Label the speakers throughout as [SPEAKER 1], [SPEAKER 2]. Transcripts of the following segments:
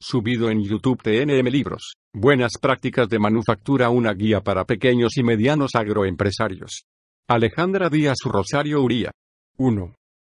[SPEAKER 1] Subido en YouTube TNM Libros. Buenas prácticas de manufactura, una guía para pequeños y medianos agroempresarios. Alejandra Díaz Rosario Uría. 1.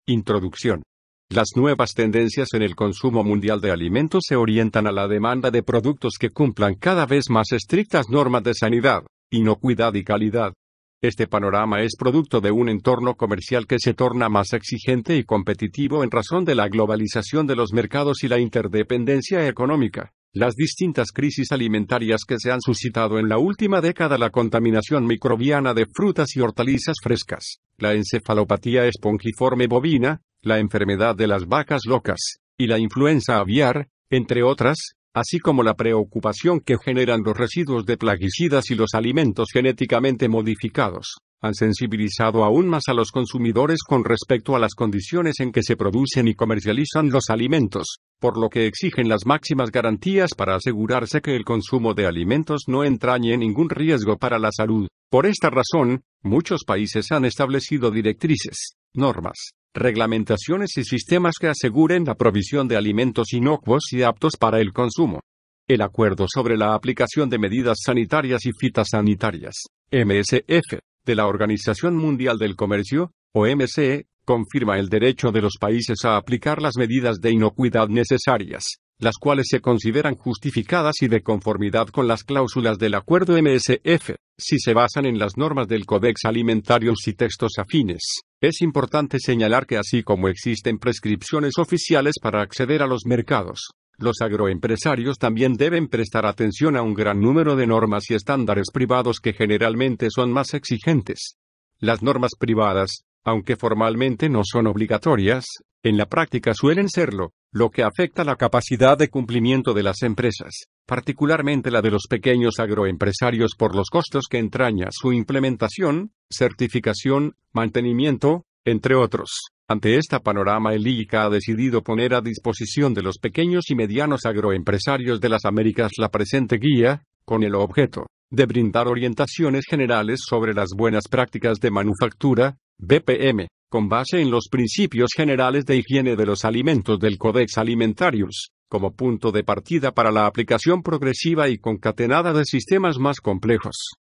[SPEAKER 1] Introducción. Las nuevas tendencias en el consumo mundial de alimentos se orientan a la demanda de productos que cumplan cada vez más estrictas normas de sanidad, inocuidad y calidad. Este panorama es producto de un entorno comercial que se torna más exigente y competitivo en razón de la globalización de los mercados y la interdependencia económica, las distintas crisis alimentarias que se han suscitado en la última década, la contaminación microbiana de frutas y hortalizas frescas, la encefalopatía espongiforme bovina, la enfermedad de las vacas locas, y la influenza aviar, entre otras, así como la preocupación que generan los residuos de plaguicidas y los alimentos genéticamente modificados, han sensibilizado aún más a los consumidores con respecto a las condiciones en que se producen y comercializan los alimentos, por lo que exigen las máximas garantías para asegurarse que el consumo de alimentos no entrañe ningún riesgo para la salud. Por esta razón, muchos países han establecido directrices, normas, reglamentaciones y sistemas que aseguren la provisión de alimentos inocuos y aptos para el consumo. El Acuerdo sobre la aplicación de medidas sanitarias y fitosanitarias, MSF, de la Organización Mundial del Comercio, OMC, confirma el derecho de los países a aplicar las medidas de inocuidad necesarias, las cuales se consideran justificadas y de conformidad con las cláusulas del Acuerdo MSF, si se basan en las normas del Codex Alimentarius y textos afines. Es importante señalar que así como existen prescripciones oficiales para acceder a los mercados, los agroempresarios también deben prestar atención a un gran número de normas y estándares privados que generalmente son más exigentes. Las normas privadas, aunque formalmente no son obligatorias, en la práctica suelen serlo, lo que afecta la capacidad de cumplimiento de las empresas, particularmente la de los pequeños agroempresarios por los costos que entraña su implementación, certificación, mantenimiento, entre otros. Ante este panorama, el IICA ha decidido poner a disposición de los pequeños y medianos agroempresarios de las Américas la presente guía, con el objeto de brindar orientaciones generales sobre las buenas prácticas de manufactura, BPM, con base en los principios generales de higiene de los alimentos del Codex Alimentarius, como punto de partida para la aplicación progresiva y concatenada de sistemas más complejos.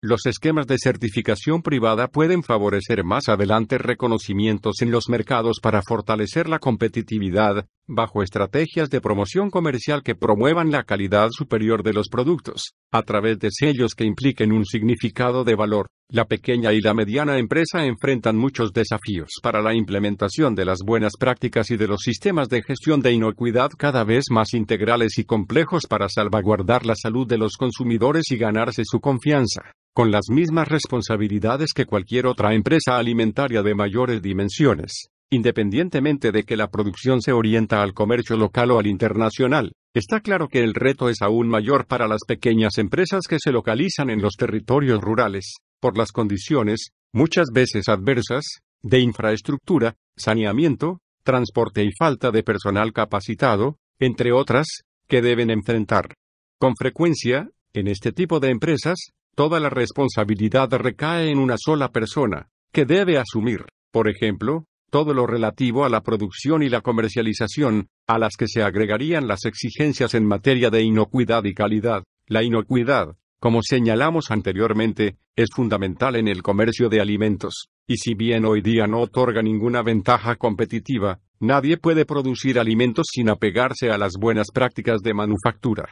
[SPEAKER 1] Los esquemas de certificación privada pueden favorecer más adelante reconocimientos en los mercados para fortalecer la competitividad, bajo estrategias de promoción comercial que promuevan la calidad superior de los productos, a través de sellos que impliquen un significado de valor. La pequeña y la mediana empresa enfrentan muchos desafíos para la implementación de las buenas prácticas y de los sistemas de gestión de inocuidad cada vez más integrales y complejos para salvaguardar la salud de los consumidores y ganarse su confianza, con las mismas responsabilidades que cualquier otra empresa alimentaria de mayores dimensiones, independientemente de que la producción se orienta al comercio local o al internacional. Está claro que el reto es aún mayor para las pequeñas empresas que se localizan en los territorios rurales, por las condiciones, muchas veces adversas, de infraestructura, saneamiento, transporte y falta de personal capacitado, entre otras, que deben enfrentar. Con frecuencia, en este tipo de empresas, toda la responsabilidad recae en una sola persona, que debe asumir, por ejemplo, todo lo relativo a la producción y la comercialización, a las que se agregarían las exigencias en materia de inocuidad y calidad. La inocuidad, como señalamos anteriormente, es fundamental en el comercio de alimentos, y si bien hoy día no otorga ninguna ventaja competitiva, nadie puede producir alimentos sin apegarse a las buenas prácticas de manufactura.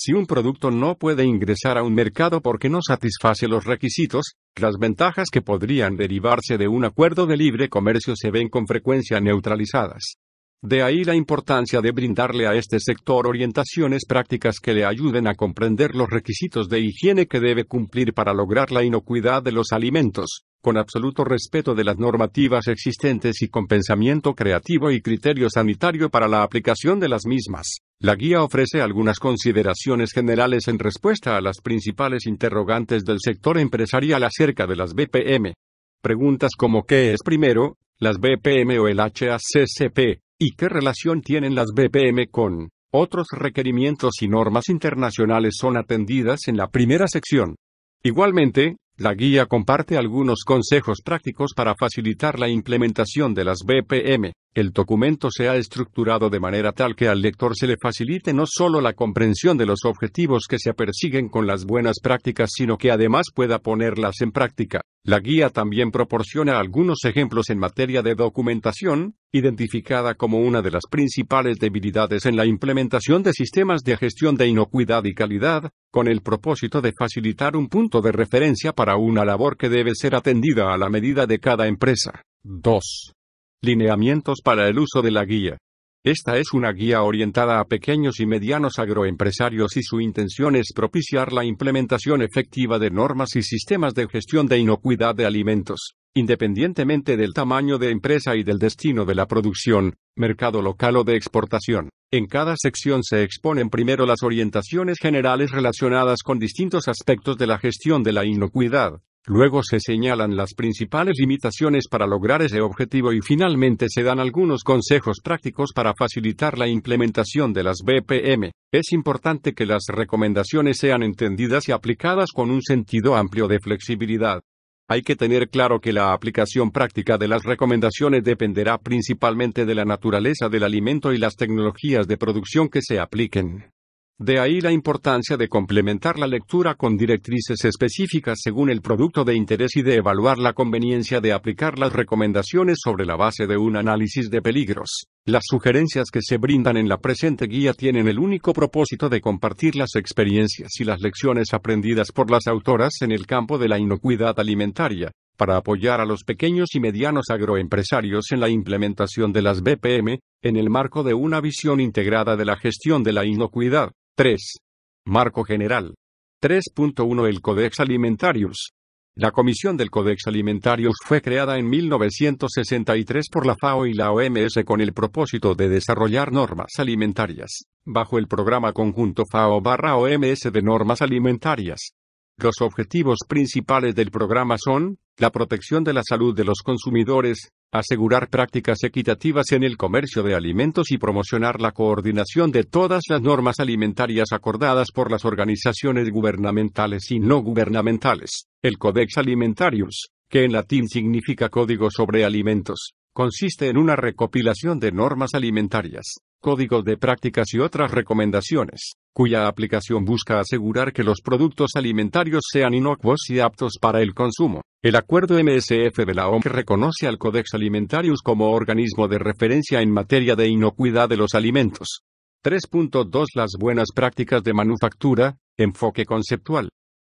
[SPEAKER 1] Si un producto no puede ingresar a un mercado porque no satisface los requisitos, las ventajas que podrían derivarse de un acuerdo de libre comercio se ven con frecuencia neutralizadas. De ahí la importancia de brindarle a este sector orientaciones prácticas que le ayuden a comprender los requisitos de higiene que debe cumplir para lograr la inocuidad de los alimentos, con absoluto respeto de las normativas existentes y con pensamiento creativo y criterio sanitario para la aplicación de las mismas. La guía ofrece algunas consideraciones generales en respuesta a las principales interrogantes del sector empresarial acerca de las BPM. Preguntas como ¿qué es primero, las BPM o el HACCP? ¿Y qué relación tienen las BPM con otros requerimientos y normas internacionales? Son atendidas en la primera sección. Igualmente, La guía comparte algunos consejos prácticos para facilitar la implementación de las BPM. El documento se ha estructurado de manera tal que al lector se le facilite no solo la comprensión de los objetivos que se persiguen con las buenas prácticas, sino que además pueda ponerlas en práctica. La guía también proporciona algunos ejemplos en materia de documentación, identificada como una de las principales debilidades en la implementación de sistemas de gestión de inocuidad y calidad, con el propósito de facilitar un punto de referencia para una labor que debe ser atendida a la medida de cada empresa. 2. Lineamientos para el uso de la guía. Esta es una guía orientada a pequeños y medianos agroempresarios y su intención es propiciar la implementación efectiva de normas y sistemas de gestión de inocuidad de alimentos, independientemente del tamaño de empresa y del destino de la producción, mercado local o de exportación. En cada sección se exponen primero las orientaciones generales relacionadas con distintos aspectos de la gestión de la inocuidad. Luego se señalan las principales limitaciones para lograr ese objetivo y finalmente se dan algunos consejos prácticos para facilitar la implementación de las BPM. Es importante que las recomendaciones sean entendidas y aplicadas con un sentido amplio de flexibilidad. Hay que tener claro que la aplicación práctica de las recomendaciones dependerá principalmente de la naturaleza del alimento y las tecnologías de producción que se apliquen. De ahí la importancia de complementar la lectura con directrices específicas según el producto de interés y de evaluar la conveniencia de aplicar las recomendaciones sobre la base de un análisis de peligros. Las sugerencias que se brindan en la presente guía tienen el único propósito de compartir las experiencias y las lecciones aprendidas por las autoras en el campo de la inocuidad alimentaria, para apoyar a los pequeños y medianos agroempresarios en la implementación de las BPM, en el marco de una visión integrada de la gestión de la inocuidad. 3. Marco general. 3.1 El Codex Alimentarius. La Comisión del Codex Alimentarius fue creada en 1963 por la FAO y la OMS con el propósito de desarrollar normas alimentarias, bajo el programa conjunto FAO/OMS de normas alimentarias. Los objetivos principales del programa son: la protección de la salud de los consumidores, asegurar prácticas equitativas en el comercio de alimentos y promocionar la coordinación de todas las normas alimentarias acordadas por las organizaciones gubernamentales y no gubernamentales. El Codex Alimentarius, que en latín significa Código sobre Alimentos, consiste en una recopilación de normas alimentarias, códigos de prácticas y otras recomendaciones, cuya aplicación busca asegurar que los productos alimentarios sean inocuos y aptos para el consumo. El Acuerdo MSF de la OMS reconoce al Codex Alimentarius como organismo de referencia en materia de inocuidad de los alimentos. 3.2 Las buenas prácticas de manufactura, enfoque conceptual.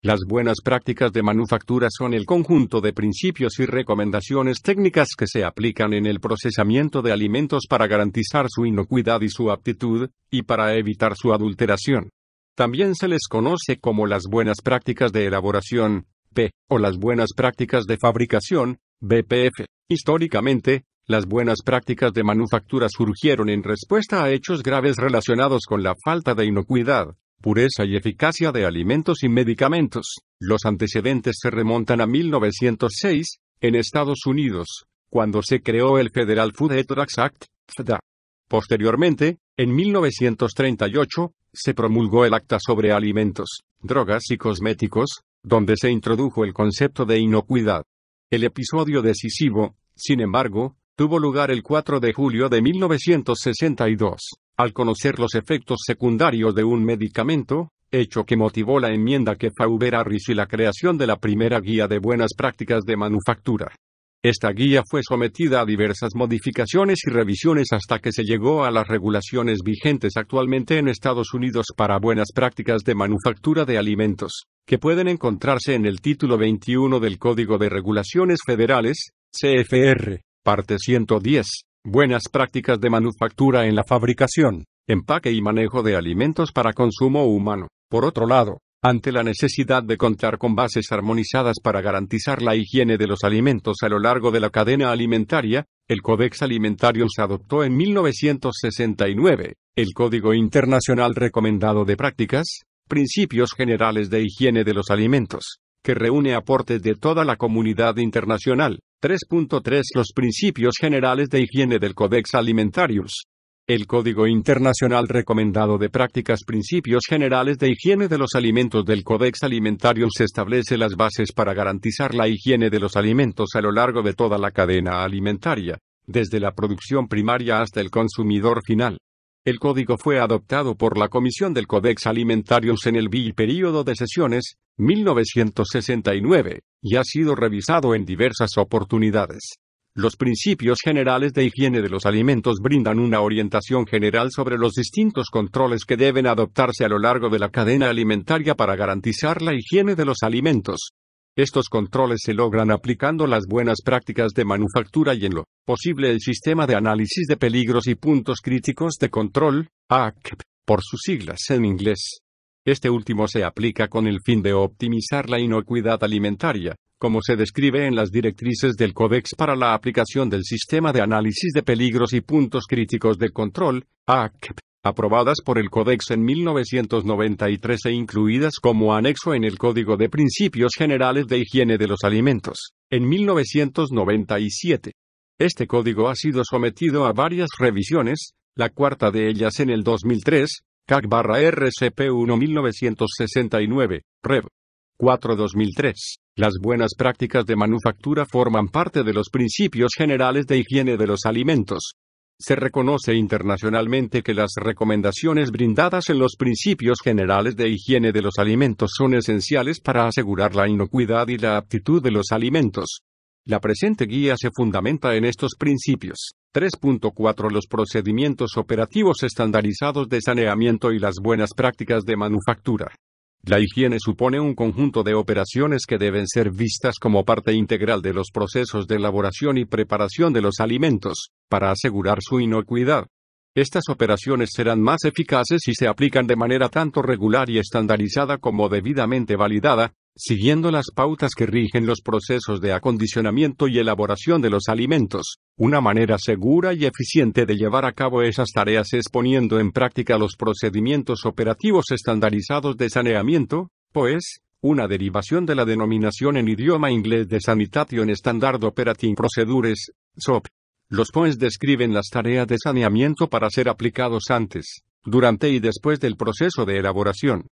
[SPEAKER 1] Las buenas prácticas de manufactura son el conjunto de principios y recomendaciones técnicas que se aplican en el procesamiento de alimentos para garantizar su inocuidad y su aptitud, y para evitar su adulteración. También se les conoce como las buenas prácticas de elaboración, P, o las buenas prácticas de fabricación, BPF. Históricamente, las buenas prácticas de manufactura surgieron en respuesta a hechos graves relacionados con la falta de inocuidad, pureza y eficacia de alimentos y medicamentos. Los antecedentes se remontan a 1906, en Estados Unidos, cuando se creó el Federal Food Ethics Act, FDA. Posteriormente, en 1938, se promulgó el Acta sobre Alimentos, Drogas y Cosméticos, donde se introdujo el concepto de inocuidad. El episodio decisivo, sin embargo, tuvo lugar el 4 de julio de 1962, al conocer los efectos secundarios de un medicamento, hecho que motivó la enmienda que Faber-Harris y la creación de la primera guía de buenas prácticas de manufactura. Esta guía fue sometida a diversas modificaciones y revisiones hasta que se llegó a las regulaciones vigentes actualmente en Estados Unidos para buenas prácticas de manufactura de alimentos, que pueden encontrarse en el título 21 del Código de Regulaciones Federales, CFR, parte 110, Buenas prácticas de manufactura en la fabricación, empaque y manejo de alimentos para consumo humano. Por otro lado, ante la necesidad de contar con bases armonizadas para garantizar la higiene de los alimentos a lo largo de la cadena alimentaria, el Codex Alimentarius adoptó en 1969 el Código Internacional Recomendado de Prácticas, Principios Generales de Higiene de los Alimentos, que reúne aportes de toda la comunidad internacional. 3.3 Los Principios Generales de Higiene del Codex Alimentarius. El Código Internacional Recomendado de Prácticas Principios Generales de Higiene de los Alimentos del Codex Alimentarius establece las bases para garantizar la higiene de los alimentos a lo largo de toda la cadena alimentaria, desde la producción primaria hasta el consumidor final. El código fue adoptado por la Comisión del Codex Alimentarius en el biperíodo de sesiones, 1969, y ha sido revisado en diversas oportunidades. Los principios generales de higiene de los alimentos brindan una orientación general sobre los distintos controles que deben adoptarse a lo largo de la cadena alimentaria para garantizar la higiene de los alimentos. Estos controles se logran aplicando las buenas prácticas de manufactura y en lo posible el sistema de análisis de peligros y puntos críticos de control, ACP, por sus siglas en inglés. Este último se aplica con el fin de optimizar la inocuidad alimentaria, como se describe en las directrices del Codex para la aplicación del Sistema de Análisis de Peligros y Puntos Críticos de Control, ACP, aprobadas por el Codex en 1993 e incluidas como anexo en el Código de Principios Generales de Higiene de los Alimentos, en 1997. Este código ha sido sometido a varias revisiones, la cuarta de ellas en el 2003, CAC/RCP 1-1969, Rev. 4-2003. Las buenas prácticas de manufactura forman parte de los principios generales de higiene de los alimentos. Se reconoce internacionalmente que las recomendaciones brindadas en los principios generales de higiene de los alimentos son esenciales para asegurar la inocuidad y la aptitud de los alimentos. La presente guía se fundamenta en estos principios. 3.4 Los procedimientos operativos estandarizados de saneamiento y las buenas prácticas de manufactura. La higiene supone un conjunto de operaciones que deben ser vistas como parte integral de los procesos de elaboración y preparación de los alimentos, para asegurar su inocuidad. Estas operaciones serán más eficaces si se aplican de manera tanto regular y estandarizada como debidamente validada, siguiendo las pautas que rigen los procesos de acondicionamiento y elaboración de los alimentos. Una manera segura y eficiente de llevar a cabo esas tareas es poniendo en práctica los procedimientos operativos estandarizados de saneamiento, POES, una derivación de la denominación en idioma inglés de Sanitation Standard Operating Procedures, SOP. Los POES describen las tareas de saneamiento para ser aplicados antes, durante y después del proceso de elaboración.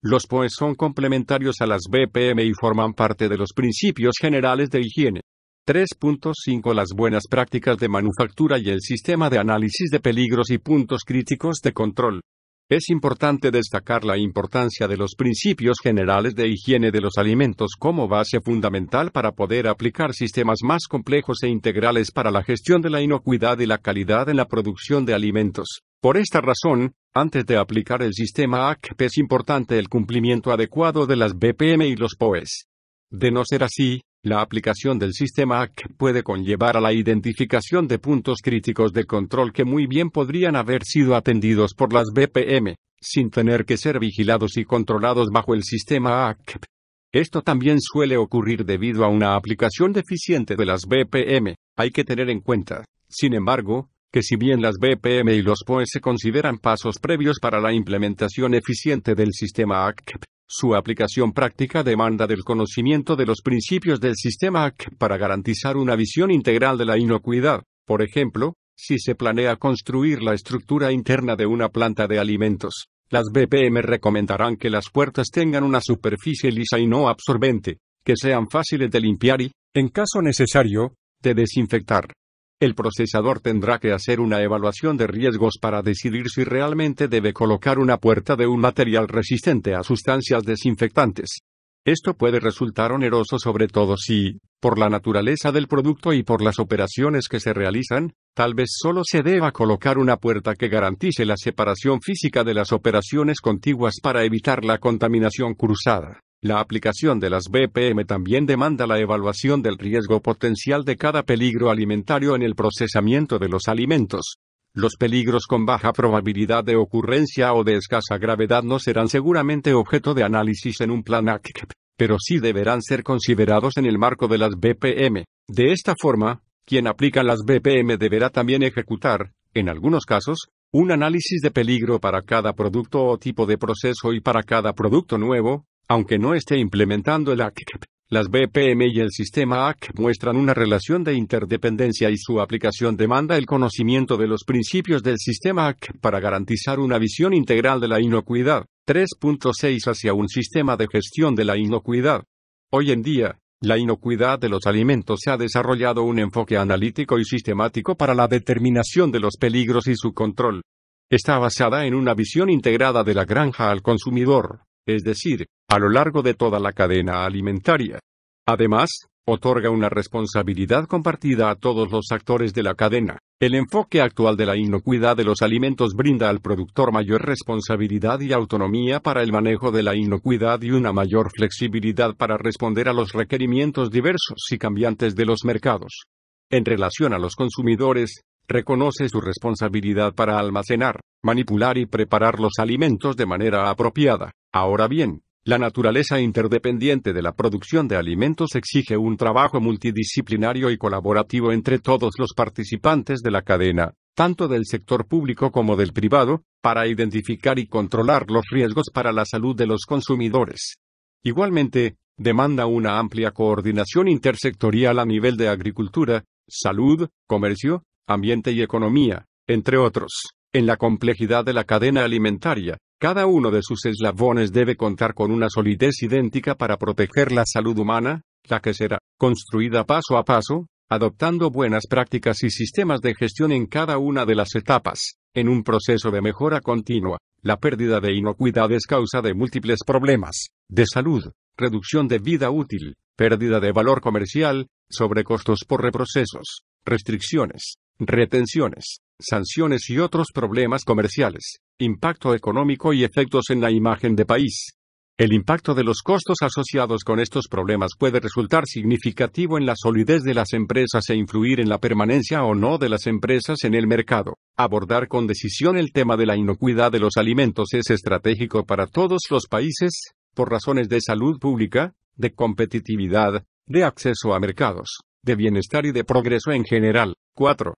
[SPEAKER 1] Los POES son complementarios a las BPM y forman parte de los principios generales de higiene. 3.5 Las buenas prácticas de manufactura y el sistema de análisis de peligros y puntos críticos de control. Es importante destacar la importancia de los principios generales de higiene de los alimentos como base fundamental para poder aplicar sistemas más complejos e integrales para la gestión de la inocuidad y la calidad en la producción de alimentos. Por esta razón, antes de aplicar el sistema ACP es importante el cumplimiento adecuado de las BPM y los POES. De no ser así, la aplicación del sistema ACP puede conllevar a la identificación de puntos críticos de control que muy bien podrían haber sido atendidos por las BPM, sin tener que ser vigilados y controlados bajo el sistema ACP. Esto también suele ocurrir debido a una aplicación deficiente de las BPM. Hay que tener en cuenta, sin embargo, que si bien las BPM y los POES se consideran pasos previos para la implementación eficiente del sistema ACP, su aplicación práctica demanda del conocimiento de los principios del sistema ACP para garantizar una visión integral de la inocuidad. Por ejemplo, si se planea construir la estructura interna de una planta de alimentos, las BPM recomendarán que las puertas tengan una superficie lisa y no absorbente, que sean fáciles de limpiar y, en caso necesario, de desinfectar. El procesador tendrá que hacer una evaluación de riesgos para decidir si realmente debe colocar una puerta de un material resistente a sustancias desinfectantes. Esto puede resultar oneroso sobre todo si, por la naturaleza del producto y por las operaciones que se realizan, tal vez solo se deba colocar una puerta que garantice la separación física de las operaciones contiguas para evitar la contaminación cruzada. La aplicación de las BPM también demanda la evaluación del riesgo potencial de cada peligro alimentario en el procesamiento de los alimentos. Los peligros con baja probabilidad de ocurrencia o de escasa gravedad no serán seguramente objeto de análisis en un plan ACP, pero sí deberán ser considerados en el marco de las BPM. De esta forma, quien aplica las BPM deberá también ejecutar, en algunos casos, un análisis de peligro para cada producto o tipo de proceso y para cada producto nuevo, aunque no esté implementando el ACP. Las BPM y el sistema ACP muestran una relación de interdependencia y su aplicación demanda el conocimiento de los principios del sistema ACP para garantizar una visión integral de la inocuidad. 3.6 Hacia un sistema de gestión de la inocuidad. Hoy en día, la inocuidad de los alimentos se ha desarrollado un enfoque analítico y sistemático para la determinación de los peligros y su control. Está basada en una visión integrada de la granja al consumidor, es decir, a lo largo de toda la cadena alimentaria. Además, otorga una responsabilidad compartida a todos los actores de la cadena. El enfoque actual de la inocuidad de los alimentos brinda al productor mayor responsabilidad y autonomía para el manejo de la inocuidad y una mayor flexibilidad para responder a los requerimientos diversos y cambiantes de los mercados. En relación a los consumidores, reconoce su responsabilidad para almacenar, manipular y preparar los alimentos de manera apropiada. Ahora bien, la naturaleza interdependiente de la producción de alimentos exige un trabajo multidisciplinario y colaborativo entre todos los participantes de la cadena, tanto del sector público como del privado, para identificar y controlar los riesgos para la salud de los consumidores. Igualmente, demanda una amplia coordinación intersectorial a nivel de agricultura, salud, comercio, ambiente y economía, entre otros. En la complejidad de la cadena alimentaria, cada uno de sus eslabones debe contar con una solidez idéntica para proteger la salud humana, la que será construida paso a paso, adoptando buenas prácticas y sistemas de gestión en cada una de las etapas. En un proceso de mejora continua, la pérdida de inocuidad es causa de múltiples problemas de salud, reducción de vida útil, pérdida de valor comercial, sobrecostos por reprocesos, restricciones, retenciones, sanciones y otros problemas comerciales, impacto económico y efectos en la imagen de país. El impacto de los costos asociados con estos problemas puede resultar significativo en la solidez de las empresas e influir en la permanencia o no de las empresas en el mercado. Abordar con decisión el tema de la inocuidad de los alimentos es estratégico para todos los países, por razones de salud pública, de competitividad, de acceso a mercados, de bienestar y de progreso en general. 4.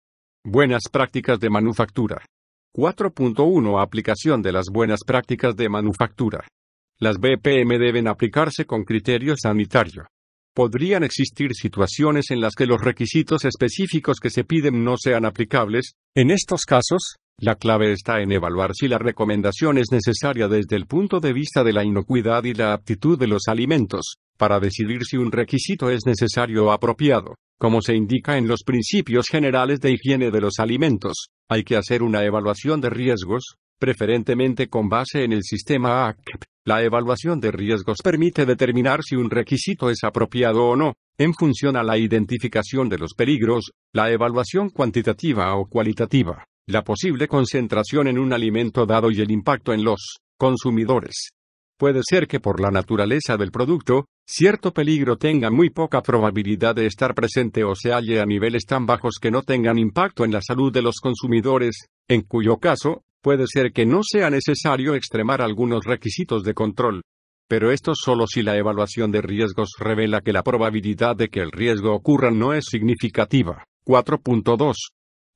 [SPEAKER 1] Buenas prácticas de manufactura. 4.1 Aplicación de las buenas prácticas de manufactura. Las BPM deben aplicarse con criterio sanitario. Podrían existir situaciones en las que los requisitos específicos que se piden no sean aplicables. En estos casos, la clave está en evaluar si la recomendación es necesaria desde el punto de vista de la inocuidad y la aptitud de los alimentos, para decidir si un requisito es necesario o apropiado. Como se indica en los principios generales de higiene de los alimentos, hay que hacer una evaluación de riesgos, preferentemente con base en el sistema ACP. La evaluación de riesgos permite determinar si un requisito es apropiado o no, en función a la identificación de los peligros, la evaluación cuantitativa o cualitativa, la posible concentración en un alimento dado y el impacto en los consumidores. Puede ser que por la naturaleza del producto, cierto peligro tenga muy poca probabilidad de estar presente o se halle a niveles tan bajos que no tengan impacto en la salud de los consumidores, en cuyo caso, puede ser que no sea necesario extremar algunos requisitos de control. Pero esto solo si la evaluación de riesgos revela que la probabilidad de que el riesgo ocurra no es significativa. 4.2.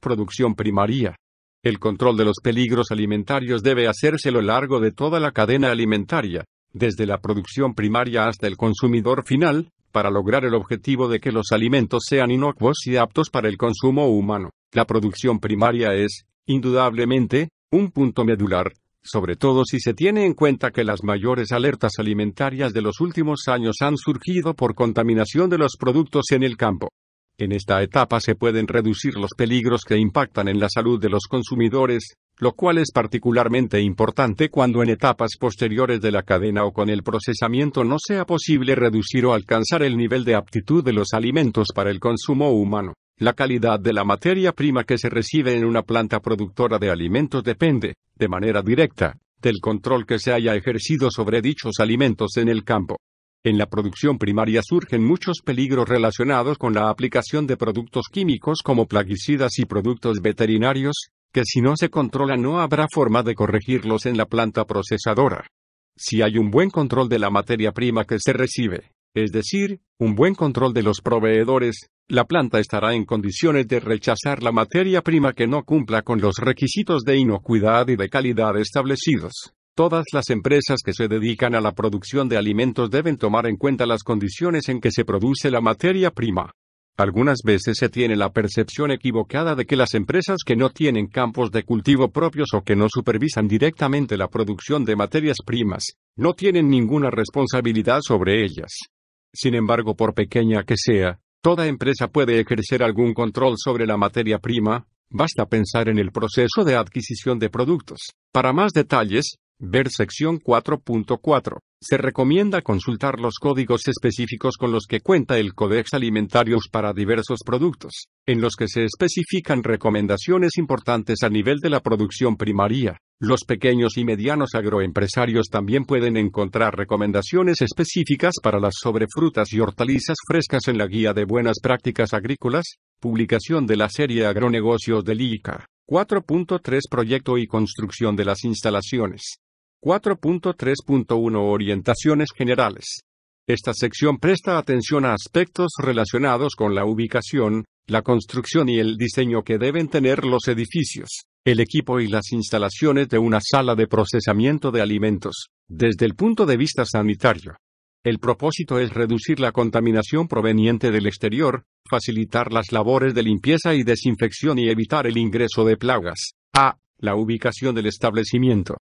[SPEAKER 1] Producción primaria. El control de los peligros alimentarios debe hacerse a lo largo de toda la cadena alimentaria, desde la producción primaria hasta el consumidor final, para lograr el objetivo de que los alimentos sean inocuos y aptos para el consumo humano. La producción primaria es, indudablemente, un punto medular, sobre todo si se tiene en cuenta que las mayores alertas alimentarias de los últimos años han surgido por contaminación de los productos en el campo. En esta etapa se pueden reducir los peligros que impactan en la salud de los consumidores, lo cual es particularmente importante cuando en etapas posteriores de la cadena o con el procesamiento no sea posible reducir o alcanzar el nivel de aptitud de los alimentos para el consumo humano. La calidad de la materia prima que se recibe en una planta productora de alimentos depende, de manera directa, del control que se haya ejercido sobre dichos alimentos en el campo. En la producción primaria surgen muchos peligros relacionados con la aplicación de productos químicos como plaguicidas y productos veterinarios, que si no se controlan no habrá forma de corregirlos en la planta procesadora. Si hay un buen control de la materia prima que se recibe, es decir, un buen control de los proveedores, la planta estará en condiciones de rechazar la materia prima que no cumpla con los requisitos de inocuidad y de calidad establecidos. Todas las empresas que se dedican a la producción de alimentos deben tomar en cuenta las condiciones en que se produce la materia prima. Algunas veces se tiene la percepción equivocada de que las empresas que no tienen campos de cultivo propios o que no supervisan directamente la producción de materias primas, no tienen ninguna responsabilidad sobre ellas. Sin embargo, por pequeña que sea, toda empresa puede ejercer algún control sobre la materia prima, basta pensar en el proceso de adquisición de productos. Para más detalles, ver sección 4.4. Se recomienda consultar los códigos específicos con los que cuenta el Codex Alimentarius para diversos productos, en los que se especifican recomendaciones importantes a nivel de la producción primaria. Los pequeños y medianos agroempresarios también pueden encontrar recomendaciones específicas para las frutas y hortalizas frescas en la Guía de Buenas Prácticas Agrícolas, publicación de la serie Agronegocios del ICA. 4.3 Proyecto y construcción de las instalaciones. 4.3.1 Orientaciones generales. Esta sección presta atención a aspectos relacionados con la ubicación, la construcción y el diseño que deben tener los edificios, el equipo y las instalaciones de una sala de procesamiento de alimentos, desde el punto de vista sanitario. El propósito es reducir la contaminación proveniente del exterior, facilitar las labores de limpieza y desinfección y evitar el ingreso de plagas. A. La ubicación del establecimiento.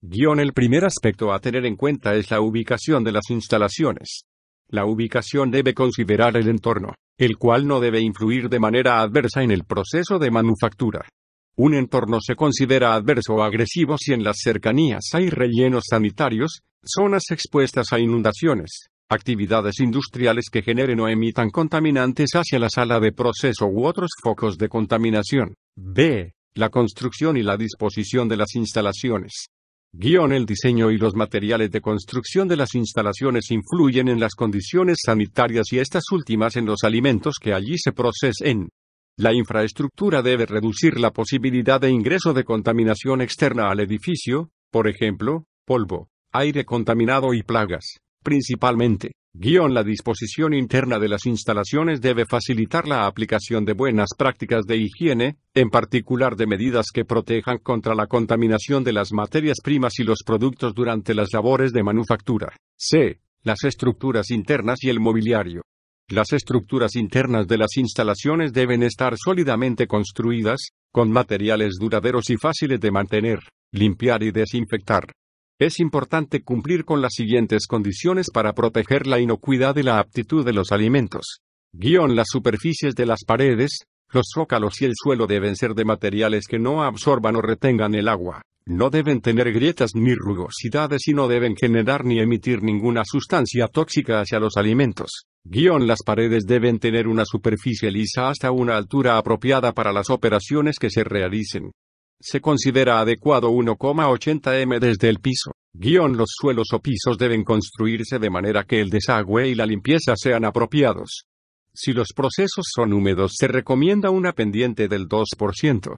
[SPEAKER 1] El primer aspecto a tener en cuenta es la ubicación de las instalaciones. La ubicación debe considerar el entorno, el cual no debe influir de manera adversa en el proceso de manufactura. Un entorno se considera adverso o agresivo si en las cercanías hay rellenos sanitarios, zonas expuestas a inundaciones, actividades industriales que generen o emitan contaminantes hacia la sala de proceso u otros focos de contaminación. B. La construcción y la disposición de las instalaciones. El diseño y los materiales de construcción de las instalaciones influyen en las condiciones sanitarias y estas últimas en los alimentos que allí se procesen. La infraestructura debe reducir la posibilidad de ingreso de contaminación externa al edificio, por ejemplo, polvo, aire contaminado y plagas, principalmente. La disposición interna de las instalaciones debe facilitar la aplicación de buenas prácticas de higiene, en particular de medidas que protejan contra la contaminación de las materias primas y los productos durante las labores de manufactura. C. Las estructuras internas y el mobiliario. Las estructuras internas de las instalaciones deben estar sólidamente construidas, con materiales duraderos y fáciles de mantener, limpiar y desinfectar. Es importante cumplir con las siguientes condiciones para proteger la inocuidad y la aptitud de los alimentos. Las superficies de las paredes, los zócalos y el suelo deben ser de materiales que no absorban o retengan el agua. No deben tener grietas ni rugosidades y no deben generar ni emitir ninguna sustancia tóxica hacia los alimentos. Las paredes deben tener una superficie lisa hasta una altura apropiada para las operaciones que se realicen. Se considera adecuado 1,80 m desde el piso. Los suelos o pisos deben construirse de manera que el desagüe y la limpieza sean apropiados. Si los procesos son húmedos, se recomienda una pendiente del 2%.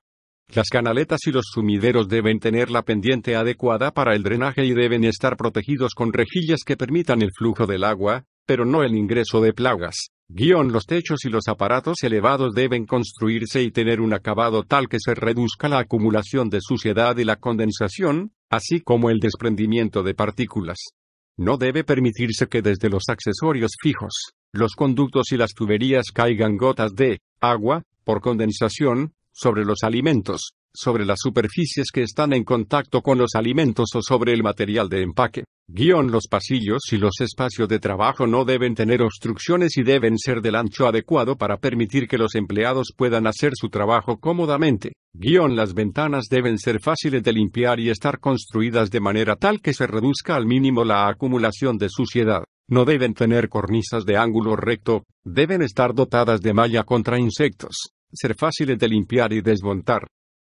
[SPEAKER 1] Las canaletas y los sumideros deben tener la pendiente adecuada para el drenaje y deben estar protegidos con rejillas que permitan el flujo del agua, pero no el ingreso de plagas. Los techos y los aparatos elevados deben construirse y tener un acabado tal que se reduzca la acumulación de suciedad y la condensación, así como el desprendimiento de partículas. No debe permitirse que desde los accesorios fijos, los conductos y las tuberías caigan gotas de agua, por condensación, sobre los alimentos, sobre las superficies que están en contacto con los alimentos o sobre el material de empaque. Los pasillos y los espacios de trabajo no deben tener obstrucciones y deben ser del ancho adecuado para permitir que los empleados puedan hacer su trabajo cómodamente. Las ventanas deben ser fáciles de limpiar y estar construidas de manera tal que se reduzca al mínimo la acumulación de suciedad. No deben tener cornisas de ángulo recto, deben estar dotadas de malla contra insectos, ser fáciles de limpiar y desmontar.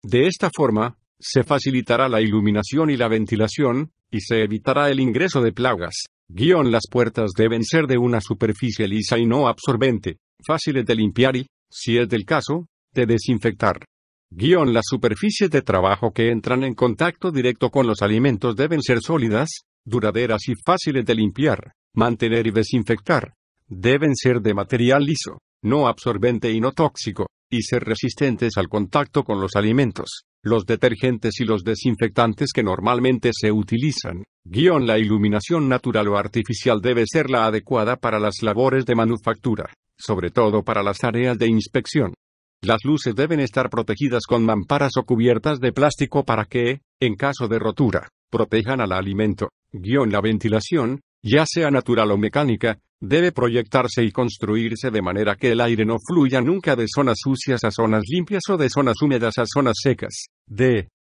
[SPEAKER 1] De esta forma, se facilitará la iluminación y la ventilación, y se evitará el ingreso de plagas. Las puertas deben ser de una superficie lisa y no absorbente, fáciles de limpiar y, si es del caso, de desinfectar. Las superficies de trabajo que entran en contacto directo con los alimentos deben ser sólidas, duraderas y fáciles de limpiar, mantener y desinfectar. Deben ser de material liso, no absorbente y no tóxico, y ser resistentes al contacto con los alimentos. Los detergentes y los desinfectantes que normalmente se utilizan. La iluminación natural o artificial debe ser la adecuada para las labores de manufactura, sobre todo para las tareas de inspección. Las luces deben estar protegidas con mamparas o cubiertas de plástico para que, en caso de rotura, protejan al alimento. La ventilación, ya sea natural o mecánica, debe proyectarse y construirse de manera que el aire no fluya nunca de zonas sucias a zonas limpias o de zonas húmedas a zonas secas.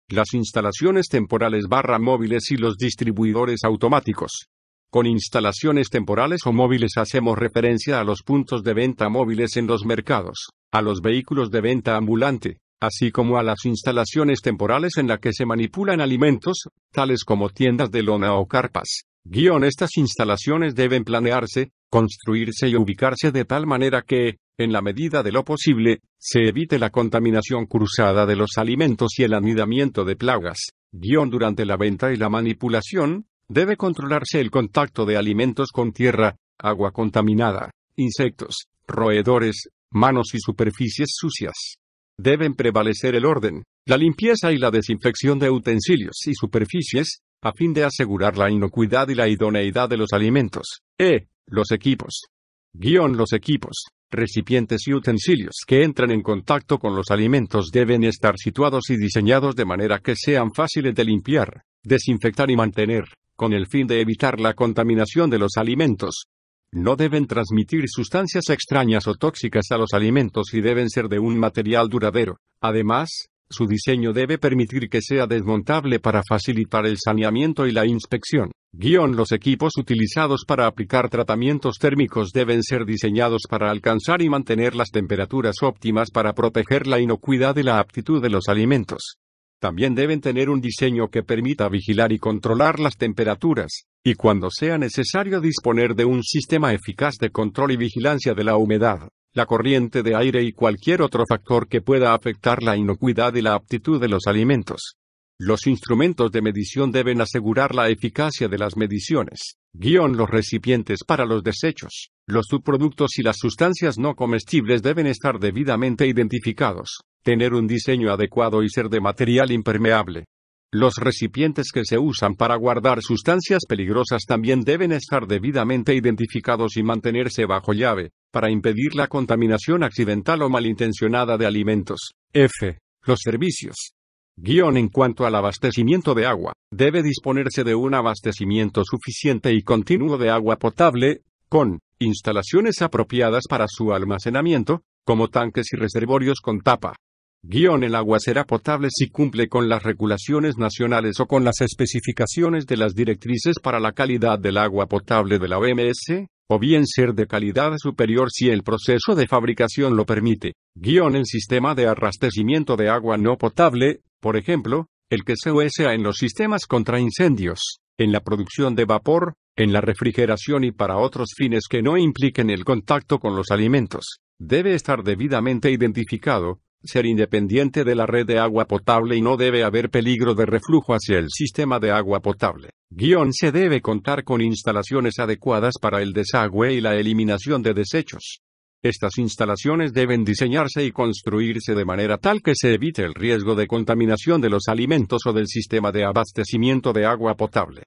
[SPEAKER 1] Las instalaciones temporales móviles y los distribuidores automáticos. Con instalaciones temporales o móviles hacemos referencia a los puntos de venta móviles en los mercados, a los vehículos de venta ambulante, así como a las instalaciones temporales en las que se manipulan alimentos, tales como tiendas de lona o carpas. Estas instalaciones deben planearse, construirse y ubicarse de tal manera que, en la medida de lo posible, se evite la contaminación cruzada de los alimentos y el anidamiento de plagas. Durante la venta y la manipulación, debe controlarse el contacto de alimentos con tierra, agua contaminada, insectos, roedores, manos y superficies sucias. Deben prevalecer el orden, la limpieza y la desinfección de utensilios y superficies, a fin de asegurar la inocuidad y la idoneidad de los alimentos. Los equipos. Los equipos, recipientes y utensilios que entran en contacto con los alimentos deben estar situados y diseñados de manera que sean fáciles de limpiar, desinfectar y mantener, con el fin de evitar la contaminación de los alimentos. No deben transmitir sustancias extrañas o tóxicas a los alimentos y deben ser de un material duradero. Además, su diseño debe permitir que sea desmontable para facilitar el saneamiento y la inspección. Los equipos utilizados para aplicar tratamientos térmicos deben ser diseñados para alcanzar y mantener las temperaturas óptimas para proteger la inocuidad y la aptitud de los alimentos. También deben tener un diseño que permita vigilar y controlar las temperaturas, y cuando sea necesario disponer de un sistema eficaz de control y vigilancia de la humedad, la corriente de aire y cualquier otro factor que pueda afectar la inocuidad y la aptitud de los alimentos. Los instrumentos de medición deben asegurar la eficacia de las mediciones. Los recipientes para los desechos, los subproductos y las sustancias no comestibles deben estar debidamente identificados, tener un diseño adecuado y ser de material impermeable. Los recipientes que se usan para guardar sustancias peligrosas también deben estar debidamente identificados y mantenerse bajo llave, para impedir la contaminación accidental o malintencionada de alimentos. Los servicios. En cuanto al abastecimiento de agua, debe disponerse de un abastecimiento suficiente y continuo de agua potable, con instalaciones apropiadas para su almacenamiento, como tanques y reservorios con tapa. El agua será potable si cumple con las regulaciones nacionales o con las especificaciones de las directrices para la calidad del agua potable de la OMS, o bien ser de calidad superior si el proceso de fabricación lo permite. El sistema de abastecimiento de agua no potable, por ejemplo, el que se usa en los sistemas contra incendios, en la producción de vapor, en la refrigeración y para otros fines que no impliquen el contacto con los alimentos, debe estar debidamente identificado, ser independiente de la red de agua potable y no debe haber peligro de reflujo hacia el sistema de agua potable. Se debe contar con instalaciones adecuadas para el desagüe y la eliminación de desechos. Estas instalaciones deben diseñarse y construirse de manera tal que se evite el riesgo de contaminación de los alimentos o del sistema de abastecimiento de agua potable.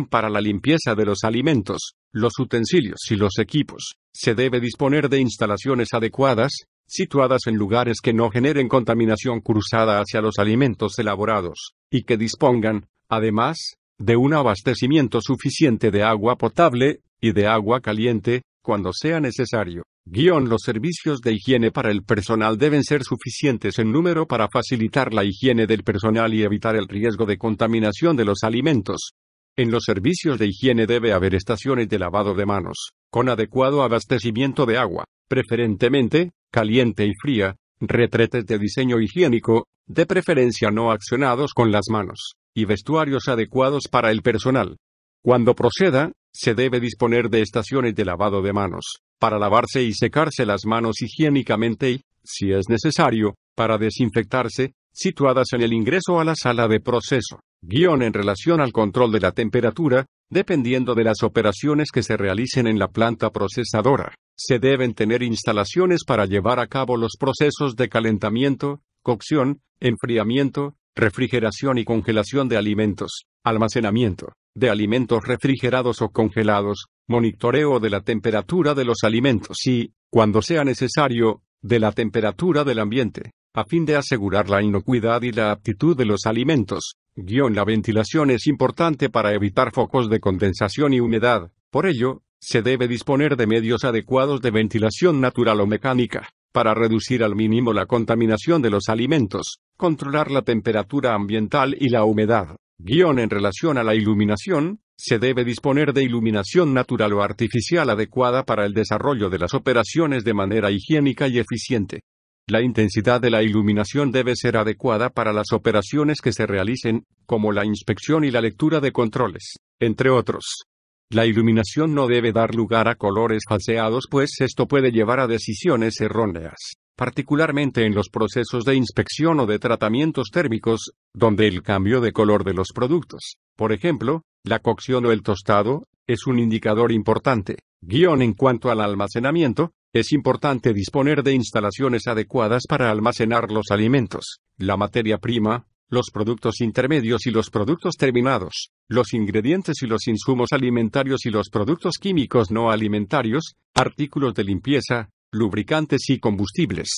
[SPEAKER 1] Para la limpieza de los alimentos, los utensilios y los equipos, se debe disponer de instalaciones adecuadas, situadas en lugares que no generen contaminación cruzada hacia los alimentos elaborados, y que dispongan, además, de un abastecimiento suficiente de agua potable, y de agua caliente, cuando sea necesario. Los servicios de higiene para el personal deben ser suficientes en número para facilitar la higiene del personal y evitar el riesgo de contaminación de los alimentos. En los servicios de higiene debe haber estaciones de lavado de manos, con adecuado abastecimiento de agua, preferentemente, caliente y fría, retretes de diseño higiénico, de preferencia no accionados con las manos, y vestuarios adecuados para el personal. Cuando proceda, se debe disponer de estaciones de lavado de manos, para lavarse y secarse las manos higiénicamente y, si es necesario, para desinfectarse, situadas en el ingreso a la sala de proceso. En relación al control de la temperatura, dependiendo de las operaciones que se realicen en la planta procesadora, se deben tener instalaciones para llevar a cabo los procesos de calentamiento, cocción, enfriamiento, refrigeración y congelación de alimentos, almacenamiento de alimentos refrigerados o congelados, monitoreo de la temperatura de los alimentos y, cuando sea necesario, de la temperatura del ambiente, a fin de asegurar la inocuidad y la aptitud de los alimentos. La ventilación es importante para evitar focos de condensación y humedad, por ello, se debe disponer de medios adecuados de ventilación natural o mecánica, para reducir al mínimo la contaminación de los alimentos, controlar la temperatura ambiental y la humedad. En relación a la iluminación, se debe disponer de iluminación natural o artificial adecuada para el desarrollo de las operaciones de manera higiénica y eficiente. La intensidad de la iluminación debe ser adecuada para las operaciones que se realicen, como la inspección y la lectura de controles, entre otros. La iluminación no debe dar lugar a colores falseados, pues esto puede llevar a decisiones erróneas, particularmente en los procesos de inspección o de tratamientos térmicos, donde el cambio de color de los productos, por ejemplo, la cocción o el tostado, es un indicador importante. En cuanto al almacenamiento, es importante disponer de instalaciones adecuadas para almacenar los alimentos, la materia prima, los productos intermedios y los productos terminados, los ingredientes y los insumos alimentarios y los productos químicos no alimentarios, artículos de limpieza, lubricantes y combustibles.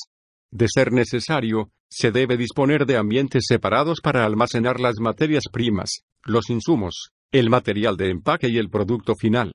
[SPEAKER 1] De ser necesario, se debe disponer de ambientes separados para almacenar las materias primas, los insumos, el material de empaque y el producto final.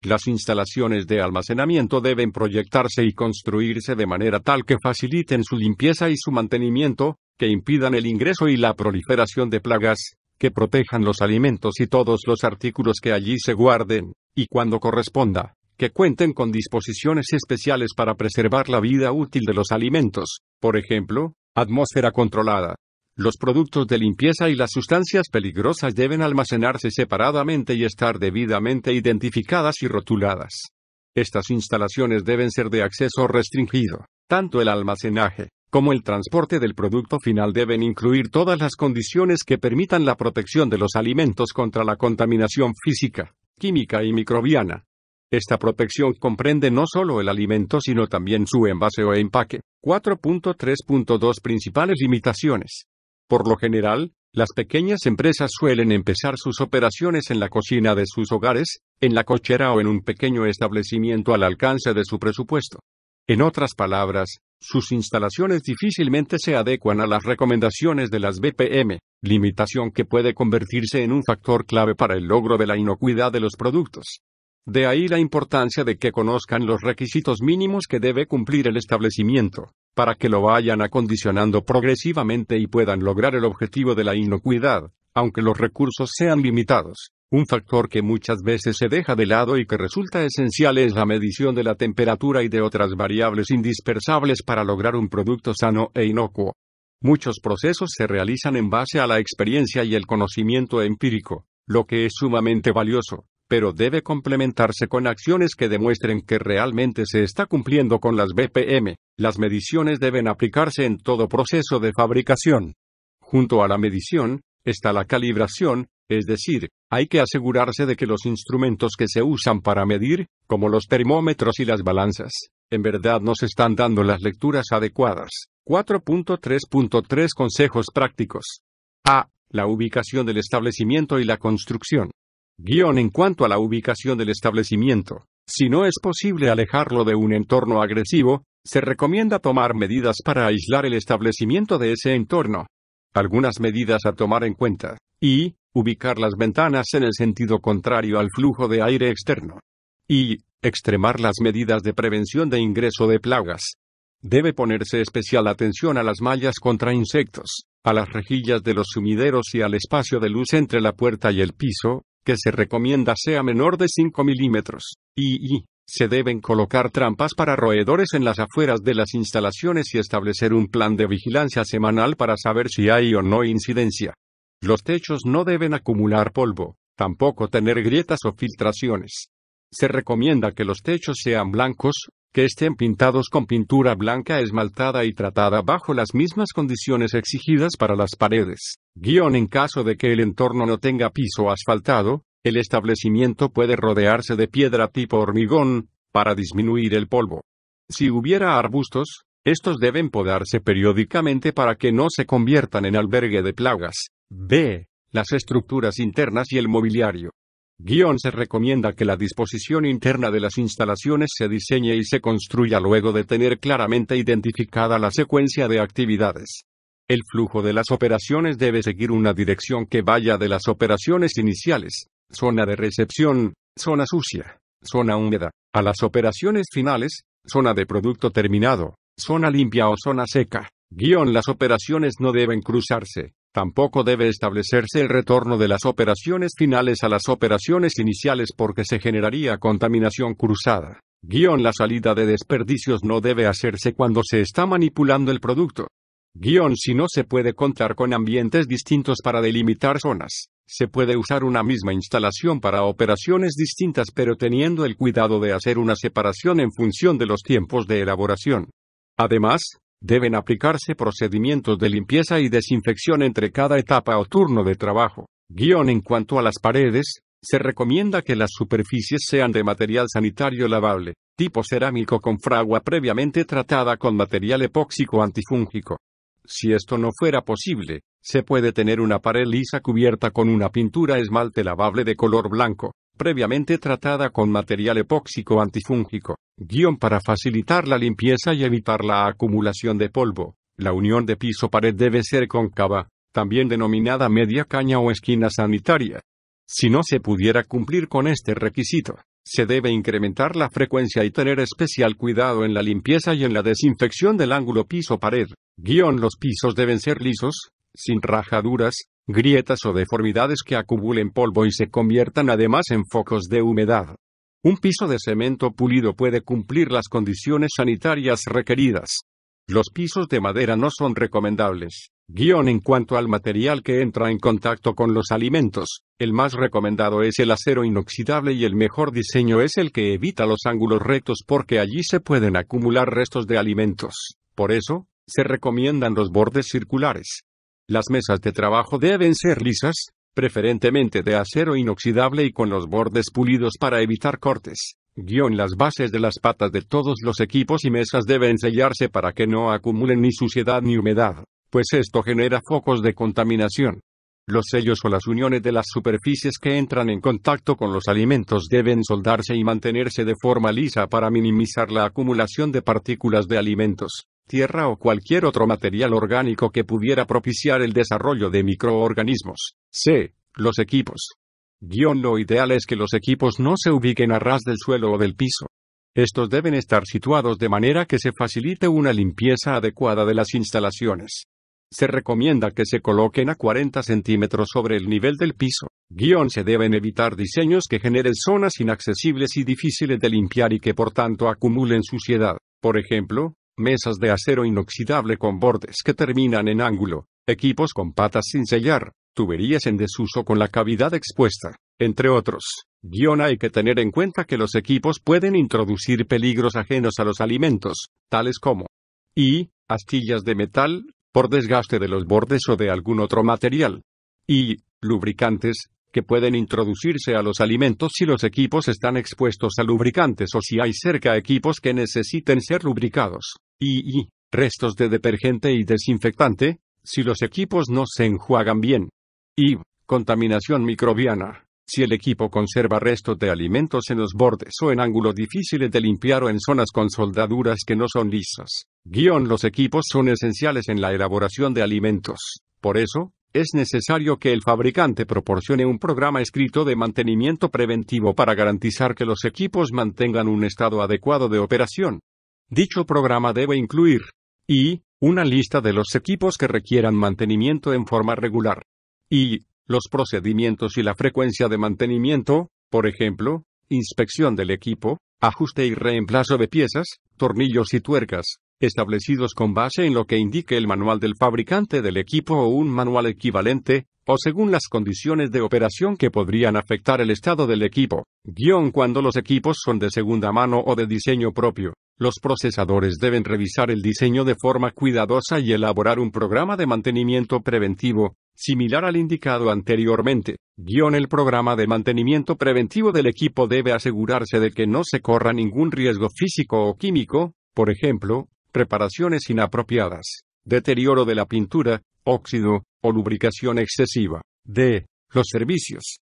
[SPEAKER 1] Las instalaciones de almacenamiento deben proyectarse y construirse de manera tal que faciliten su limpieza y su mantenimiento, que impidan el ingreso y la proliferación de plagas, que protejan los alimentos y todos los artículos que allí se guarden, y cuando corresponda, que cuenten con disposiciones especiales para preservar la vida útil de los alimentos, por ejemplo, atmósfera controlada. Los productos de limpieza y las sustancias peligrosas deben almacenarse separadamente y estar debidamente identificadas y rotuladas. Estas instalaciones deben ser de acceso restringido. Tanto el almacenaje como el transporte del producto final deben incluir todas las condiciones que permitan la protección de los alimentos contra la contaminación física, química y microbiana. Esta protección comprende no solo el alimento sino también su envase o empaque. 4.3.2 Principales limitaciones. Por lo general, las pequeñas empresas suelen empezar sus operaciones en la cocina de sus hogares, en la cochera o en un pequeño establecimiento al alcance de su presupuesto. En otras palabras, sus instalaciones difícilmente se adecuan a las recomendaciones de las BPM, limitación que puede convertirse en un factor clave para el logro de la inocuidad de los productos. De ahí la importancia de que conozcan los requisitos mínimos que debe cumplir el establecimiento, para que lo vayan acondicionando progresivamente y puedan lograr el objetivo de la inocuidad, aunque los recursos sean limitados. Un factor que muchas veces se deja de lado y que resulta esencial es la medición de la temperatura y de otras variables indispensables para lograr un producto sano e inocuo. Muchos procesos se realizan en base a la experiencia y el conocimiento empírico, lo que es sumamente valioso, pero debe complementarse con acciones que demuestren que realmente se está cumpliendo con las BPM. Las mediciones deben aplicarse en todo proceso de fabricación. Junto a la medición, está la calibración, es decir, hay que asegurarse de que los instrumentos que se usan para medir, como los termómetros y las balanzas, en verdad nos están dando las lecturas adecuadas. 4.3.3 Consejos prácticos. A. La ubicación del establecimiento y la construcción. En cuanto a la ubicación del establecimiento, si no es posible alejarlo de un entorno agresivo, se recomienda tomar medidas para aislar el establecimiento de ese entorno. Algunas medidas a tomar en cuenta. Y, ubicar las ventanas en el sentido contrario al flujo de aire externo. Y, extremar las medidas de prevención de ingreso de plagas. Debe ponerse especial atención a las mallas contra insectos, a las rejillas de los sumideros y al espacio de luz entre la puerta y el piso, que se recomienda sea menor de 5 milímetros. Y se deben colocar trampas para roedores en las afueras de las instalaciones y establecer un plan de vigilancia semanal para saber si hay o no incidencia. Los techos no deben acumular polvo, tampoco tener grietas o filtraciones. Se recomienda que los techos sean blancos, que estén pintados con pintura blanca esmaltada y tratada bajo las mismas condiciones exigidas para las paredes. En caso de que el entorno no tenga piso asfaltado, el establecimiento puede rodearse de piedra tipo hormigón, para disminuir el polvo. Si hubiera arbustos, Estos deben podarse periódicamente para que no se conviertan en albergue de plagas. B. Las estructuras internas y el mobiliario. Se recomienda que la disposición interna de las instalaciones se diseñe y se construya luego de tener claramente identificada la secuencia de actividades. El flujo de las operaciones debe seguir una dirección que vaya de las operaciones iniciales, zona de recepción, zona sucia, zona húmeda, a las operaciones finales, zona de producto terminado, zona limpia o zona seca. Las operaciones no deben cruzarse. Tampoco debe establecerse el retorno de las operaciones finales a las operaciones iniciales porque se generaría contaminación cruzada. La salida de desperdicios no debe hacerse cuando se está manipulando el producto. Si no se puede contar con ambientes distintos para delimitar zonas, se puede usar una misma instalación para operaciones distintas pero teniendo el cuidado de hacer una separación en función de los tiempos de elaboración. Además, deben aplicarse procedimientos de limpieza y desinfección entre cada etapa o turno de trabajo. En cuanto a las paredes, se recomienda que las superficies sean de material sanitario lavable, tipo cerámico con fragua previamente tratada con material epóxico antifúngico. Si esto no fuera posible, se puede tener una pared lisa cubierta con una pintura esmalte lavable de color blanco, previamente tratada con material epóxico antifúngico. Para facilitar la limpieza y evitar la acumulación de polvo, la unión de piso-pared debe ser cóncava, también denominada media caña o esquina sanitaria. Si no se pudiera cumplir con este requisito, se debe incrementar la frecuencia y tener especial cuidado en la limpieza y en la desinfección del ángulo piso-pared. Los pisos deben ser lisos, sin rajaduras, grietas o deformidades que acumulen polvo y se conviertan además en focos de humedad. Un piso de cemento pulido puede cumplir las condiciones sanitarias requeridas. Los pisos de madera no son recomendables. En cuanto al material que entra en contacto con los alimentos, el más recomendado es el acero inoxidable y el mejor diseño es el que evita los ángulos rectos porque allí se pueden acumular restos de alimentos. Por eso, se recomiendan los bordes circulares. Las mesas de trabajo deben ser lisas, preferentemente de acero inoxidable y con los bordes pulidos para evitar cortes. Las bases de las patas de todos los equipos y mesas deben sellarse para que no acumulen ni suciedad ni humedad, pues esto genera focos de contaminación. Los sellos o las uniones de las superficies que entran en contacto con los alimentos deben soldarse y mantenerse de forma lisa para minimizar la acumulación de partículas de alimentos, tierra o cualquier otro material orgánico que pudiera propiciar el desarrollo de microorganismos. C. Los equipos. Lo ideal es que los equipos no se ubiquen a ras del suelo o del piso. Estos deben estar situados de manera que se facilite una limpieza adecuada de las instalaciones. Se recomienda que se coloquen a 40 centímetros sobre el nivel del piso. Se deben evitar diseños que generen zonas inaccesibles y difíciles de limpiar y que por tanto acumulen suciedad. Por ejemplo, mesas de acero inoxidable con bordes que terminan en ángulo, equipos con patas sin sellar, tuberías en desuso con la cavidad expuesta, entre otros. Hay que tener en cuenta que los equipos pueden introducir peligros ajenos a los alimentos, tales como astillas de metal, por desgaste de los bordes o de algún otro material, lubricantes, que pueden introducirse a los alimentos si los equipos están expuestos a lubricantes o si hay cerca equipos que necesiten ser lubricados, restos de detergente y desinfectante, si los equipos no se enjuagan bien, contaminación microbiana. Si el equipo conserva restos de alimentos en los bordes o en ángulos difíciles de limpiar o en zonas con soldaduras que no son lisas. Los equipos son esenciales en la elaboración de alimentos. Por eso, es necesario que el fabricante proporcione un programa escrito de mantenimiento preventivo para garantizar que los equipos mantengan un estado adecuado de operación. Dicho programa debe incluir una lista de los equipos que requieran mantenimiento en forma regular. Los procedimientos y la frecuencia de mantenimiento, por ejemplo, inspección del equipo, ajuste y reemplazo de piezas, tornillos y tuercas, establecidos con base en lo que indique el manual del fabricante del equipo o un manual equivalente, o según las condiciones de operación que podrían afectar el estado del equipo. Cuando los equipos son de segunda mano o de diseño propio, los procesadores deben revisar el diseño de forma cuidadosa y elaborar un programa de mantenimiento preventivo, similar al indicado anteriormente. El programa de mantenimiento preventivo del equipo debe asegurarse de que no se corra ningún riesgo físico o químico, por ejemplo, reparaciones inapropiadas, deterioro de la pintura, óxido, o lubricación excesiva. D. Los servicios.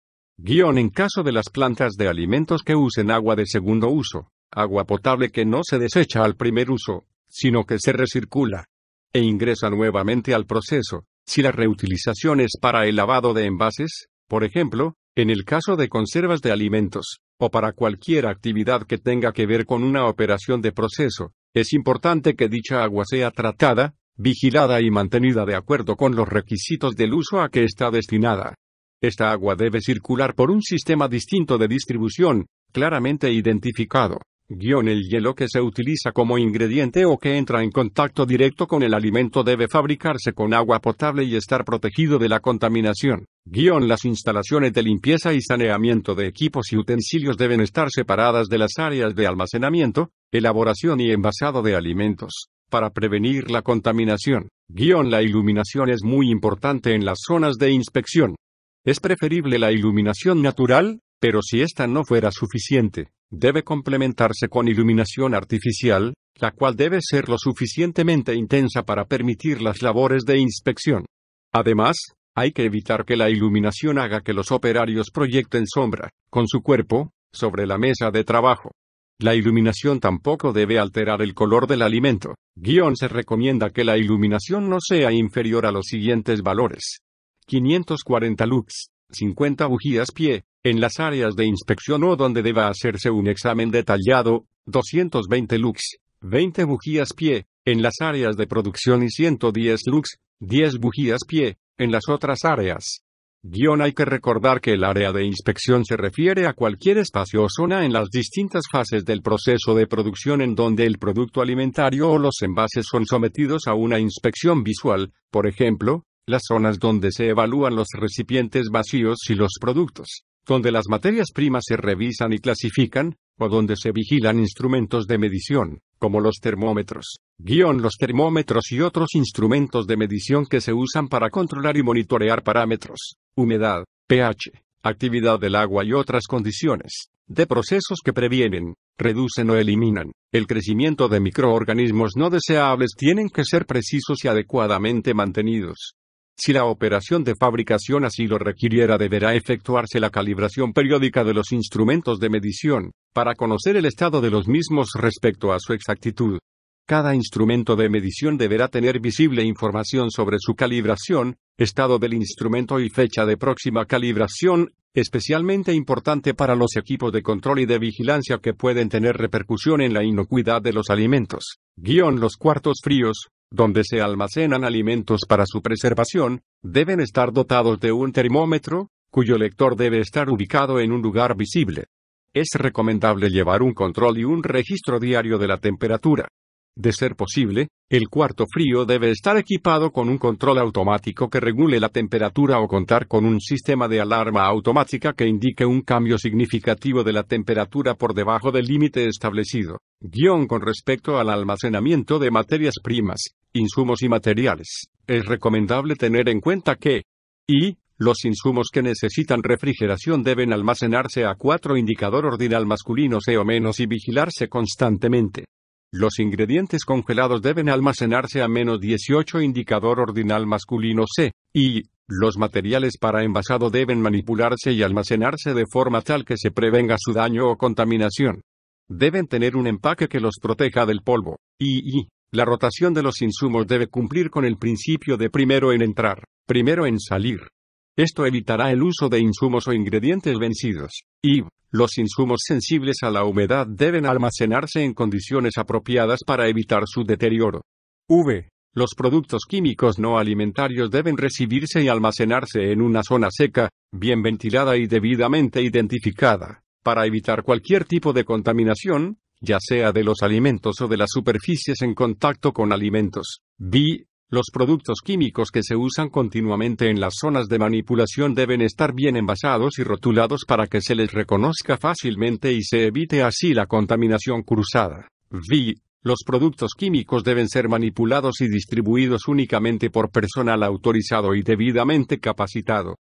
[SPEAKER 1] En caso de las plantas de alimentos que usen agua de segundo uso, agua potable que no se desecha al primer uso, sino que se recircula e ingresa nuevamente al proceso. Si la reutilización es para el lavado de envases, por ejemplo, en el caso de conservas de alimentos, o para cualquier actividad que tenga que ver con una operación de proceso, es importante que dicha agua sea tratada, vigilada y mantenida de acuerdo con los requisitos del uso a que está destinada. Esta agua debe circular por un sistema distinto de distribución, claramente identificado. El hielo que se utiliza como ingrediente o que entra en contacto directo con el alimento debe fabricarse con agua potable y estar protegido de la contaminación. Las instalaciones de limpieza y saneamiento de equipos y utensilios deben estar separadas de las áreas de almacenamiento, elaboración y envasado de alimentos, para prevenir la contaminación. La iluminación es muy importante en las zonas de inspección. Es preferible la iluminación natural, pero si esta no fuera suficiente, debe complementarse con iluminación artificial, la cual debe ser lo suficientemente intensa para permitir las labores de inspección. Además, hay que evitar que la iluminación haga que los operarios proyecten sombra, con su cuerpo, sobre la mesa de trabajo. La iluminación tampoco debe alterar el color del alimento. Se recomienda que la iluminación no sea inferior a los siguientes valores: 540 lux, 50 bujías pie, en las áreas de inspección o donde deba hacerse un examen detallado, 220 lux, 20 bujías pie, en las áreas de producción y 110 lux, 10 bujías pie, en las otras áreas. Hay que recordar que el área de inspección se refiere a cualquier espacio o zona en las distintas fases del proceso de producción en donde el producto alimentario o los envases son sometidos a una inspección visual, por ejemplo, las zonas donde se evalúan los recipientes vacíos y los productos, donde las materias primas se revisan y clasifican, o donde se vigilan instrumentos de medición, como los termómetros. Los termómetros y otros instrumentos de medición que se usan para controlar y monitorear parámetros, humedad, pH, actividad del agua y otras condiciones de procesos que previenen, reducen o eliminan el crecimiento de microorganismos no deseables tienen que ser precisos y adecuadamente mantenidos. Si la operación de fabricación así lo requiriera, deberá efectuarse la calibración periódica de los instrumentos de medición, para conocer el estado de los mismos respecto a su exactitud. Cada instrumento de medición deberá tener visible información sobre su calibración, estado del instrumento y fecha de próxima calibración, especialmente importante para los equipos de control y de vigilancia que pueden tener repercusión en la inocuidad de los alimentos. Los cuartos fríos, donde se almacenan alimentos para su preservación, deben estar dotados de un termómetro, cuyo lector debe estar ubicado en un lugar visible. Es recomendable llevar un control y un registro diario de la temperatura. De ser posible, el cuarto frío debe estar equipado con un control automático que regule la temperatura o contar con un sistema de alarma automática que indique un cambio significativo de la temperatura por debajo del límite establecido. Con respecto al almacenamiento de materias primas, insumos y materiales, es recomendable tener en cuenta que los insumos que necesitan refrigeración deben almacenarse a 4 indicador ordinal masculino C o menos y vigilarse constantemente. Los ingredientes congelados deben almacenarse a menos 18 indicador ordinal masculino C, y los materiales para envasado deben manipularse y almacenarse de forma tal que se prevenga su daño o contaminación. Deben tener un empaque que los proteja del polvo, y la rotación de los insumos debe cumplir con el principio de primero en entrar, primero en salir. Esto evitará el uso de insumos o ingredientes vencidos, y los insumos sensibles a la humedad deben almacenarse en condiciones apropiadas para evitar su deterioro. Los productos químicos no alimentarios deben recibirse y almacenarse en una zona seca, bien ventilada y debidamente identificada, para evitar cualquier tipo de contaminación, ya sea de los alimentos o de las superficies en contacto con alimentos. Los productos químicos que se usan continuamente en las zonas de manipulación deben estar bien envasados y rotulados para que se les reconozca fácilmente y se evite así la contaminación cruzada. Los productos químicos deben ser manipulados y distribuidos únicamente por personal autorizado y debidamente capacitado.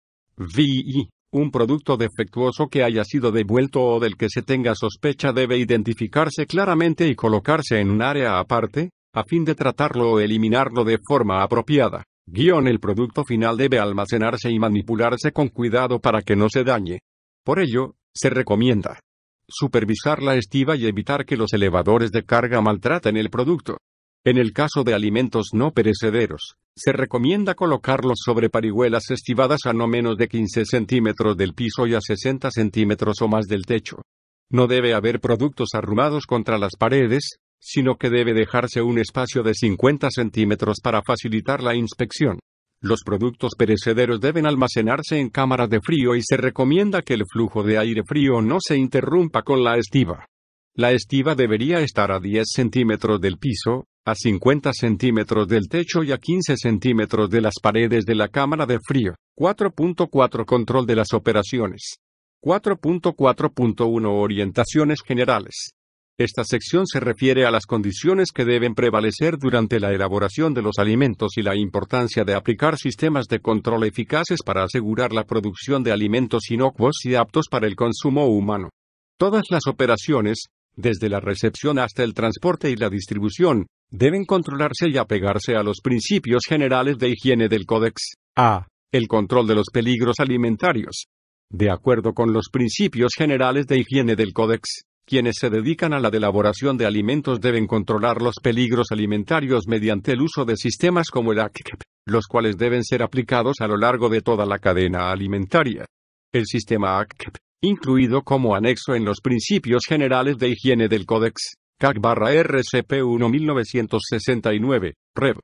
[SPEAKER 1] Un producto defectuoso que haya sido devuelto o del que se tenga sospecha debe identificarse claramente y colocarse en un área aparte, a fin de tratarlo o eliminarlo de forma apropiada. El producto final debe almacenarse y manipularse con cuidado para que no se dañe. Por ello, se recomienda supervisar la estiba y evitar que los elevadores de carga maltraten el producto. En el caso de alimentos no perecederos, se recomienda colocarlos sobre parihuelas estivadas a no menos de 15 centímetros del piso y a 60 centímetros o más del techo. No debe haber productos arrumados contra las paredes, sino que debe dejarse un espacio de 50 centímetros para facilitar la inspección. Los productos perecederos deben almacenarse en cámaras de frío y se recomienda que el flujo de aire frío no se interrumpa con la estiba. La estiba debería estar a 10 centímetros del piso, a 50 centímetros del techo y a 15 centímetros de las paredes de la cámara de frío. 4.4 Control de las operaciones. 4.4.1 Orientaciones generales. Esta sección se refiere a las condiciones que deben prevalecer durante la elaboración de los alimentos y la importancia de aplicar sistemas de control eficaces para asegurar la producción de alimentos inocuos y aptos para el consumo humano. Todas las operaciones, desde la recepción hasta el transporte y la distribución, deben controlarse y apegarse a los principios generales de higiene del Códex. A. El control de los peligros alimentarios. De acuerdo con los principios generales de higiene del Códex, quienes se dedican a la elaboración de alimentos deben controlar los peligros alimentarios mediante el uso de sistemas como el ACCP, los cuales deben ser aplicados a lo largo de toda la cadena alimentaria. El sistema ACCP, incluido como anexo en los principios generales de higiene del Códex, CAC/RCP 1-1969, Rev.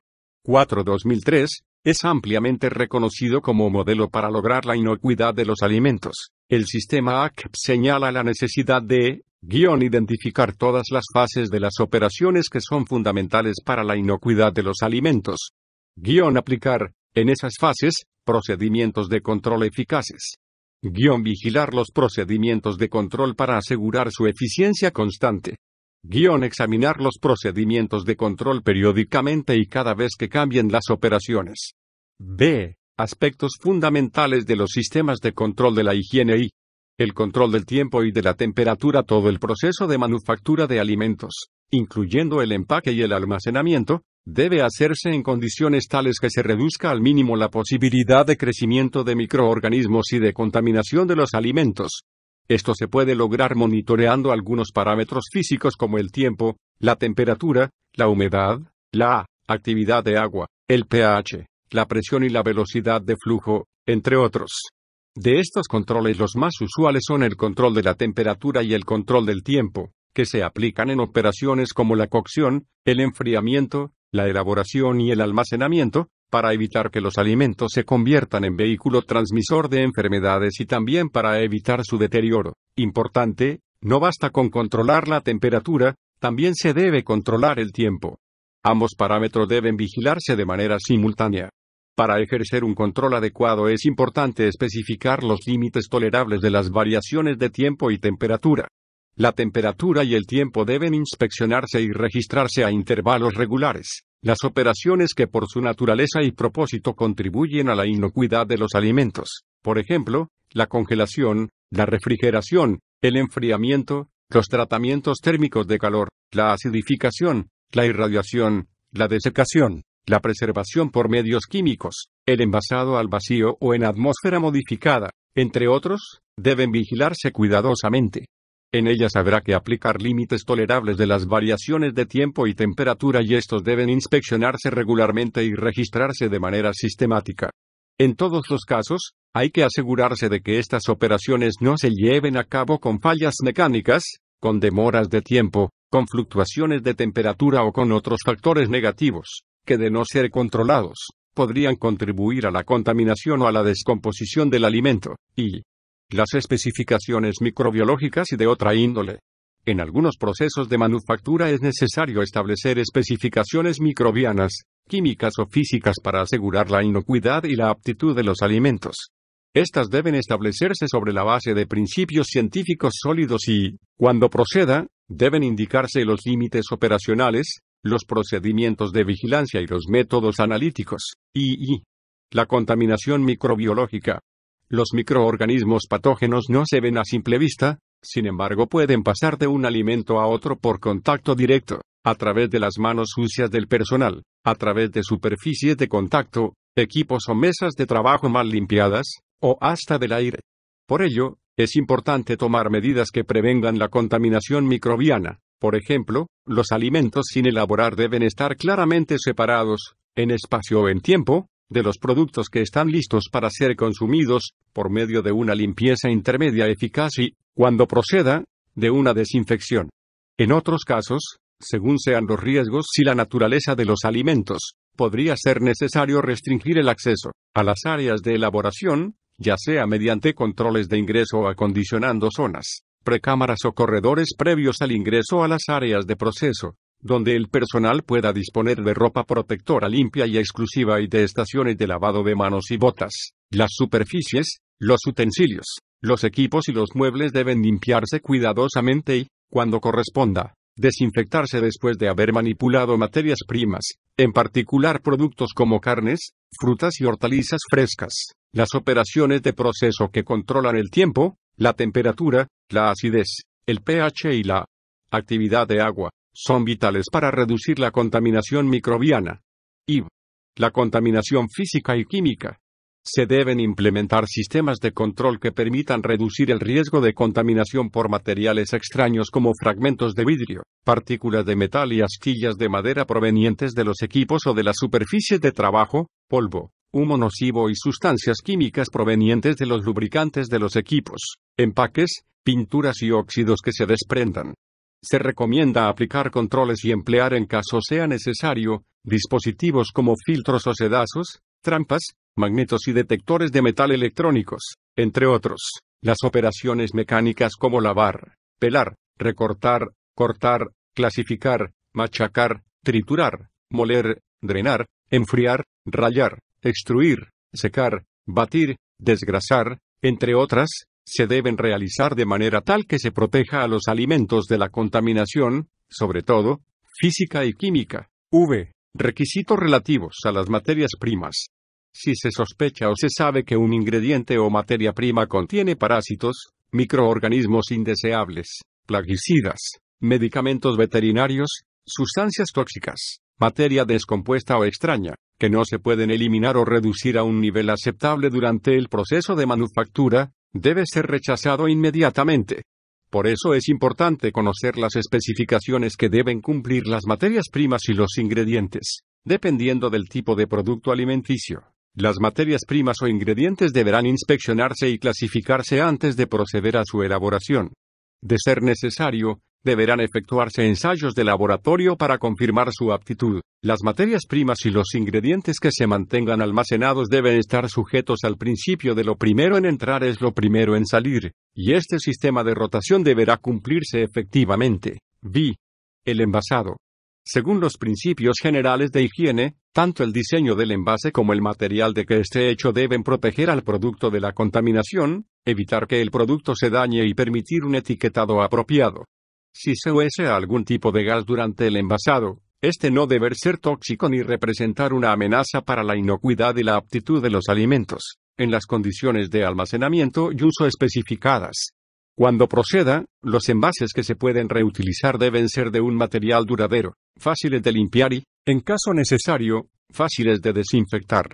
[SPEAKER 1] 4-2003, es ampliamente reconocido como modelo para lograr la inocuidad de los alimentos. El sistema ACCP señala la necesidad de identificar todas las fases de las operaciones que son fundamentales para la inocuidad de los alimentos. Aplicar, en esas fases, procedimientos de control eficaces. Vigilar los procedimientos de control para asegurar su eficiencia constante. Examinar los procedimientos de control periódicamente y cada vez que cambien las operaciones. B. Aspectos fundamentales de los sistemas de control de la higiene y el control del tiempo y de la temperatura. Todo el proceso de manufactura de alimentos, incluyendo el empaque y el almacenamiento, debe hacerse en condiciones tales que se reduzca al mínimo la posibilidad de crecimiento de microorganismos y de contaminación de los alimentos. Esto se puede lograr monitoreando algunos parámetros físicos como el tiempo, la temperatura, la humedad, la actividad de agua, el pH, la presión y la velocidad de flujo, entre otros. De estos controles los más usuales son el control de la temperatura y el control del tiempo, que se aplican en operaciones como la cocción, el enfriamiento, la elaboración y el almacenamiento, para evitar que los alimentos se conviertan en vehículo transmisor de enfermedades y también para evitar su deterioro. Importante, no basta con controlar la temperatura, también se debe controlar el tiempo. Ambos parámetros deben vigilarse de manera simultánea. Para ejercer un control adecuado es importante especificar los límites tolerables de las variaciones de tiempo y temperatura. La temperatura y el tiempo deben inspeccionarse y registrarse a intervalos regulares. Las operaciones que por su naturaleza y propósito contribuyen a la inocuidad de los alimentos, por ejemplo, la congelación, la refrigeración, el enfriamiento, los tratamientos térmicos de calor, la acidificación, la irradiación, la desecación, la preservación por medios químicos, el envasado al vacío o en atmósfera modificada, entre otros, deben vigilarse cuidadosamente. En ellas habrá que aplicar límites tolerables de las variaciones de tiempo y temperatura y estos deben inspeccionarse regularmente y registrarse de manera sistemática. En todos los casos, hay que asegurarse de que estas operaciones no se lleven a cabo con fallas mecánicas, con demoras de tiempo, con fluctuaciones de temperatura o con otros factores negativos, que de no ser controlados, podrían contribuir a la contaminación o a la descomposición del alimento, y las especificaciones microbiológicas y de otra índole. En algunos procesos de manufactura es necesario establecer especificaciones microbianas, químicas o físicas para asegurar la inocuidad y la aptitud de los alimentos. Estas deben establecerse sobre la base de principios científicos sólidos y, cuando proceda, deben indicarse los límites operacionales, los procedimientos de vigilancia y los métodos analíticos, y la contaminación microbiológica. Los microorganismos patógenos no se ven a simple vista, sin embargo pueden pasar de un alimento a otro por contacto directo. a través de las manos sucias del personal, a través de superficies de contacto, equipos o mesas de trabajo mal limpiadas, o hasta del aire. Por ello, es importante tomar medidas que prevengan la contaminación microbiana. Por ejemplo, los alimentos sin elaborar deben estar claramente separados, en espacio o en tiempo, de los productos que están listos para ser consumidos, por medio de una limpieza intermedia eficaz y, cuando proceda, de una desinfección. En otros casos, según sean los riesgos y la naturaleza de los alimentos, podría ser necesario restringir el acceso a las áreas de elaboración, ya sea mediante controles de ingreso o acondicionando zonas, precámaras o corredores previos al ingreso a las áreas de proceso, donde el personal pueda disponer de ropa protectora limpia y exclusiva y de estaciones de lavado de manos y botas. Las superficies, los utensilios, los equipos y los muebles deben limpiarse cuidadosamente y, cuando corresponda, desinfectarse después de haber manipulado materias primas, en particular productos como carnes, frutas y hortalizas frescas. Las operaciones de proceso que controlan el tiempo, la temperatura, la acidez, el pH y la actividad de agua, son vitales para reducir la contaminación microbiana. Y la contaminación física y química. Se deben implementar sistemas de control que permitan reducir el riesgo de contaminación por materiales extraños como fragmentos de vidrio, partículas de metal y astillas de madera provenientes de los equipos o de las superficies de trabajo, polvo, humo nocivo y sustancias químicas provenientes de los lubricantes de los equipos, empaques, pinturas y óxidos que se desprendan. Se recomienda aplicar controles y emplear en caso sea necesario, dispositivos como filtros o sedazos, trampas, magnetos y detectores de metal electrónicos, entre otros. Las operaciones mecánicas como lavar, pelar, recortar, cortar, clasificar, machacar, triturar, moler, drenar, enfriar, rallar, extruir, secar, batir, desgrasar, entre otras, se deben realizar de manera tal que se proteja a los alimentos de la contaminación, sobre todo, física y química. Requisitos relativos a las materias primas. Si se sospecha o se sabe que un ingrediente o materia prima contiene parásitos, microorganismos indeseables, plaguicidas, medicamentos veterinarios, sustancias tóxicas, materia descompuesta o extraña, que no se pueden eliminar o reducir a un nivel aceptable durante el proceso de manufactura, debe ser rechazado inmediatamente. Por eso es importante conocer las especificaciones que deben cumplir las materias primas y los ingredientes, dependiendo del tipo de producto alimenticio. Las materias primas o ingredientes deberán inspeccionarse y clasificarse antes de proceder a su elaboración. De ser necesario, deberán efectuarse ensayos de laboratorio para confirmar su aptitud. Las materias primas y los ingredientes que se mantengan almacenados deben estar sujetos al principio de lo primero en entrar es lo primero en salir, y este sistema de rotación deberá cumplirse efectivamente. El envasado. Según los principios generales de higiene, tanto el diseño del envase como el material de que esté hecho deben proteger al producto de la contaminación, evitar que el producto se dañe y permitir un etiquetado apropiado. Si se usa algún tipo de gas durante el envasado, este no debe ser tóxico ni representar una amenaza para la inocuidad y la aptitud de los alimentos, en las condiciones de almacenamiento y uso especificadas. Cuando proceda, los envases que se pueden reutilizar deben ser de un material duradero, fáciles de limpiar y, en caso necesario, fáciles de desinfectar.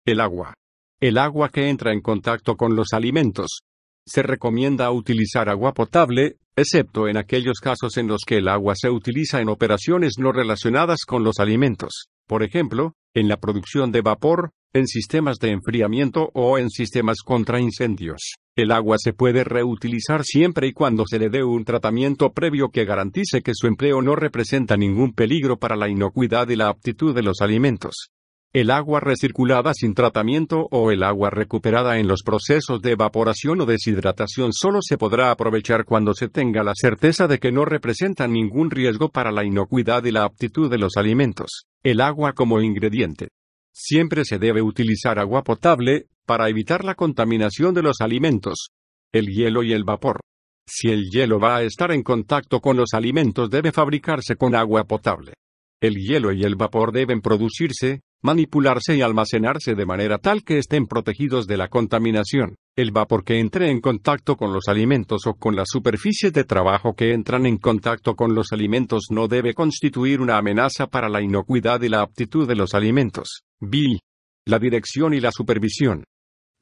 [SPEAKER 1] El agua. El agua que entra en contacto con los alimentos. Se recomienda utilizar agua potable, excepto en aquellos casos en los que el agua se utiliza en operaciones no relacionadas con los alimentos, por ejemplo, en la producción de vapor, en sistemas de enfriamiento o en sistemas contra incendios. El agua se puede reutilizar siempre y cuando se le dé un tratamiento previo que garantice que su empleo no representa ningún peligro para la inocuidad y la aptitud de los alimentos. El agua recirculada sin tratamiento o el agua recuperada en los procesos de evaporación o deshidratación solo se podrá aprovechar cuando se tenga la certeza de que no representa ningún riesgo para la inocuidad y la aptitud de los alimentos. El agua como ingrediente. Siempre se debe utilizar agua potable, para evitar la contaminación de los alimentos. El hielo y el vapor. Si el hielo va a estar en contacto con los alimentos debe fabricarse con agua potable. El hielo y el vapor deben producirse, manipularse y almacenarse de manera tal que estén protegidos de la contaminación. El vapor que entre en contacto con los alimentos o con las superficies de trabajo que entran en contacto con los alimentos no debe constituir una amenaza para la inocuidad y la aptitud de los alimentos. B. La dirección y la supervisión.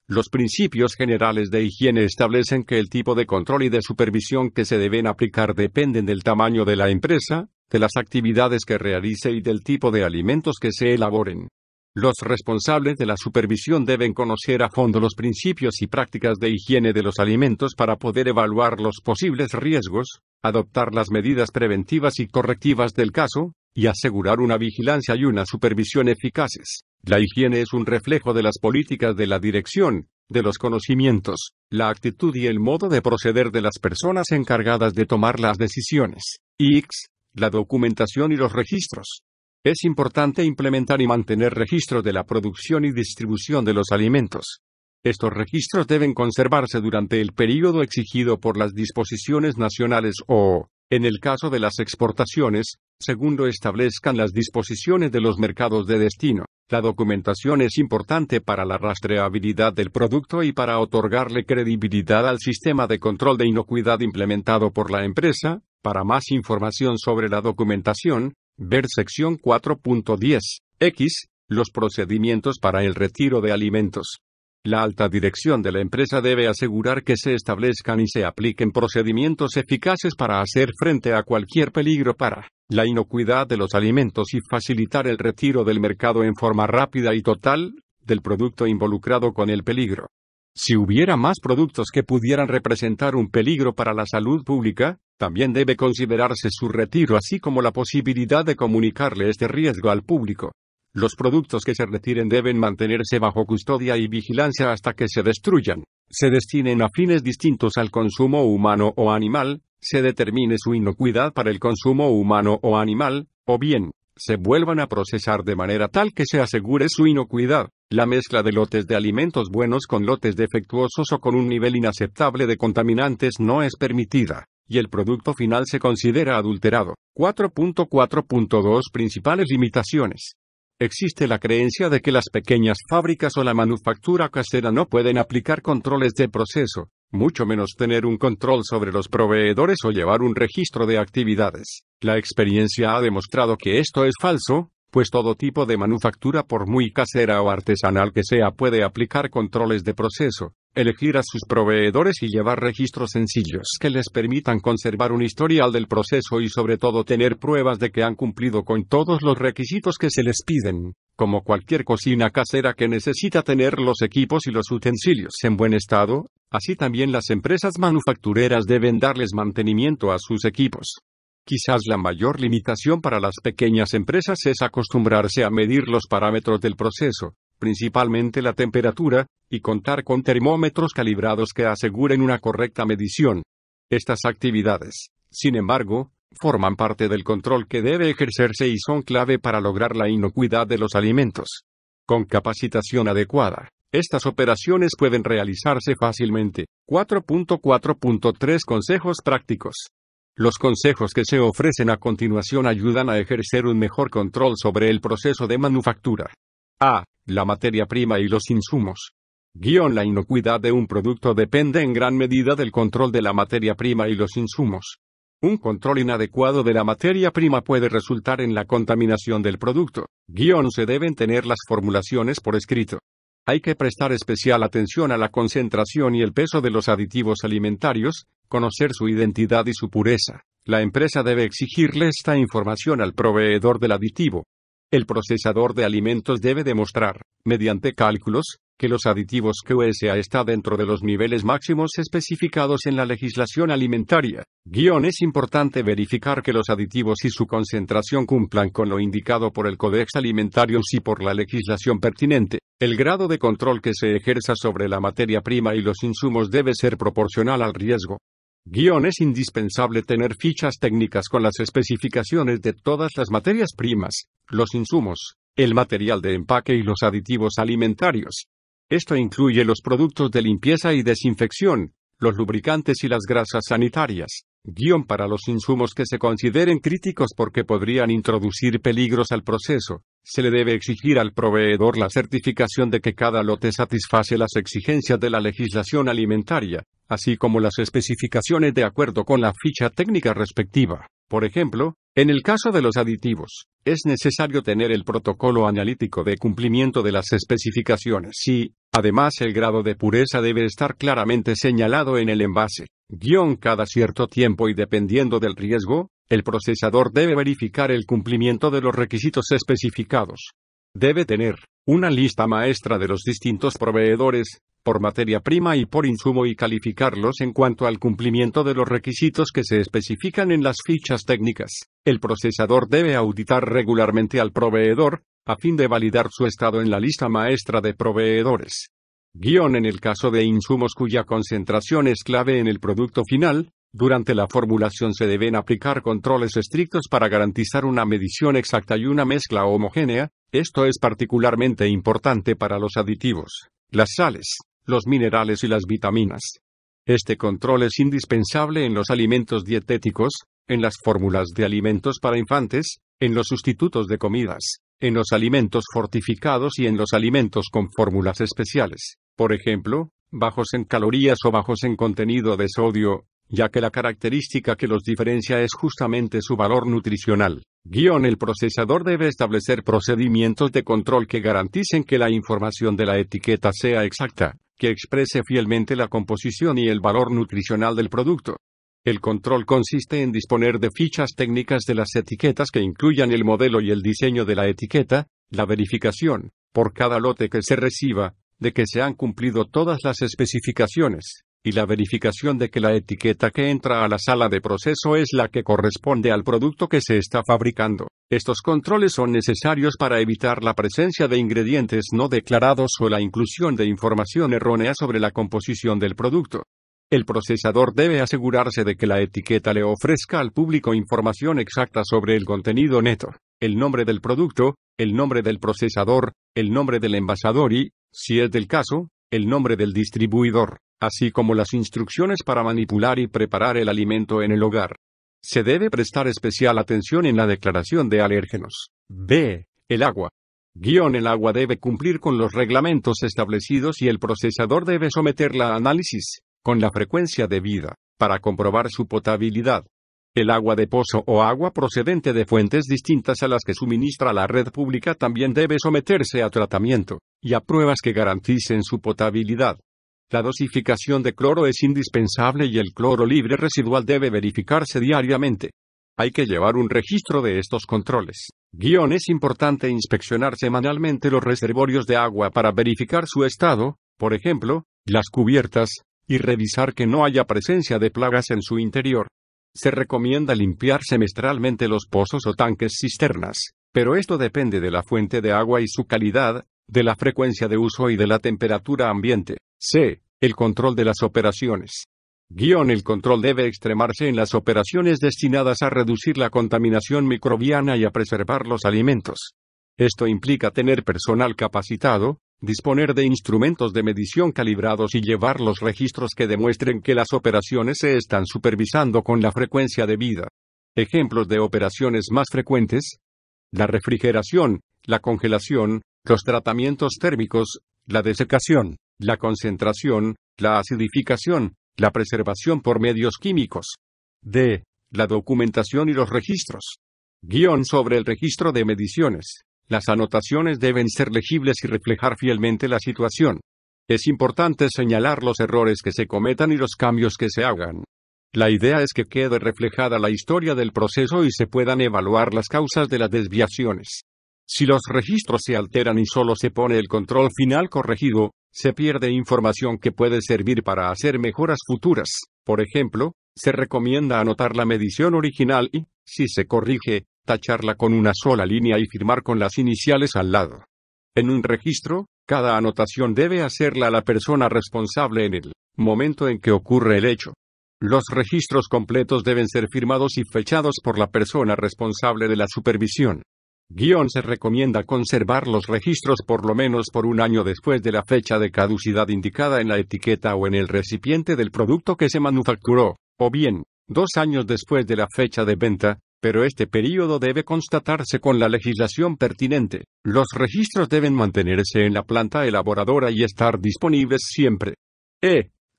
[SPEAKER 1] Los principios generales de higiene establecen que el tipo de control y de supervisión que se deben aplicar dependen del tamaño de la empresa, de las actividades que realice y del tipo de alimentos que se elaboren. Los responsables de la supervisión deben conocer a fondo los principios y prácticas de higiene de los alimentos para poder evaluar los posibles riesgos, adoptar las medidas preventivas y correctivas del caso, y asegurar una vigilancia y una supervisión eficaces. La higiene es un reflejo de las políticas de la dirección, de los conocimientos, la actitud y el modo de proceder de las personas encargadas de tomar las decisiones. X. La documentación y los registros. Es importante implementar y mantener registros de la producción y distribución de los alimentos. Estos registros deben conservarse durante el período exigido por las disposiciones nacionales o, en el caso de las exportaciones, según lo establezcan las disposiciones de los mercados de destino. La documentación es importante para la rastreabilidad del producto y para otorgarle credibilidad al sistema de control de inocuidad implementado por la empresa. Para más información sobre la documentación, ver sección 4.10. X. Los procedimientos para el retiro de alimentos. La alta dirección de la empresa debe asegurar que se establezcan y se apliquen procedimientos eficaces para hacer frente a cualquier peligro para la inocuidad de los alimentos y facilitar el retiro del mercado en forma rápida y total del producto involucrado con el peligro. Si hubiera más productos que pudieran representar un peligro para la salud pública, también debe considerarse su retiro así como la posibilidad de comunicarle este riesgo al público. Los productos que se retiren deben mantenerse bajo custodia y vigilancia hasta que se destruyan, se destinen a fines distintos al consumo humano o animal, se determine su inocuidad para el consumo humano o animal, o bien, se vuelvan a procesar de manera tal que se asegure su inocuidad. La mezcla de lotes de alimentos buenos con lotes defectuosos o con un nivel inaceptable de contaminantes no es permitida, y el producto final se considera adulterado. 4.4.2 Principales limitaciones. Existe la creencia de que las pequeñas fábricas o la manufactura casera no pueden aplicar controles de proceso, mucho menos tener un control sobre los proveedores o llevar un registro de actividades. La experiencia ha demostrado que esto es falso, pues todo tipo de manufactura, por muy casera o artesanal que sea, puede aplicar controles de proceso, elegir a sus proveedores y llevar registros sencillos que les permitan conservar un historial del proceso y sobre todo tener pruebas de que han cumplido con todos los requisitos que se les piden. Como cualquier cocina casera que necesita tener los equipos y los utensilios en buen estado, así también las empresas manufactureras deben darles mantenimiento a sus equipos. Quizás la mayor limitación para las pequeñas empresas es acostumbrarse a medir los parámetros del proceso, principalmente la temperatura, y contar con termómetros calibrados que aseguren una correcta medición. Estas actividades, sin embargo, forman parte del control que debe ejercerse y son clave para lograr la inocuidad de los alimentos. Con capacitación adecuada, estas operaciones pueden realizarse fácilmente. 4.4.3 Consejos prácticos. Los consejos que se ofrecen a continuación ayudan a ejercer un mejor control sobre el proceso de manufactura. A. La materia prima y los insumos. La inocuidad de un producto depende en gran medida del control de la materia prima y los insumos. Un control inadecuado de la materia prima puede resultar en la contaminación del producto. Se deben tener las formulaciones por escrito. Hay que prestar especial atención a la concentración y el peso de los aditivos alimentarios, conocer su identidad y su pureza. La empresa debe exigirle esta información al proveedor del aditivo. El procesador de alimentos debe demostrar, mediante cálculos, que los aditivos QSA está dentro de los niveles máximos especificados en la legislación alimentaria. Es importante verificar que los aditivos y su concentración cumplan con lo indicado por el Codex Alimentarius y por la legislación pertinente. El grado de control que se ejerza sobre la materia prima y los insumos debe ser proporcional al riesgo. Es indispensable tener fichas técnicas con las especificaciones de todas las materias primas, los insumos, el material de empaque y los aditivos alimentarios. Esto incluye los productos de limpieza y desinfección, los lubricantes y las grasas sanitarias. Para los insumos que se consideren críticos porque podrían introducir peligros al proceso, se le debe exigir al proveedor la certificación de que cada lote satisface las exigencias de la legislación alimentaria, así como las especificaciones de acuerdo con la ficha técnica respectiva. Por ejemplo, en el caso de los aditivos, es necesario tener el protocolo analítico de cumplimiento de las especificaciones y, además, el grado de pureza debe estar claramente señalado en el envase. Cada cierto tiempo y dependiendo del riesgo, el procesador debe verificar el cumplimiento de los requisitos especificados. Debe tener una lista maestra de los distintos proveedores, por materia prima y por insumo y calificarlos en cuanto al cumplimiento de los requisitos que se especifican en las fichas técnicas. El procesador debe auditar regularmente al proveedor, a fin de validar su estado en la lista maestra de proveedores. En el caso de insumos cuya concentración es clave en el producto final, durante la formulación se deben aplicar controles estrictos para garantizar una medición exacta y una mezcla homogénea. Esto es particularmente importante para los aditivos, las sales, los minerales y las vitaminas. Este control es indispensable en los alimentos dietéticos, en las fórmulas de alimentos para infantes, en los sustitutos de comidas, en los alimentos fortificados y en los alimentos con fórmulas especiales, por ejemplo, bajos en calorías o bajos en contenido de sodio, ya que la característica que los diferencia es justamente su valor nutricional. El procesador debe establecer procedimientos de control que garanticen que la información de la etiqueta sea exacta, que exprese fielmente la composición y el valor nutricional del producto. El control consiste en disponer de fichas técnicas de las etiquetas que incluyan el modelo y el diseño de la etiqueta, la verificación, por cada lote que se reciba, de que se han cumplido todas las especificaciones, y la verificación de que la etiqueta que entra a la sala de proceso es la que corresponde al producto que se está fabricando. Estos controles son necesarios para evitar la presencia de ingredientes no declarados o la inclusión de información errónea sobre la composición del producto. El procesador debe asegurarse de que la etiqueta le ofrezca al público información exacta sobre el contenido neto, el nombre del producto, el nombre del procesador, el nombre del envasador y, si es del caso, el nombre del distribuidor, así como las instrucciones para manipular y preparar el alimento en el hogar. Se debe prestar especial atención en la declaración de alérgenos. B. El agua. El agua debe cumplir con los reglamentos establecidos y el procesador debe someterla a análisis, con la frecuencia debida, para comprobar su potabilidad. El agua de pozo o agua procedente de fuentes distintas a las que suministra la red pública también debe someterse a tratamiento, y a pruebas que garanticen su potabilidad. La dosificación de cloro es indispensable y el cloro libre residual debe verificarse diariamente. Hay que llevar un registro de estos controles. Es importante inspeccionar semanalmente los reservorios de agua para verificar su estado, por ejemplo, las cubiertas, y revisar que no haya presencia de plagas en su interior. Se recomienda limpiar semestralmente los pozos o tanques cisternas, pero esto depende de la fuente de agua y su calidad, de la frecuencia de uso y de la temperatura ambiente. C. El control de las operaciones. El control debe extremarse en las operaciones destinadas a reducir la contaminación microbiana y a preservar los alimentos. Esto implica tener personal capacitado, disponer de instrumentos de medición calibrados y llevar los registros que demuestren que las operaciones se están supervisando con la frecuencia debida. Ejemplos de operaciones más frecuentes: la refrigeración, la congelación, los tratamientos térmicos, la desecación, la concentración, la acidificación, la preservación por medios químicos. D. La documentación y los registros. Sobre el registro de mediciones. Las anotaciones deben ser legibles y reflejar fielmente la situación. Es importante señalar los errores que se cometan y los cambios que se hagan. La idea es que quede reflejada la historia del proceso y se puedan evaluar las causas de las desviaciones. Si los registros se alteran y solo se pone el control final corregido, se pierde información que puede servir para hacer mejoras futuras. Por ejemplo, se recomienda anotar la medición original y, si se corrige, tacharla con una sola línea y firmar con las iniciales al lado. En un registro, cada anotación debe hacerla la persona responsable en el momento en que ocurre el hecho. Los registros completos deben ser firmados y fechados por la persona responsable de la supervisión. Se recomienda conservar los registros por lo menos por un año después de la fecha de caducidad indicada en la etiqueta o en el recipiente del producto que se manufacturó, o bien, 2 años después de la fecha de venta, pero este período debe constatarse con la legislación pertinente. Los registros deben mantenerse en la planta elaboradora y estar disponibles siempre.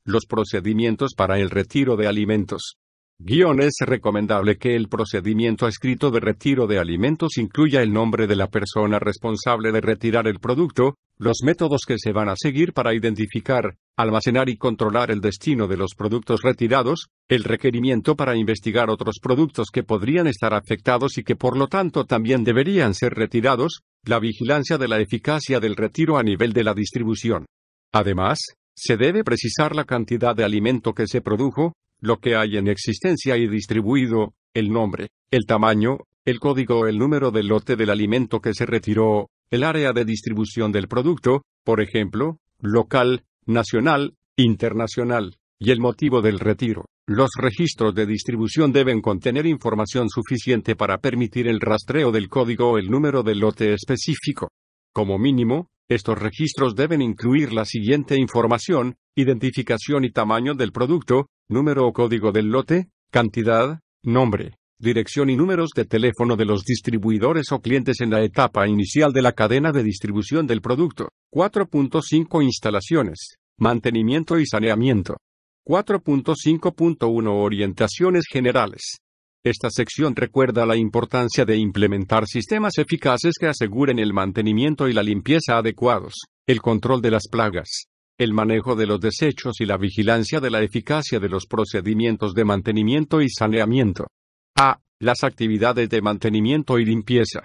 [SPEAKER 1] Los procedimientos para el retiro de alimentos. Es recomendable que el procedimiento escrito de retiro de alimentos incluya el nombre de la persona responsable de retirar el producto, los métodos que se van a seguir para identificar, almacenar y controlar el destino de los productos retirados, el requerimiento para investigar otros productos que podrían estar afectados y que por lo tanto también deberían ser retirados, la vigilancia de la eficacia del retiro a nivel de la distribución. Además, se debe precisar la cantidad de alimento que se produjo, lo que hay en existencia y distribuido, el nombre, el tamaño, el código o el número del lote del alimento que se retiró, el área de distribución del producto, por ejemplo, local, nacional, internacional, y el motivo del retiro. Los registros de distribución deben contener información suficiente para permitir el rastreo del código o el número del lote específico. Como mínimo, estos registros deben incluir la siguiente información: identificación y tamaño del producto, número o código del lote, cantidad, nombre, dirección y números de teléfono de los distribuidores o clientes en la etapa inicial de la cadena de distribución del producto. 4.5 Instalaciones, mantenimiento y saneamiento. 4.5.1 Orientaciones generales. Esta sección recuerda la importancia de implementar sistemas eficaces que aseguren el mantenimiento y la limpieza adecuados, el control de las plagas, el manejo de los desechos y la vigilancia de la eficacia de los procedimientos de mantenimiento y saneamiento. Las actividades de mantenimiento y limpieza.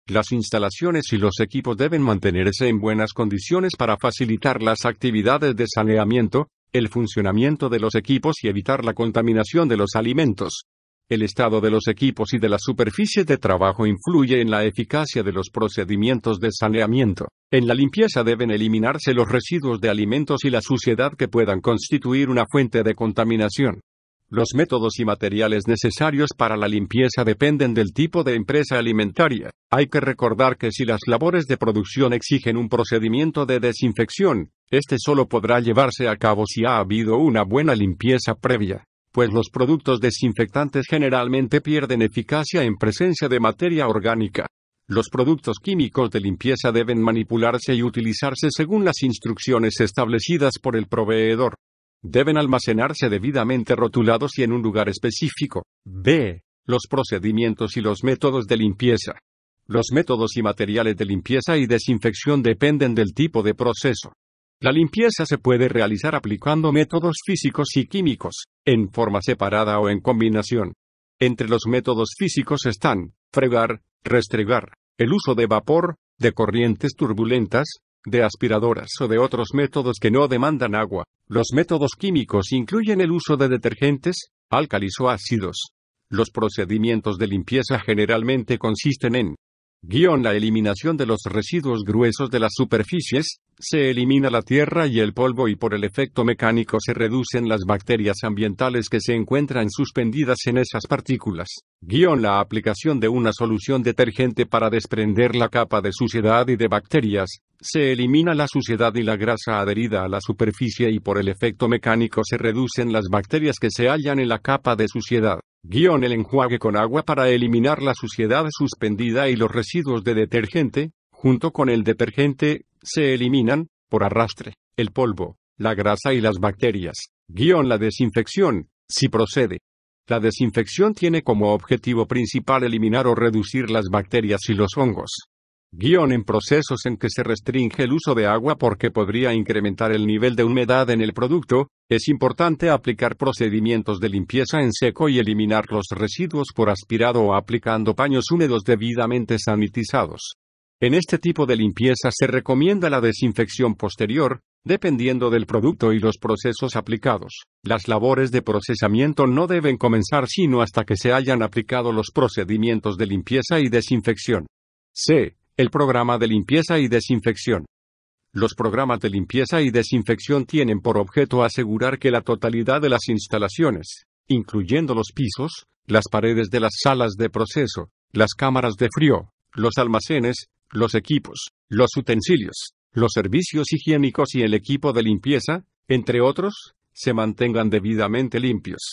[SPEAKER 1] Las instalaciones y los equipos deben mantenerse en buenas condiciones para facilitar las actividades de saneamiento, el funcionamiento de los equipos y evitar la contaminación de los alimentos. El estado de los equipos y de las superficies de trabajo influye en la eficacia de los procedimientos de saneamiento. En la limpieza deben eliminarse los residuos de alimentos y la suciedad que puedan constituir una fuente de contaminación. Los métodos y materiales necesarios para la limpieza dependen del tipo de empresa alimentaria. Hay que recordar que si las labores de producción exigen un procedimiento de desinfección, este solo podrá llevarse a cabo si ha habido una buena limpieza previa, pues los productos desinfectantes generalmente pierden eficacia en presencia de materia orgánica. Los productos químicos de limpieza deben manipularse y utilizarse según las instrucciones establecidas por el proveedor. Deben almacenarse debidamente rotulados y en un lugar específico. Los procedimientos y los métodos de limpieza. Los métodos y materiales de limpieza y desinfección dependen del tipo de proceso. La limpieza se puede realizar aplicando métodos físicos y químicos, en forma separada o en combinación. Entre los métodos físicos están fregar, restregar, el uso de vapor, de corrientes turbulentas, de aspiradoras o de otros métodos que no demandan agua. Los métodos químicos incluyen el uso de detergentes, álcalis o ácidos. Los procedimientos de limpieza generalmente consisten en la eliminación de los residuos gruesos de las superficies. Se elimina la tierra y el polvo y por el efecto mecánico se reducen las bacterias ambientales que se encuentran suspendidas en esas partículas. La aplicación de una solución detergente para desprender la capa de suciedad y de bacterias. Se elimina la suciedad y la grasa adherida a la superficie y por el efecto mecánico se reducen las bacterias que se hallan en la capa de suciedad. El enjuague con agua para eliminar la suciedad suspendida y los residuos de detergente. Junto con el detergente, se eliminan, por arrastre, el polvo, la grasa y las bacterias. La desinfección, si procede. La desinfección tiene como objetivo principal eliminar o reducir las bacterias y los hongos. En procesos en que se restringe el uso de agua porque podría incrementar el nivel de humedad en el producto, es importante aplicar procedimientos de limpieza en seco y eliminar los residuos por aspirado o aplicando paños húmedos debidamente sanitizados. En este tipo de limpieza se recomienda la desinfección posterior, dependiendo del producto y los procesos aplicados. Las labores de procesamiento no deben comenzar sino hasta que se hayan aplicado los procedimientos de limpieza y desinfección. El programa de limpieza y desinfección. Los programas de limpieza y desinfección tienen por objeto asegurar que la totalidad de las instalaciones, incluyendo los pisos, las paredes de las salas de proceso, las cámaras de frío, los almacenes, los equipos, los utensilios, los servicios higiénicos y el equipo de limpieza, entre otros, se mantengan debidamente limpios.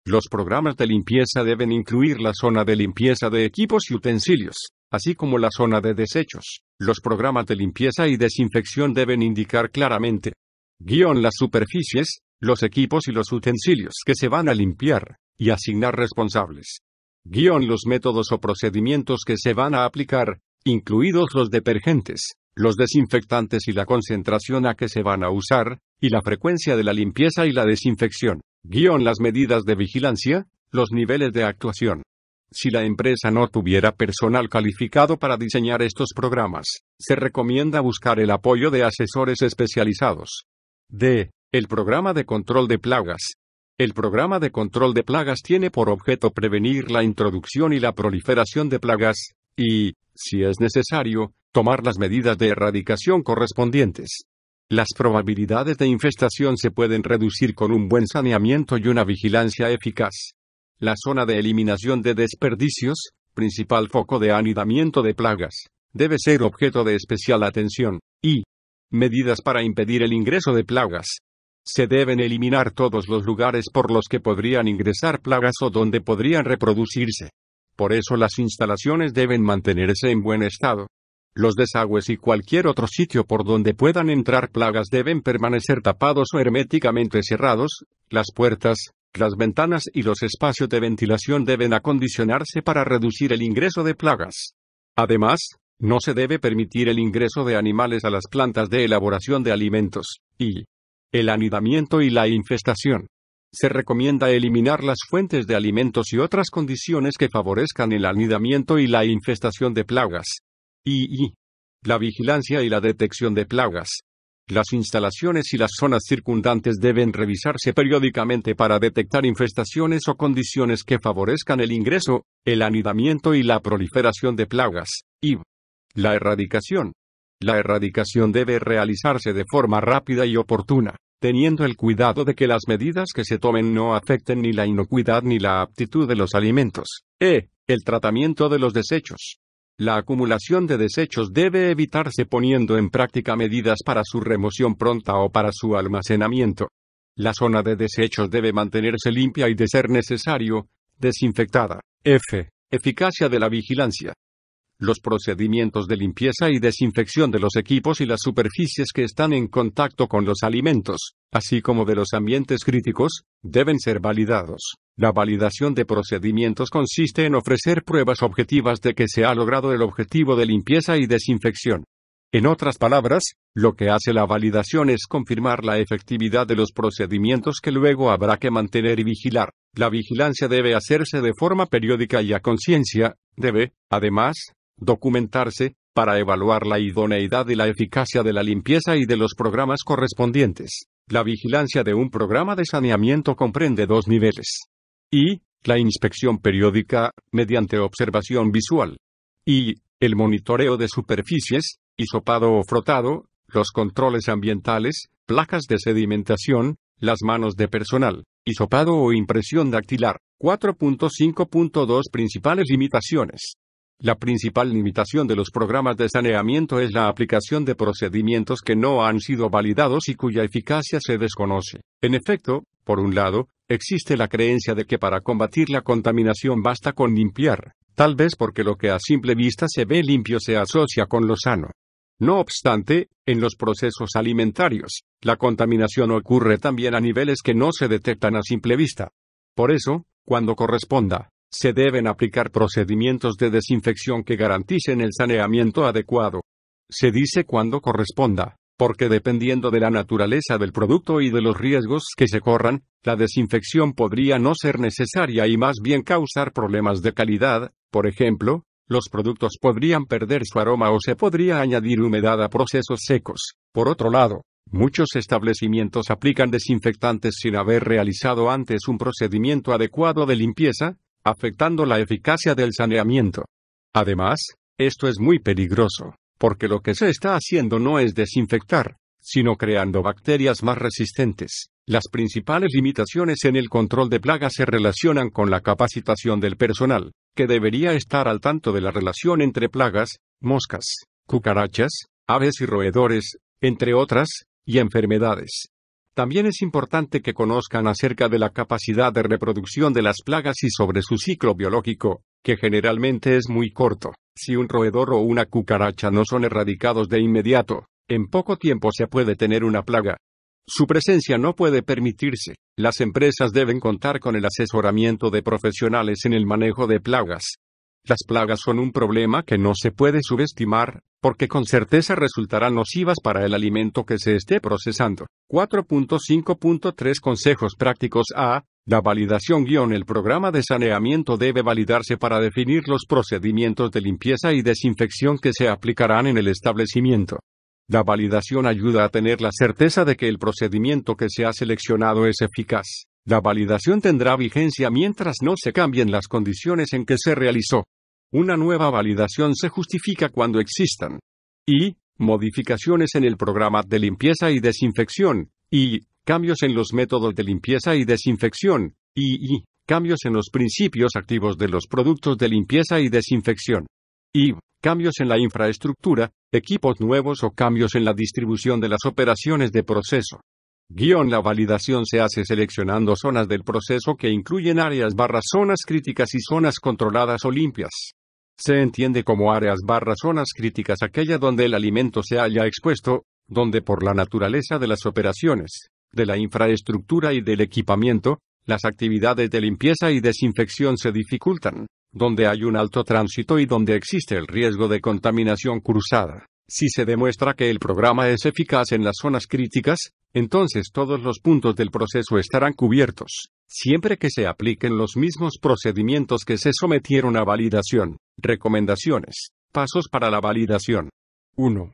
[SPEAKER 1] Los programas de limpieza deben incluir la zona de limpieza de equipos y utensilios, así como la zona de desechos. Los programas de limpieza y desinfección deben indicar claramente las superficies, los equipos y los utensilios que se van a limpiar, y asignar responsables. Los métodos o procedimientos que se van a aplicar, incluidos los detergentes, los desinfectantes y la concentración a que se van a usar, y la frecuencia de la limpieza y la desinfección. Las medidas de vigilancia, los niveles de actuación. Si la empresa no tuviera personal calificado para diseñar estos programas, se recomienda buscar el apoyo de asesores especializados. El programa de control de plagas. El programa de control de plagas tiene por objeto prevenir la introducción y la proliferación de plagas, y, si es necesario, tomar las medidas de erradicación correspondientes. Las probabilidades de infestación se pueden reducir con un buen saneamiento y una vigilancia eficaz. La zona de eliminación de desperdicios, principal foco de anidamiento de plagas, debe ser objeto de especial atención, y medidas para impedir el ingreso de plagas. Se deben eliminar todos los lugares por los que podrían ingresar plagas o donde podrían reproducirse. Por eso las instalaciones deben mantenerse en buen estado. Los desagües y cualquier otro sitio por donde puedan entrar plagas deben permanecer tapados o herméticamente cerrados. Las puertas, las ventanas y los espacios de ventilación deben acondicionarse para reducir el ingreso de plagas. Además, no se debe permitir el ingreso de animales a las plantas de elaboración de alimentos, y el anidamiento y la infestación. Se recomienda eliminar las fuentes de alimentos y otras condiciones que favorezcan el anidamiento y la infestación de plagas. La vigilancia y la detección de plagas. Las instalaciones y las zonas circundantes deben revisarse periódicamente para detectar infestaciones o condiciones que favorezcan el ingreso, el anidamiento y la proliferación de plagas. La erradicación. La erradicación debe realizarse de forma rápida y oportuna, teniendo el cuidado de que las medidas que se tomen no afecten ni la inocuidad ni la aptitud de los alimentos. El tratamiento de los desechos. La acumulación de desechos debe evitarse poniendo en práctica medidas para su remoción pronta o para su almacenamiento. La zona de desechos debe mantenerse limpia y, de ser necesario, desinfectada. Eficacia de la vigilancia. Los procedimientos de limpieza y desinfección de los equipos y las superficies que están en contacto con los alimentos, así como de los ambientes críticos, deben ser validados. La validación de procedimientos consiste en ofrecer pruebas objetivas de que se ha logrado el objetivo de limpieza y desinfección. En otras palabras, lo que hace la validación es confirmar la efectividad de los procedimientos que luego habrá que mantener y vigilar. La vigilancia debe hacerse de forma periódica y a conciencia. Debe, además, documentarse, para evaluar la idoneidad y la eficacia de la limpieza y de los programas correspondientes. La vigilancia de un programa de saneamiento comprende dos niveles. La inspección periódica, mediante observación visual. El monitoreo de superficies, hisopado o frotado, los controles ambientales, placas de sedimentación, las manos de personal, hisopado o impresión dactilar. 4.5.2 Principales limitaciones. La principal limitación de los programas de saneamiento es la aplicación de procedimientos que no han sido validados y cuya eficacia se desconoce. En efecto, por un lado, existe la creencia de que para combatir la contaminación basta con limpiar, tal vez porque lo que a simple vista se ve limpio se asocia con lo sano. No obstante, en los procesos alimentarios, la contaminación ocurre también a niveles que no se detectan a simple vista. Por eso, cuando corresponda, se deben aplicar procedimientos de desinfección que garanticen el saneamiento adecuado. Se dice cuando corresponda, porque dependiendo de la naturaleza del producto y de los riesgos que se corran, la desinfección podría no ser necesaria y más bien causar problemas de calidad. Por ejemplo, los productos podrían perder su aroma o se podría añadir humedad a procesos secos. Por otro lado, muchos establecimientos aplican desinfectantes sin haber realizado antes un procedimiento adecuado de limpieza, afectando la eficacia del saneamiento. Además, esto es muy peligroso, porque lo que se está haciendo no es desinfectar, sino creando bacterias más resistentes. Las principales limitaciones en el control de plagas se relacionan con la capacitación del personal, que debería estar al tanto de la relación entre plagas, moscas, cucarachas, aves y roedores, entre otras, y enfermedades. También es importante que conozcan acerca de la capacidad de reproducción de las plagas y sobre su ciclo biológico, que generalmente es muy corto. Si un roedor o una cucaracha no son erradicados de inmediato, en poco tiempo se puede tener una plaga. Su presencia no puede permitirse. Las empresas deben contar con el asesoramiento de profesionales en el manejo de plagas. Las plagas son un problema que no se puede subestimar, porque con certeza resultarán nocivas para el alimento que se esté procesando. 4.5.3 Consejos prácticos A. La validación. El programa de saneamiento debe validarse para definir los procedimientos de limpieza y desinfección que se aplicarán en el establecimiento. La validación ayuda a tener la certeza de que el procedimiento que se ha seleccionado es eficaz. La validación tendrá vigencia mientras no se cambien las condiciones en que se realizó. Una nueva validación se justifica cuando existan y modificaciones en el programa de limpieza y desinfección, y cambios en los métodos de limpieza y desinfección, y cambios en los principios activos de los productos de limpieza y desinfección, y cambios en la infraestructura, equipos nuevos o cambios en la distribución de las operaciones de proceso. La validación se hace seleccionando zonas del proceso que incluyen áreas/zonas críticas y zonas controladas o limpias. Se entiende como áreas/zonas críticas aquella donde el alimento se haya expuesto, donde por la naturaleza de las operaciones, de la infraestructura y del equipamiento, las actividades de limpieza y desinfección se dificultan, donde hay un alto tránsito y donde existe el riesgo de contaminación cruzada. Si se demuestra que el programa es eficaz en las zonas críticas, entonces todos los puntos del proceso estarán cubiertos, siempre que se apliquen los mismos procedimientos que se sometieron a validación. Recomendaciones. Pasos para la validación. 1.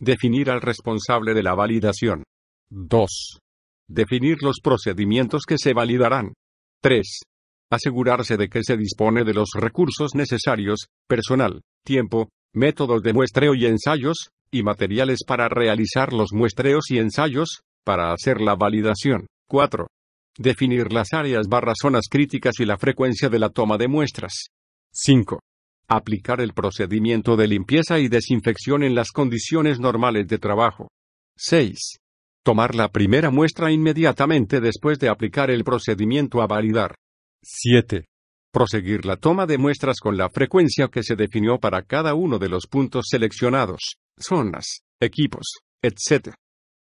[SPEAKER 1] Definir al responsable de la validación. 2. Definir los procedimientos que se validarán. 3. Asegurarse de que se dispone de los recursos necesarios, personal, tiempo, métodos de muestreo y ensayos, y materiales para realizar los muestreos y ensayos, para hacer la validación. 4. Definir las áreas/zonas críticas y la frecuencia de la toma de muestras. 5. Aplicar el procedimiento de limpieza y desinfección en las condiciones normales de trabajo. 6. Tomar la primera muestra inmediatamente después de aplicar el procedimiento a validar. 7. Proseguir la toma de muestras con la frecuencia que se definió para cada uno de los puntos seleccionados, zonas, equipos, etc.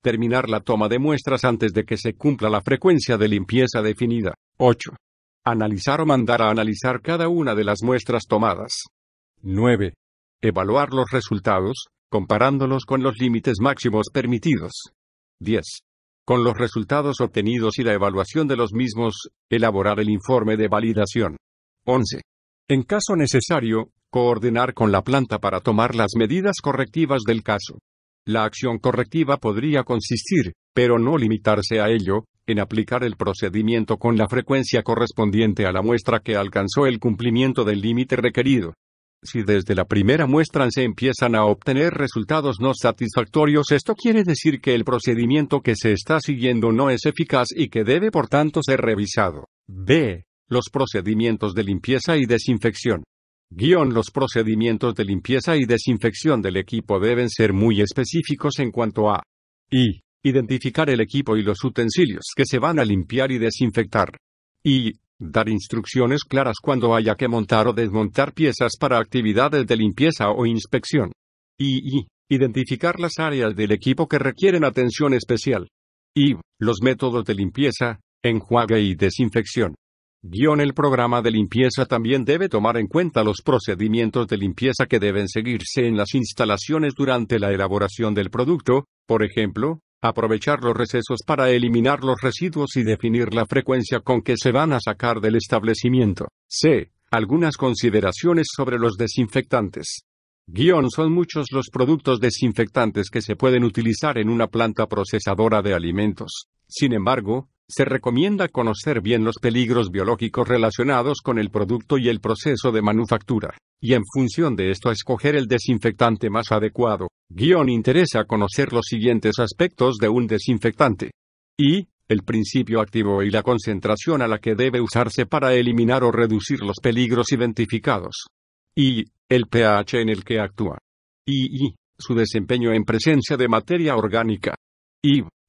[SPEAKER 1] Terminar la toma de muestras antes de que se cumpla la frecuencia de limpieza definida. 8. Analizar o mandar a analizar cada una de las muestras tomadas. 9. Evaluar los resultados, comparándolos con los límites máximos permitidos. 10. Con los resultados obtenidos y la evaluación de los mismos, elaborar el informe de validación. 11. En caso necesario, coordinar con la planta para tomar las medidas correctivas del caso. La acción correctiva podría consistir, pero no limitarse a ello, en aplicar el procedimiento con la frecuencia correspondiente a la muestra que alcanzó el cumplimiento del límite requerido. Si desde la primera muestra se empiezan a obtener resultados no satisfactorios, esto quiere decir que el procedimiento que se está siguiendo no es eficaz y que debe por tanto ser revisado. B. Los procedimientos de limpieza y desinfección. Los procedimientos de limpieza y desinfección del equipo deben ser muy específicos en cuanto a identificar el equipo y los utensilios que se van a limpiar y desinfectar. Dar instrucciones claras cuando haya que montar o desmontar piezas para actividades de limpieza o inspección. Identificar las áreas del equipo que requieren atención especial. Los métodos de limpieza, enjuague y desinfección. El programa de limpieza también debe tomar en cuenta los procedimientos de limpieza que deben seguirse en las instalaciones durante la elaboración del producto, por ejemplo, aprovechar los recesos para eliminar los residuos y definir la frecuencia con que se van a sacar del establecimiento. C. Algunas consideraciones sobre los desinfectantes. Son muchos los productos desinfectantes que se pueden utilizar en una planta procesadora de alimentos. Sin embargo, se recomienda conocer bien los peligros biológicos relacionados con el producto y el proceso de manufactura, y en función de esto escoger el desinfectante más adecuado. Interesa conocer los siguientes aspectos de un desinfectante. El principio activo y la concentración a la que debe usarse para eliminar o reducir los peligros identificados. El pH en el que actúa. Su desempeño en presencia de materia orgánica.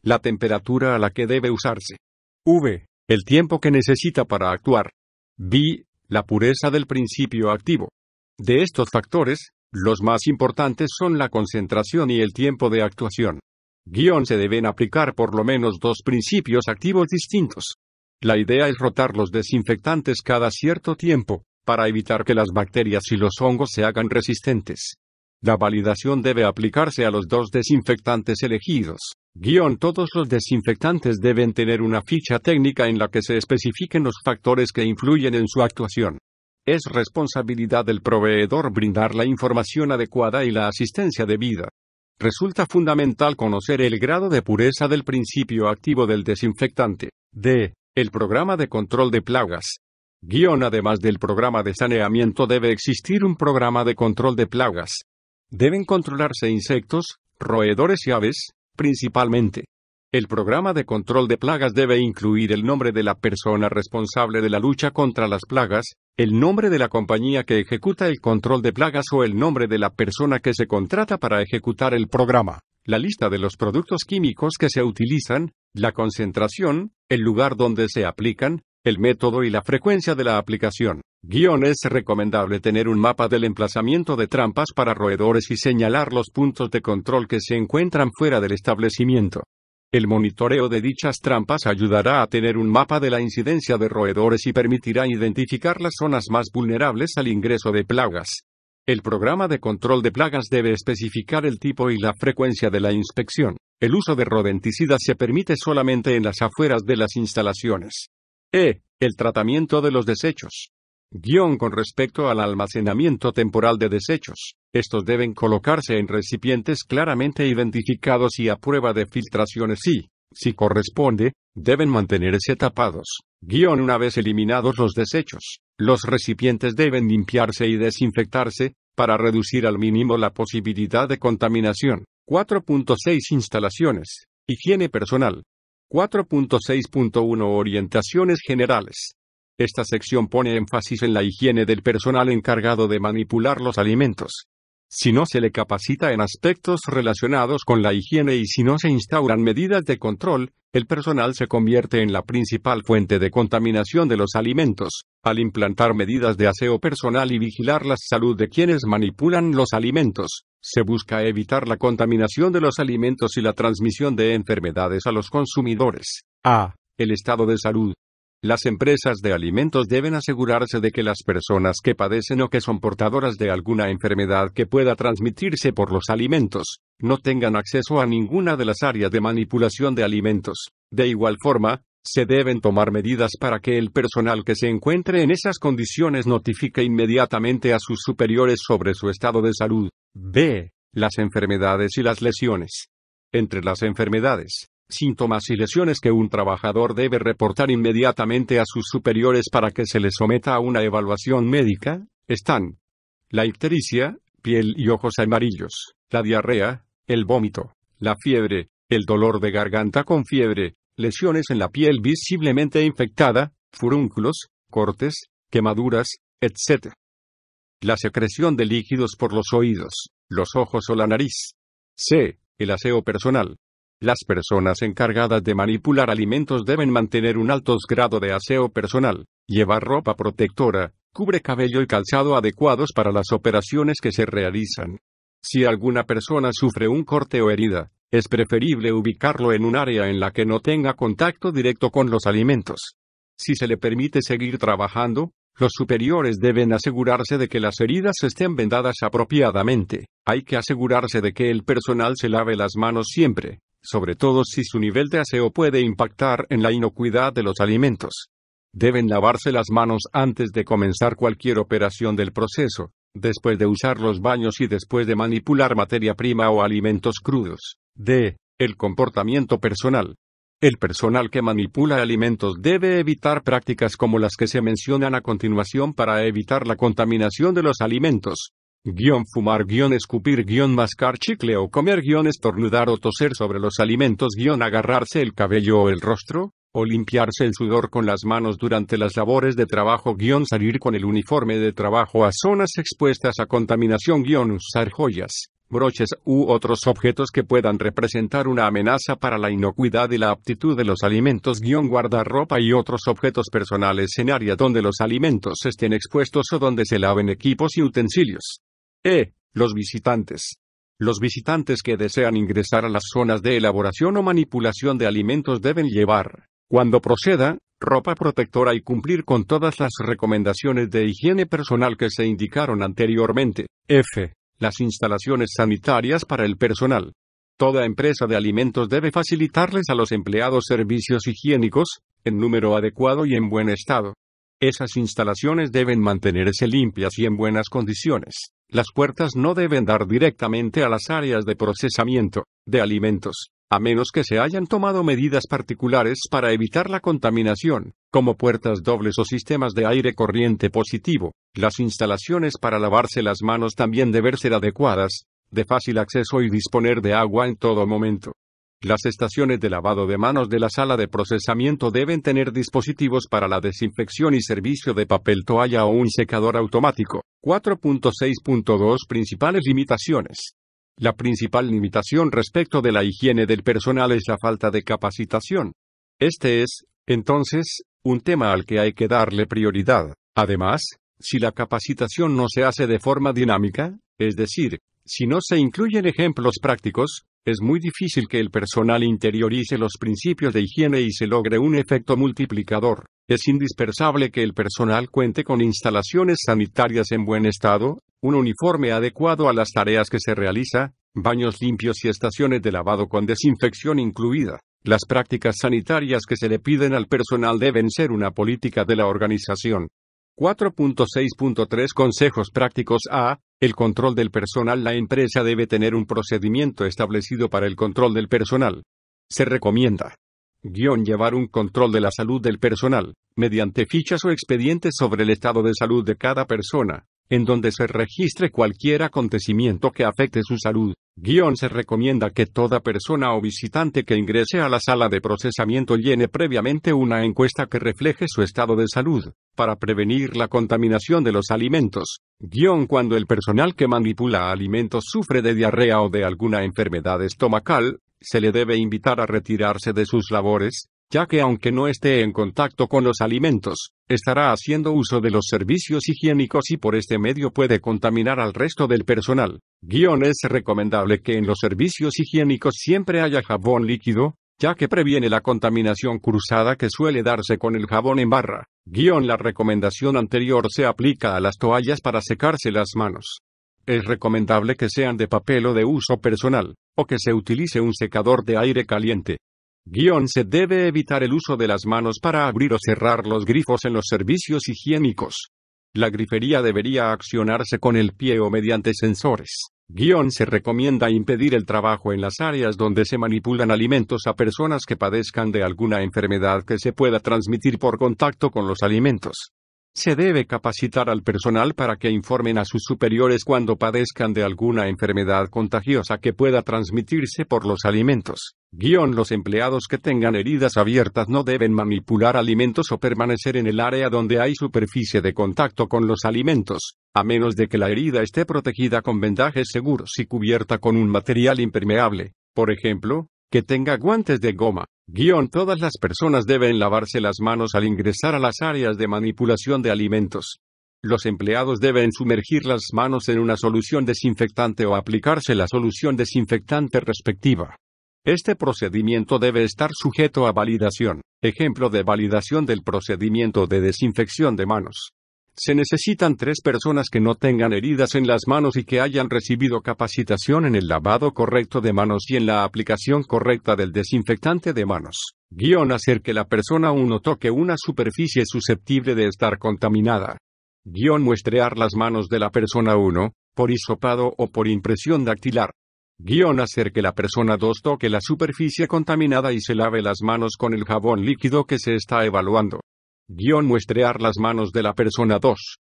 [SPEAKER 1] La temperatura a la que debe usarse. V. El tiempo que necesita para actuar. B. La pureza del principio activo. De estos factores, los más importantes son la concentración y el tiempo de actuación. Se deben aplicar por lo menos dos principios activos distintos. La idea es rotar los desinfectantes cada cierto tiempo, para evitar que las bacterias y los hongos se hagan resistentes. La validación debe aplicarse a los dos desinfectantes elegidos. Todos los desinfectantes deben tener una ficha técnica en la que se especifiquen los factores que influyen en su actuación. Es responsabilidad del proveedor brindar la información adecuada y la asistencia debida. Resulta fundamental conocer el grado de pureza del principio activo del desinfectante. D. El programa de control de plagas. Además del programa de saneamiento debe existir un programa de control de plagas. Deben controlarse insectos, roedores y aves, principalmente. El programa de control de plagas debe incluir el nombre de la persona responsable de la lucha contra las plagas, el nombre de la compañía que ejecuta el control de plagas o el nombre de la persona que se contrata para ejecutar el programa, la lista de los productos químicos que se utilizan, la concentración, el lugar donde se aplican, el método y la frecuencia de la aplicación. Es recomendable tener un mapa del emplazamiento de trampas para roedores y señalar los puntos de control que se encuentran fuera del establecimiento. El monitoreo de dichas trampas ayudará a tener un mapa de la incidencia de roedores y permitirá identificar las zonas más vulnerables al ingreso de plagas. El programa de control de plagas debe especificar el tipo y la frecuencia de la inspección. El uso de rodenticidas se permite solamente en las afueras de las instalaciones. El tratamiento de los desechos. Con respecto al almacenamiento temporal de desechos, estos deben colocarse en recipientes claramente identificados y a prueba de filtraciones y, si corresponde, deben mantenerse tapados. Una vez eliminados los desechos, los recipientes deben limpiarse y desinfectarse, para reducir al mínimo la posibilidad de contaminación. 4.6 Instalaciones. Higiene personal. 4.6.1 Orientaciones generales. Esta sección pone énfasis en la higiene del personal encargado de manipular los alimentos. Si no se le capacita en aspectos relacionados con la higiene y si no se instauran medidas de control, el personal se convierte en la principal fuente de contaminación de los alimentos. Al implantar medidas de aseo personal y vigilar la salud de quienes manipulan los alimentos, se busca evitar la contaminación de los alimentos y la transmisión de enfermedades a los consumidores. El estado de salud. Las empresas de alimentos deben asegurarse de que las personas que padecen o que son portadoras de alguna enfermedad que pueda transmitirse por los alimentos, no tengan acceso a ninguna de las áreas de manipulación de alimentos. De igual forma, se deben tomar medidas para que el personal que se encuentre en esas condiciones notifique inmediatamente a sus superiores sobre su estado de salud. Las enfermedades y las lesiones. Entre las enfermedades, síntomas y lesiones que un trabajador debe reportar inmediatamente a sus superiores para que se le someta a una evaluación médica, están la ictericia, piel y ojos amarillos, la diarrea, el vómito, la fiebre, el dolor de garganta con fiebre, lesiones en la piel visiblemente infectada, furúnculos, cortes, quemaduras, etc. La secreción de líquidos por los oídos, los ojos o la nariz. El aseo personal. Las personas encargadas de manipular alimentos deben mantener un alto grado de aseo personal, llevar ropa protectora, cubre cabello y calzado adecuados para las operaciones que se realizan. Si alguna persona sufre un corte o herida, es preferible ubicarlo en un área en la que no tenga contacto directo con los alimentos. Si se le permite seguir trabajando, los superiores deben asegurarse de que las heridas estén vendadas apropiadamente. Hay que asegurarse de que el personal se lave las manos siempre, sobre todo si su nivel de aseo puede impactar en la inocuidad de los alimentos. Deben lavarse las manos antes de comenzar cualquier operación del proceso, después de usar los baños y después de manipular materia prima o alimentos crudos. El comportamiento personal. El personal que manipula alimentos debe evitar prácticas como las que se mencionan a continuación para evitar la contaminación de los alimentos. Fumar, escupir, mascar chicle o comer, estornudar o toser sobre los alimentos, agarrarse el cabello o el rostro, o limpiarse el sudor con las manos durante las labores de trabajo, salir con el uniforme de trabajo a zonas expuestas a contaminación, usar joyas, broches u otros objetos que puedan representar una amenaza para la inocuidad y la aptitud de los alimentos. Guardarropa y otros objetos personales en áreas donde los alimentos estén expuestos o donde se laven equipos y utensilios. Los visitantes. Los visitantes que desean ingresar a las zonas de elaboración o manipulación de alimentos deben llevar, cuando proceda, ropa protectora y cumplir con todas las recomendaciones de higiene personal que se indicaron anteriormente. Las instalaciones sanitarias para el personal. Toda empresa de alimentos debe facilitarles a los empleados servicios higiénicos, en número adecuado y en buen estado. Esas instalaciones deben mantenerse limpias y en buenas condiciones. Las puertas no deben dar directamente a las áreas de procesamiento de alimentos, a menos que se hayan tomado medidas particulares para evitar la contaminación, como puertas dobles o sistemas de aire corriente positivo. Las instalaciones para lavarse las manos también deben ser adecuadas, de fácil acceso y disponer de agua en todo momento. Las estaciones de lavado de manos de la sala de procesamiento deben tener dispositivos para la desinfección y servicio de papel toalla o un secador automático. 4.6.2 Principales limitaciones. La principal limitación respecto de la higiene del personal es la falta de capacitación. Este es, entonces, un tema al que hay que darle prioridad. Además, si la capacitación no se hace de forma dinámica, es decir, si no se incluyen ejemplos prácticos, es muy difícil que el personal interiorice los principios de higiene y se logre un efecto multiplicador. Es indispensable que el personal cuente con instalaciones sanitarias en buen estado, un uniforme adecuado a las tareas que se realiza, baños limpios y estaciones de lavado con desinfección incluida. Las prácticas sanitarias que se le piden al personal deben ser una política de la organización. 4.6.3 Consejos prácticos. El control del personal. La empresa debe tener un procedimiento establecido para el control del personal. Se recomienda llevar un control de la salud del personal, mediante fichas o expedientes sobre el estado de salud de cada persona, en donde se registre cualquier acontecimiento que afecte su salud. Se recomienda que toda persona o visitante que ingrese a la sala de procesamiento llene previamente una encuesta que refleje su estado de salud, para prevenir la contaminación de los alimentos. Cuando el personal que manipula alimentos sufre de diarrea o de alguna enfermedad estomacal, se le debe invitar a retirarse de sus labores, ya que aunque no esté en contacto con los alimentos, estará haciendo uso de los servicios higiénicos y por este medio puede contaminar al resto del personal. Es recomendable que en los servicios higiénicos siempre haya jabón líquido, ya que previene la contaminación cruzada que suele darse con el jabón en barra. La recomendación anterior se aplica a las toallas para secarse las manos. Es recomendable que sean de papel o de uso personal, o que se utilice un secador de aire caliente. Se debe evitar el uso de las manos para abrir o cerrar los grifos en los servicios higiénicos. La grifería debería accionarse con el pie o mediante sensores. Se recomienda impedir el trabajo en las áreas donde se manipulan alimentos a personas que padezcan de alguna enfermedad que se pueda transmitir por contacto con los alimentos. Se debe capacitar al personal para que informen a sus superiores cuando padezcan de alguna enfermedad contagiosa que pueda transmitirse por los alimentos. Los empleados que tengan heridas abiertas no deben manipular alimentos o permanecer en el área donde hay superficie de contacto con los alimentos, a menos de que la herida esté protegida con vendajes seguros y cubierta con un material impermeable, por ejemplo, que tenga guantes de goma. Todas las personas deben lavarse las manos al ingresar a las áreas de manipulación de alimentos. Los empleados deben sumergir las manos en una solución desinfectante o aplicarse la solución desinfectante respectiva. Este procedimiento debe estar sujeto a validación. Ejemplo de validación del procedimiento de desinfección de manos. Se necesitan 3 personas que no tengan heridas en las manos y que hayan recibido capacitación en el lavado correcto de manos y en la aplicación correcta del desinfectante de manos. Hacer que la persona 1 toque una superficie susceptible de estar contaminada. Muestrear las manos de la persona 1, por hisopado o por impresión dactilar. Hacer que la persona 2 toque la superficie contaminada y se lave las manos con el jabón líquido que se está evaluando. Muestrear las manos de la persona 2.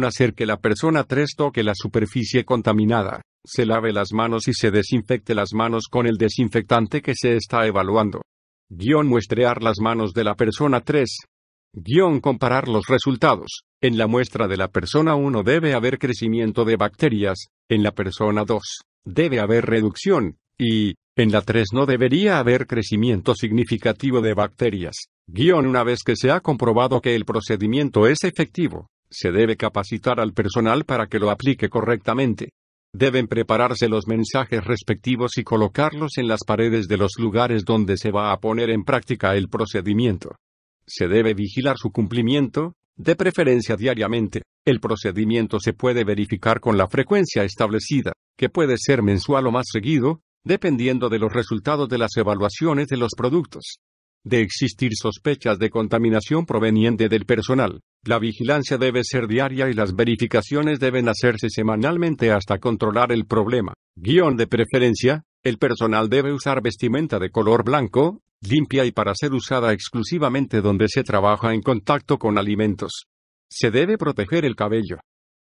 [SPEAKER 1] Hacer que la persona 3 toque la superficie contaminada, se lave las manos y se desinfecte las manos con el desinfectante que se está evaluando. Muestrear las manos de la persona 3. Comparar los resultados. En la muestra de la persona 1 debe haber crecimiento de bacterias, en la persona 2 debe haber reducción, y, en la 3 no debería haber crecimiento significativo de bacterias. Una vez que se ha comprobado que el procedimiento es efectivo, se debe capacitar al personal para que lo aplique correctamente. Deben prepararse los mensajes respectivos y colocarlos en las paredes de los lugares donde se va a poner en práctica el procedimiento. Se debe vigilar su cumplimiento, de preferencia diariamente. El procedimiento se puede verificar con la frecuencia establecida, que puede ser mensual o más seguido, dependiendo de los resultados de las evaluaciones de los productos. De existir sospechas de contaminación proveniente del personal, la vigilancia debe ser diaria y las verificaciones deben hacerse semanalmente hasta controlar el problema. De preferencia, el personal debe usar vestimenta de color blanco, limpia y para ser usada exclusivamente donde se trabaja en contacto con alimentos. Se debe proteger el cabello.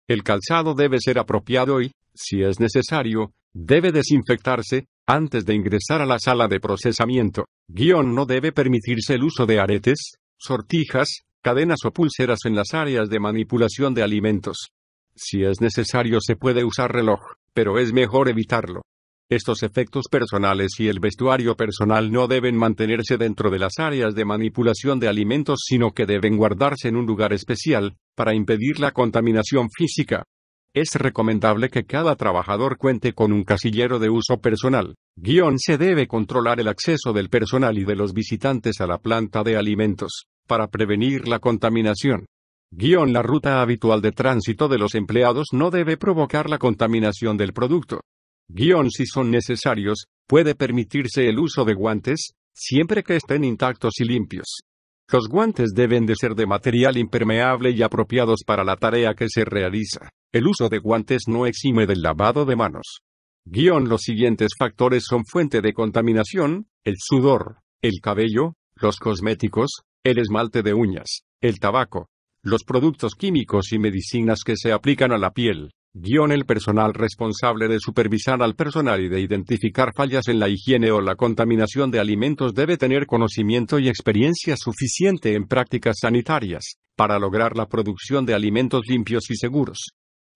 [SPEAKER 1] El calzado debe ser apropiado y, si es necesario, debe desinfectarse antes de ingresar a la sala de procesamiento. No debe permitirse el uso de aretes, sortijas, cadenas o pulseras en las áreas de manipulación de alimentos. Si es necesario se puede usar reloj, pero es mejor evitarlo. Estos efectos personales y el vestuario personal no deben mantenerse dentro de las áreas de manipulación de alimentos, sino que deben guardarse en un lugar especial, para impedir la contaminación física. Es recomendable que cada trabajador cuente con un casillero de uso personal. Se debe controlar el acceso del personal y de los visitantes a la planta de alimentos, para prevenir la contaminación. La ruta habitual de tránsito de los empleados no debe provocar la contaminación del producto. Si son necesarios, puede permitirse el uso de guantes, siempre que estén intactos y limpios. Los guantes deben de ser de material impermeable y apropiados para la tarea que se realiza. El uso de guantes no exime del lavado de manos. Los siguientes factores son fuente de contaminación: el sudor, el cabello, los cosméticos, el esmalte de uñas, el tabaco, los productos químicos y medicinas que se aplican a la piel. El personal responsable de supervisar al personal y de identificar fallas en la higiene o la contaminación de alimentos debe tener conocimiento y experiencia suficiente en prácticas sanitarias, para lograr la producción de alimentos limpios y seguros.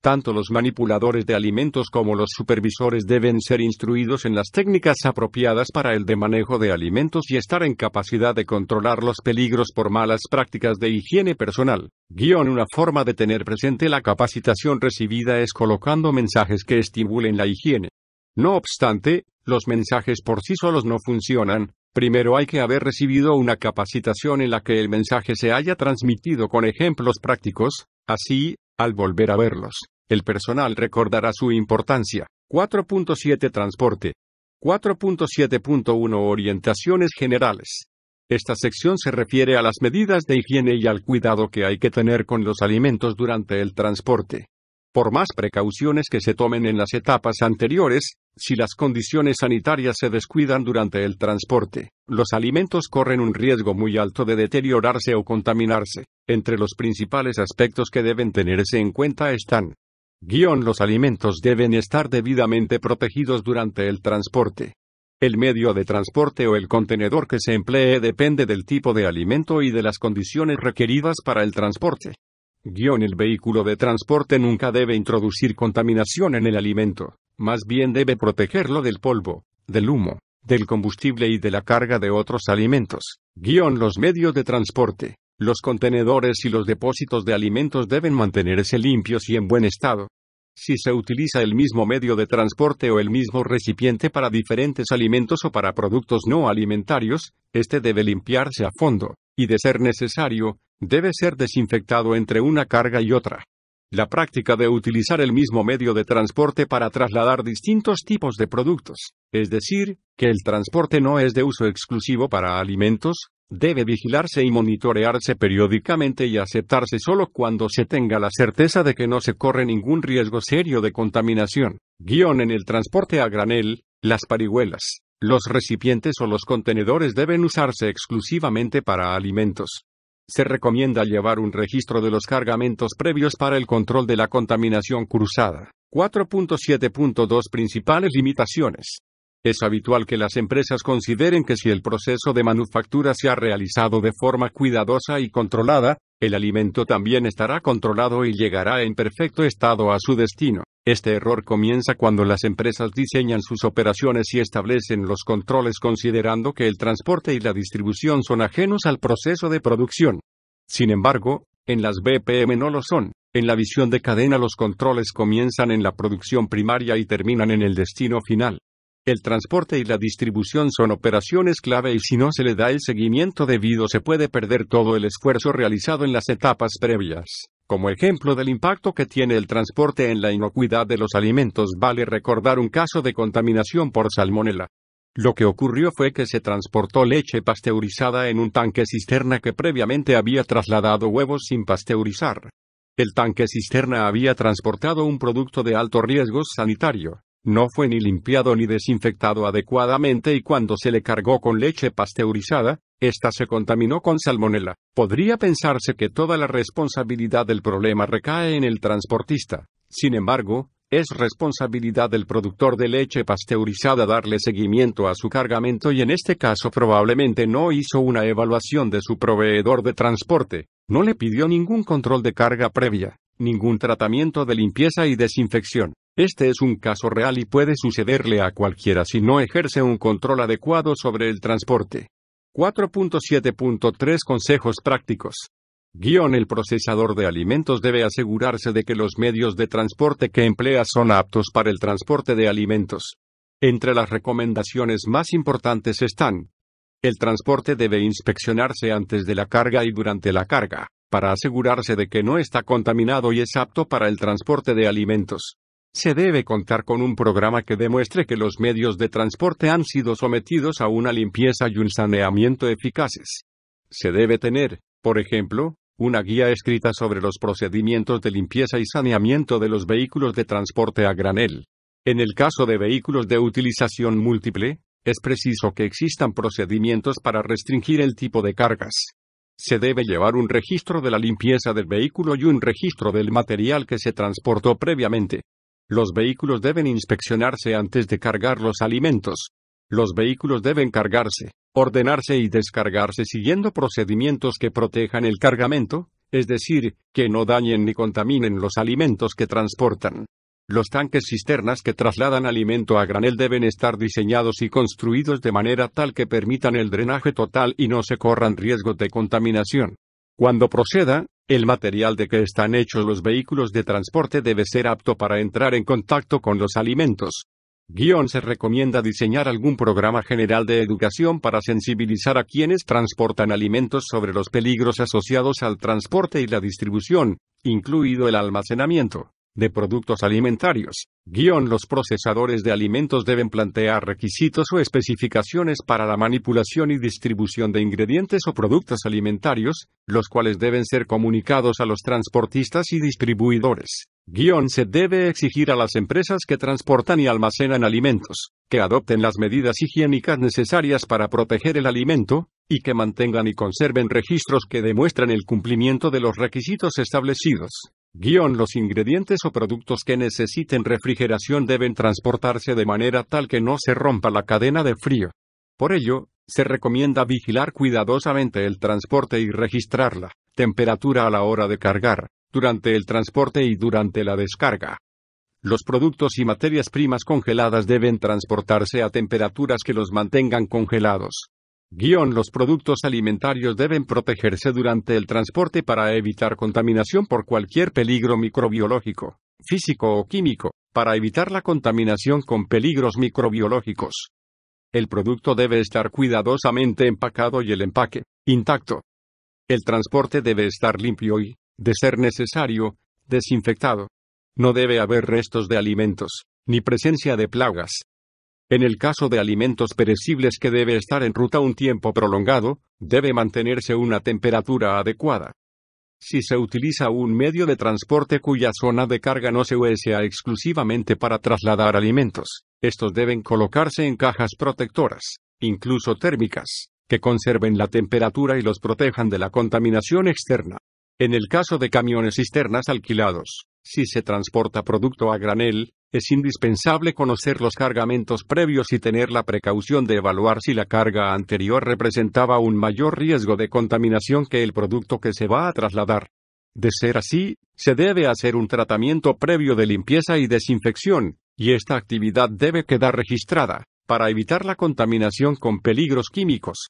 [SPEAKER 1] Tanto los manipuladores de alimentos como los supervisores deben ser instruidos en las técnicas apropiadas para el manejo de alimentos y estar en capacidad de controlar los peligros por malas prácticas de higiene personal. Una forma de tener presente la capacitación recibida es colocando mensajes que estimulen la higiene. No obstante, los mensajes por sí solos no funcionan. Primero hay que haber recibido una capacitación en la que el mensaje se haya transmitido con ejemplos prácticos. Así, al volver a verlos, el personal recordará su importancia. 4.7 Transporte. 4.7.1 Orientaciones generales. Esta sección se refiere a las medidas de higiene y al cuidado que hay que tener con los alimentos durante el transporte. Por más precauciones que se tomen en las etapas anteriores, si las condiciones sanitarias se descuidan durante el transporte, los alimentos corren un riesgo muy alto de deteriorarse o contaminarse. Entre los principales aspectos que deben tenerse en cuenta están: los alimentos deben estar debidamente protegidos durante el transporte. El medio de transporte o el contenedor que se emplee depende del tipo de alimento y de las condiciones requeridas para el transporte. El vehículo de transporte nunca debe introducir contaminación en el alimento, más bien debe protegerlo del polvo, del humo, del combustible y de la carga de otros alimentos. Los medios de transporte, los contenedores y los depósitos de alimentos deben mantenerse limpios y en buen estado. Si se utiliza el mismo medio de transporte o el mismo recipiente para diferentes alimentos o para productos no alimentarios, este debe limpiarse a fondo, y de ser necesario, debe ser desinfectado entre una carga y otra. La práctica de utilizar el mismo medio de transporte para trasladar distintos tipos de productos, es decir, que el transporte no es de uso exclusivo para alimentos, debe vigilarse y monitorearse periódicamente y aceptarse solo cuando se tenga la certeza de que no se corre ningún riesgo serio de contaminación. En el transporte a granel, las parihuelas, los recipientes o los contenedores deben usarse exclusivamente para alimentos. Se recomienda llevar un registro de los cargamentos previos para el control de la contaminación cruzada. 4.7.2 Principales limitaciones. Es habitual que las empresas consideren que si el proceso de manufactura se ha realizado de forma cuidadosa y controlada, el alimento también estará controlado y llegará en perfecto estado a su destino. Este error comienza cuando las empresas diseñan sus operaciones y establecen los controles considerando que el transporte y la distribución son ajenos al proceso de producción. Sin embargo, en las BPM no lo son. En la visión de cadena los controles comienzan en la producción primaria y terminan en el destino final. El transporte y la distribución son operaciones clave y si no se le da el seguimiento debido se puede perder todo el esfuerzo realizado en las etapas previas. Como ejemplo del impacto que tiene el transporte en la inocuidad de los alimentos, vale recordar un caso de contaminación por salmonela. Lo que ocurrió fue que se transportó leche pasteurizada en un tanque cisterna que previamente había trasladado huevos sin pasteurizar. El tanque cisterna había transportado un producto de alto riesgo sanitario. No fue ni limpiado ni desinfectado adecuadamente y cuando se le cargó con leche pasteurizada, esta se contaminó con salmonela. Podría pensarse que toda la responsabilidad del problema recae en el transportista. Sin embargo, es responsabilidad del productor de leche pasteurizada darle seguimiento a su cargamento y en este caso probablemente no hizo una evaluación de su proveedor de transporte, no le pidió ningún control de carga previa, ningún tratamiento de limpieza y desinfección. Este es un caso real y puede sucederle a cualquiera si no ejerce un control adecuado sobre el transporte. 4.7.3 Consejos prácticos. El procesador de alimentos debe asegurarse de que los medios de transporte que emplea son aptos para el transporte de alimentos. Entre las recomendaciones más importantes están: el transporte debe inspeccionarse antes de la carga y durante la carga, para asegurarse de que no está contaminado y es apto para el transporte de alimentos. Se debe contar con un programa que demuestre que los medios de transporte han sido sometidos a una limpieza y un saneamiento eficaces. Se debe tener, por ejemplo, una guía escrita sobre los procedimientos de limpieza y saneamiento de los vehículos de transporte a granel. En el caso de vehículos de utilización múltiple, es preciso que existan procedimientos para restringir el tipo de cargas. Se debe llevar un registro de la limpieza del vehículo y un registro del material que se transportó previamente. Los vehículos deben inspeccionarse antes de cargar los alimentos. Los vehículos deben cargarse, ordenarse y descargarse siguiendo procedimientos que protejan el cargamento, es decir, que no dañen ni contaminen los alimentos que transportan. Los tanques cisternas que trasladan alimento a granel deben estar diseñados y construidos de manera tal que permitan el drenaje total y no se corran riesgos de contaminación. Cuando proceda, el material de que están hechos los vehículos de transporte debe ser apto para entrar en contacto con los alimentos. Se recomienda diseñar algún programa general de educación para sensibilizar a quienes transportan alimentos sobre los peligros asociados al transporte y la distribución, incluido el almacenamiento de productos alimentarios. Los procesadores de alimentos deben plantear requisitos o especificaciones para la manipulación y distribución de ingredientes o productos alimentarios, los cuales deben ser comunicados a los transportistas y distribuidores. Se debe exigir a las empresas que transportan y almacenan alimentos, que adopten las medidas higiénicas necesarias para proteger el alimento, y que mantengan y conserven registros que demuestren el cumplimiento de los requisitos establecidos. Los ingredientes o productos que necesiten refrigeración deben transportarse de manera tal que no se rompa la cadena de frío. Por ello, se recomienda vigilar cuidadosamente el transporte y registrar la temperatura a la hora de cargar, durante el transporte y durante la descarga. Los productos y materias primas congeladas deben transportarse a temperaturas que los mantengan congelados. Los productos alimentarios deben protegerse durante el transporte para evitar contaminación por cualquier peligro microbiológico, físico o químico, para evitar la contaminación con peligros microbiológicos. El producto debe estar cuidadosamente empacado y el empaque intacto. El transporte debe estar limpio y, de ser necesario, desinfectado. No debe haber restos de alimentos, ni presencia de plagas. En el caso de alimentos perecibles que debe estar en ruta un tiempo prolongado, debe mantenerse una temperatura adecuada. Si se utiliza un medio de transporte cuya zona de carga no se usa exclusivamente para trasladar alimentos, estos deben colocarse en cajas protectoras, incluso térmicas, que conserven la temperatura y los protejan de la contaminación externa. En el caso de camiones cisternas alquilados, si se transporta producto a granel, es indispensable conocer los cargamentos previos y tener la precaución de evaluar si la carga anterior representaba un mayor riesgo de contaminación que el producto que se va a trasladar. De ser así, se debe hacer un tratamiento previo de limpieza y desinfección, y esta actividad debe quedar registrada, para evitar la contaminación con peligros químicos.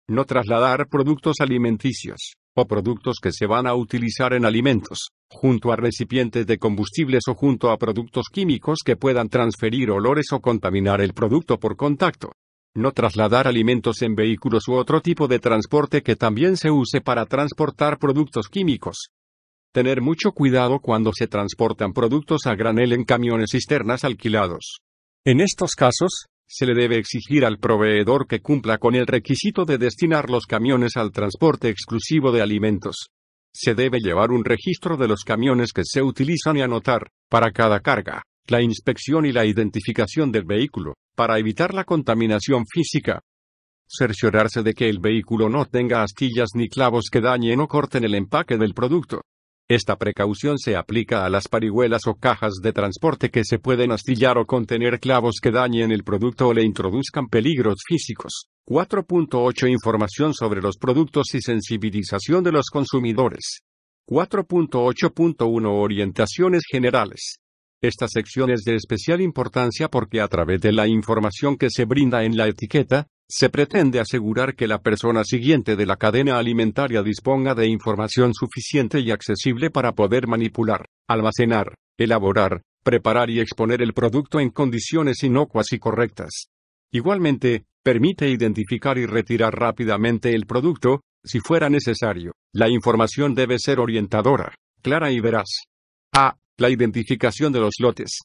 [SPEAKER 1] No trasladar productos alimenticios, o productos que se van a utilizar en alimentos, junto a recipientes de combustibles o junto a productos químicos que puedan transferir olores o contaminar el producto por contacto. No trasladar alimentos en vehículos u otro tipo de transporte que también se use para transportar productos químicos. Tener mucho cuidado cuando se transportan productos a granel en camiones cisternas alquilados. En estos casos, se le debe exigir al proveedor que cumpla con el requisito de destinar los camiones al transporte exclusivo de alimentos. Se debe llevar un registro de los camiones que se utilizan y anotar, para cada carga, la inspección y la identificación del vehículo, para evitar la contaminación física. Cerciorarse de que el vehículo no tenga astillas ni clavos que dañen o corten el empaque del producto. Esta precaución se aplica a las parihuelas o cajas de transporte que se pueden astillar o contener clavos que dañen el producto o le introduzcan peligros físicos. 4.8 Información sobre los productos y sensibilización de los consumidores. 4.8.1 Orientaciones generales. Esta sección es de especial importancia porque a través de la información que se brinda en la etiqueta, se pretende asegurar que la persona siguiente de la cadena alimentaria disponga de información suficiente y accesible para poder manipular, almacenar, elaborar, preparar y exponer el producto en condiciones inocuas y correctas. Igualmente, permite identificar y retirar rápidamente el producto, si fuera necesario. La información debe ser orientadora, clara y veraz. A. La identificación de los lotes.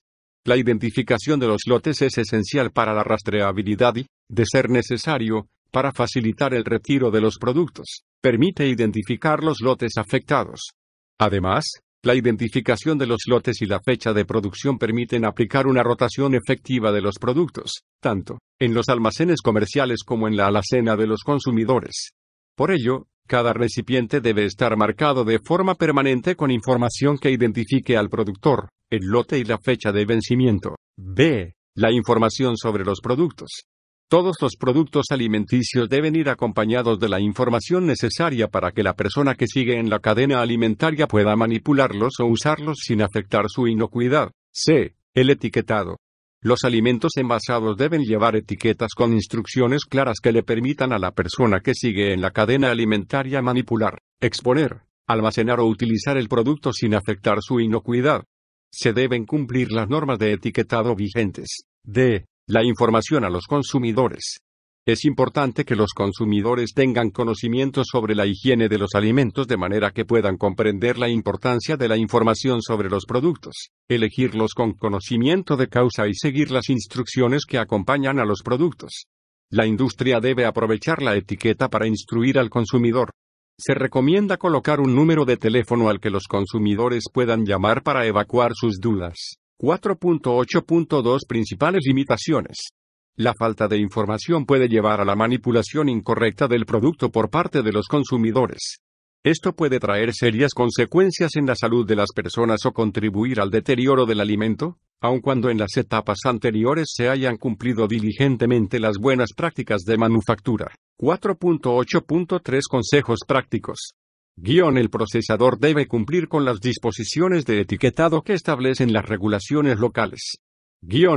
[SPEAKER 1] La identificación de los lotes es esencial para la rastreabilidad y, de ser necesario, para facilitar el retiro de los productos. Permite identificar los lotes afectados. Además, la identificación de los lotes y la fecha de producción permiten aplicar una rotación efectiva de los productos, tanto en los almacenes comerciales como en la alacena de los consumidores. Por ello, cada recipiente debe estar marcado de forma permanente con información que identifique al productor, el lote y la fecha de vencimiento. B. La información sobre los productos. Todos los productos alimenticios deben ir acompañados de la información necesaria para que la persona que sigue en la cadena alimentaria pueda manipularlos o usarlos sin afectar su inocuidad. C. El etiquetado. Los alimentos envasados deben llevar etiquetas con instrucciones claras que le permitan a la persona que sigue en la cadena alimentaria manipular, exponer, almacenar o utilizar el producto sin afectar su inocuidad. Se deben cumplir las normas de etiquetado vigentes. D. La información a los consumidores. Es importante que los consumidores tengan conocimiento sobre la higiene de los alimentos de manera que puedan comprender la importancia de la información sobre los productos, elegirlos con conocimiento de causa y seguir las instrucciones que acompañan a los productos. La industria debe aprovechar la etiqueta para instruir al consumidor. Se recomienda colocar un número de teléfono al que los consumidores puedan llamar para evacuar sus dudas. 4.8.2 Principales limitaciones. La falta de información puede llevar a la manipulación incorrecta del producto por parte de los consumidores. Esto puede traer serias consecuencias en la salud de las personas o contribuir al deterioro del alimento, aun cuando en las etapas anteriores se hayan cumplido diligentemente las buenas prácticas de manufactura. 4.8.3 Consejos prácticos. El procesador debe cumplir con las disposiciones de etiquetado que establecen las regulaciones locales.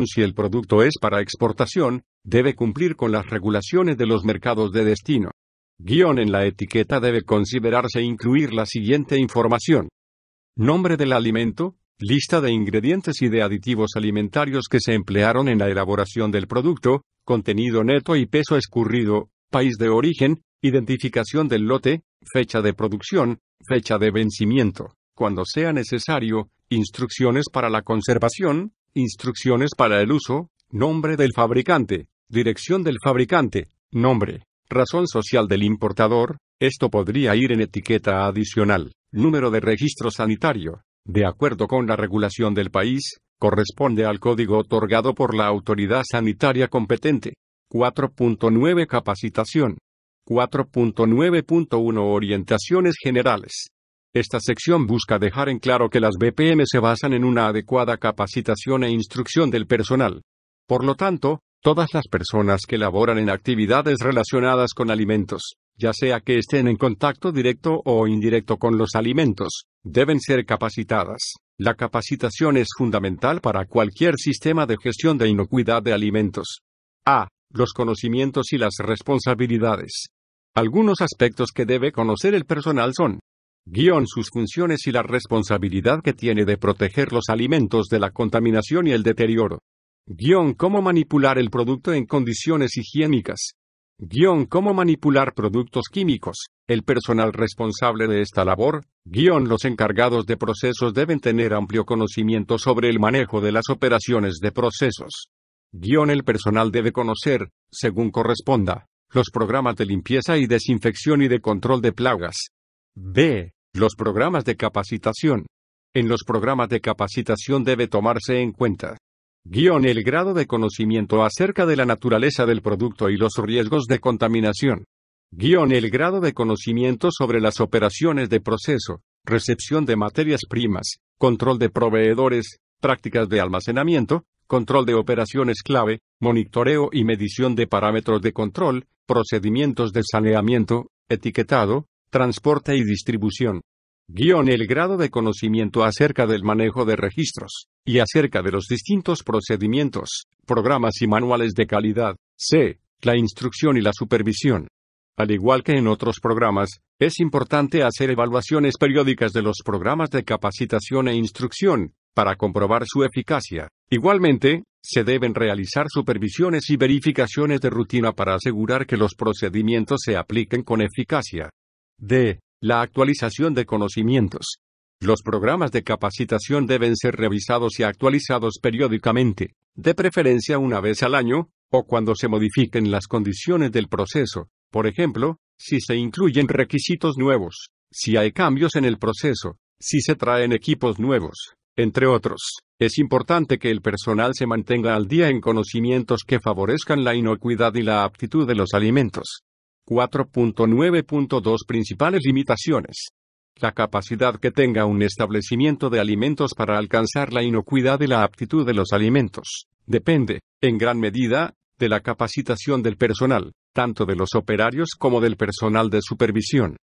[SPEAKER 1] Si el producto es para exportación, debe cumplir con las regulaciones de los mercados de destino. En la etiqueta debe considerarse incluir la siguiente información: nombre del alimento, lista de ingredientes y de aditivos alimentarios que se emplearon en la elaboración del producto, contenido neto y peso escurrido, país de origen, identificación del lote, fecha de producción, fecha de vencimiento, cuando sea necesario, instrucciones para la conservación, instrucciones para el uso, nombre del fabricante, dirección del fabricante, nombre, razón social del importador, esto podría ir en etiqueta adicional, número de registro sanitario, de acuerdo con la regulación del país, corresponde al código otorgado por la autoridad sanitaria competente. 4.9 Capacitación. 4.9.1 Orientaciones generales. Esta sección busca dejar en claro que las BPM se basan en una adecuada capacitación e instrucción del personal. Por lo tanto, todas las personas que laboran en actividades relacionadas con alimentos, ya sea que estén en contacto directo o indirecto con los alimentos, deben ser capacitadas. La capacitación es fundamental para cualquier sistema de gestión de inocuidad de alimentos. A. Los conocimientos y las responsabilidades. Algunos aspectos que debe conocer el personal son: sus funciones y la responsabilidad que tiene de proteger los alimentos de la contaminación y el deterioro. Cómo manipular el producto en condiciones higiénicas. Cómo manipular productos químicos. El personal responsable de esta labor, los encargados de procesos deben tener amplio conocimiento sobre el manejo de las operaciones de procesos. El personal debe conocer, según corresponda, los programas de limpieza y desinfección y de control de plagas. B. Los programas de capacitación. En los programas de capacitación debe tomarse en cuenta: el grado de conocimiento acerca de la naturaleza del producto y los riesgos de contaminación. El grado de conocimiento sobre las operaciones de proceso, recepción de materias primas, control de proveedores, prácticas de almacenamiento, control de operaciones clave, monitoreo y medición de parámetros de control, procedimientos de saneamiento, etiquetado, transporte y distribución. El grado de conocimiento acerca del manejo de registros, y acerca de los distintos procedimientos, programas y manuales de calidad. C. La instrucción y la supervisión. Al igual que en otros programas, es importante hacer evaluaciones periódicas de los programas de capacitación e instrucción, para comprobar su eficacia. Igualmente, se deben realizar supervisiones y verificaciones de rutina para asegurar que los procedimientos se apliquen con eficacia. D. La actualización de conocimientos. Los programas de capacitación deben ser revisados y actualizados periódicamente, de preferencia una vez al año, o cuando se modifiquen las condiciones del proceso. Por ejemplo, si se incluyen requisitos nuevos, si hay cambios en el proceso, si se traen equipos nuevos, entre otros. Es importante que el personal se mantenga al día en conocimientos que favorezcan la inocuidad y la aptitud de los alimentos. 4.9.2 Principales limitaciones. La capacidad que tenga un establecimiento de alimentos para alcanzar la inocuidad y la aptitud de los alimentos depende, en gran medida, de la capacitación del personal, tanto de los operarios como del personal de supervisión.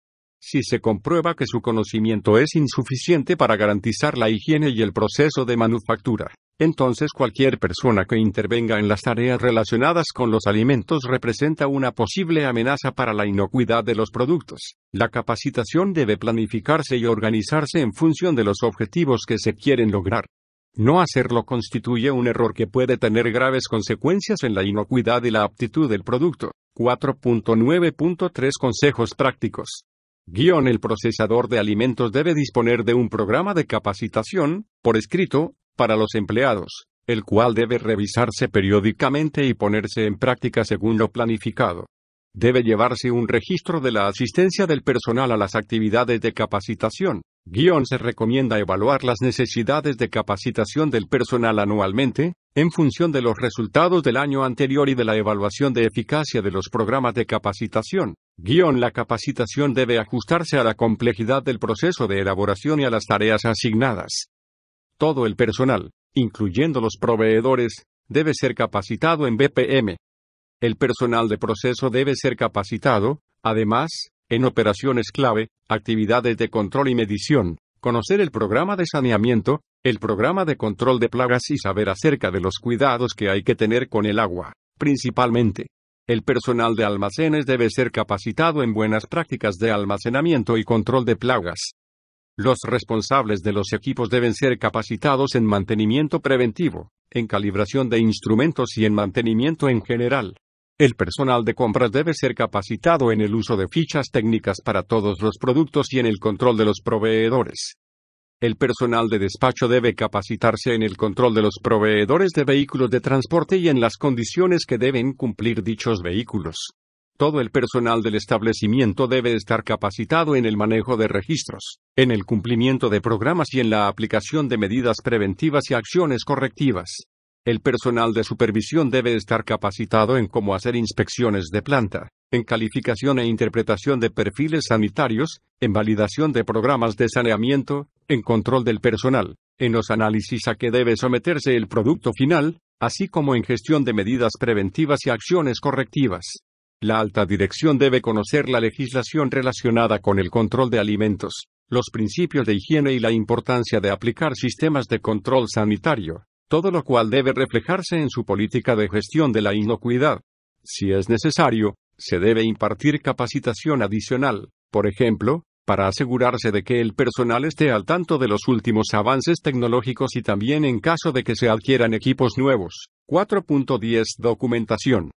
[SPEAKER 1] Si se comprueba que su conocimiento es insuficiente para garantizar la higiene y el proceso de manufactura, entonces cualquier persona que intervenga en las tareas relacionadas con los alimentos representa una posible amenaza para la inocuidad de los productos. La capacitación debe planificarse y organizarse en función de los objetivos que se quieren lograr. No hacerlo constituye un error que puede tener graves consecuencias en la inocuidad y la aptitud del producto. 4.9.3 Consejos prácticos. El procesador de alimentos debe disponer de un programa de capacitación, por escrito, para los empleados, el cual debe revisarse periódicamente y ponerse en práctica según lo planificado. Debe llevarse un registro de la asistencia del personal a las actividades de capacitación. Se recomienda evaluar las necesidades de capacitación del personal anualmente, en función de los resultados del año anterior y de la evaluación de eficacia de los programas de capacitación. La capacitación debe ajustarse a la complejidad del proceso de elaboración y a las tareas asignadas. Todo el personal, incluyendo los proveedores, debe ser capacitado en BPM. El personal de proceso debe ser capacitado, además, en operaciones clave, actividades de control y medición, conocer el programa de saneamiento, el programa de control de plagas y saber acerca de los cuidados que hay que tener con el agua, principalmente. El personal de almacenes debe ser capacitado en buenas prácticas de almacenamiento y control de plagas. Los responsables de los equipos deben ser capacitados en mantenimiento preventivo, en calibración de instrumentos y en mantenimiento en general. El personal de compras debe ser capacitado en el uso de fichas técnicas para todos los productos y en el control de los proveedores. El personal de despacho debe capacitarse en el control de los proveedores de vehículos de transporte y en las condiciones que deben cumplir dichos vehículos. Todo el personal del establecimiento debe estar capacitado en el manejo de registros, en el cumplimiento de programas y en la aplicación de medidas preventivas y acciones correctivas. El personal de supervisión debe estar capacitado en cómo hacer inspecciones de planta, en calificación e interpretación de perfiles sanitarios, en validación de programas de saneamiento, en control del personal, en los análisis a que debe someterse el producto final, así como en gestión de medidas preventivas y acciones correctivas. La alta dirección debe conocer la legislación relacionada con el control de alimentos, los principios de higiene y la importancia de aplicar sistemas de control sanitario, todo lo cual debe reflejarse en su política de gestión de la inocuidad. Si es necesario, se debe impartir capacitación adicional, por ejemplo, para asegurarse de que el personal esté al tanto de los últimos avances tecnológicos y también en caso de que se adquieran equipos nuevos. 4.10 Documentación.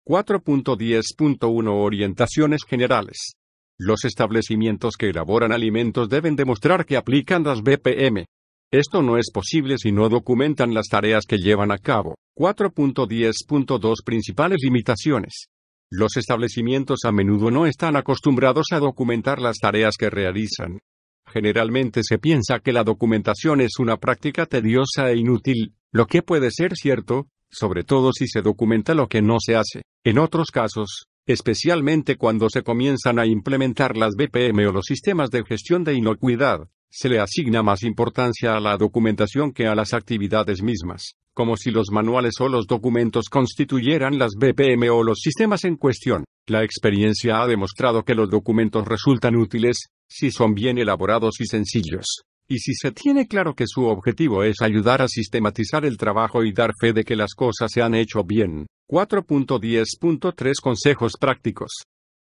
[SPEAKER 1] 4.10.1 Orientaciones generales. Los establecimientos que elaboran alimentos deben demostrar que aplican las BPM. Esto no es posible si no documentan las tareas que llevan a cabo. 4.10.2 Principales limitaciones. Los establecimientos a menudo no están acostumbrados a documentar las tareas que realizan. Generalmente se piensa que la documentación es una práctica tediosa e inútil, lo que puede ser cierto, sobre todo si se documenta lo que no se hace. En otros casos, especialmente cuando se comienzan a implementar las BPM o los sistemas de gestión de inocuidad, se le asigna más importancia a la documentación que a las actividades mismas, como si los manuales o los documentos constituyeran las BPM o los sistemas en cuestión. La experiencia ha demostrado que los documentos resultan útiles, si son bien elaborados y sencillos, y si se tiene claro que su objetivo es ayudar a sistematizar el trabajo y dar fe de que las cosas se han hecho bien. 4.10.3 Consejos prácticos.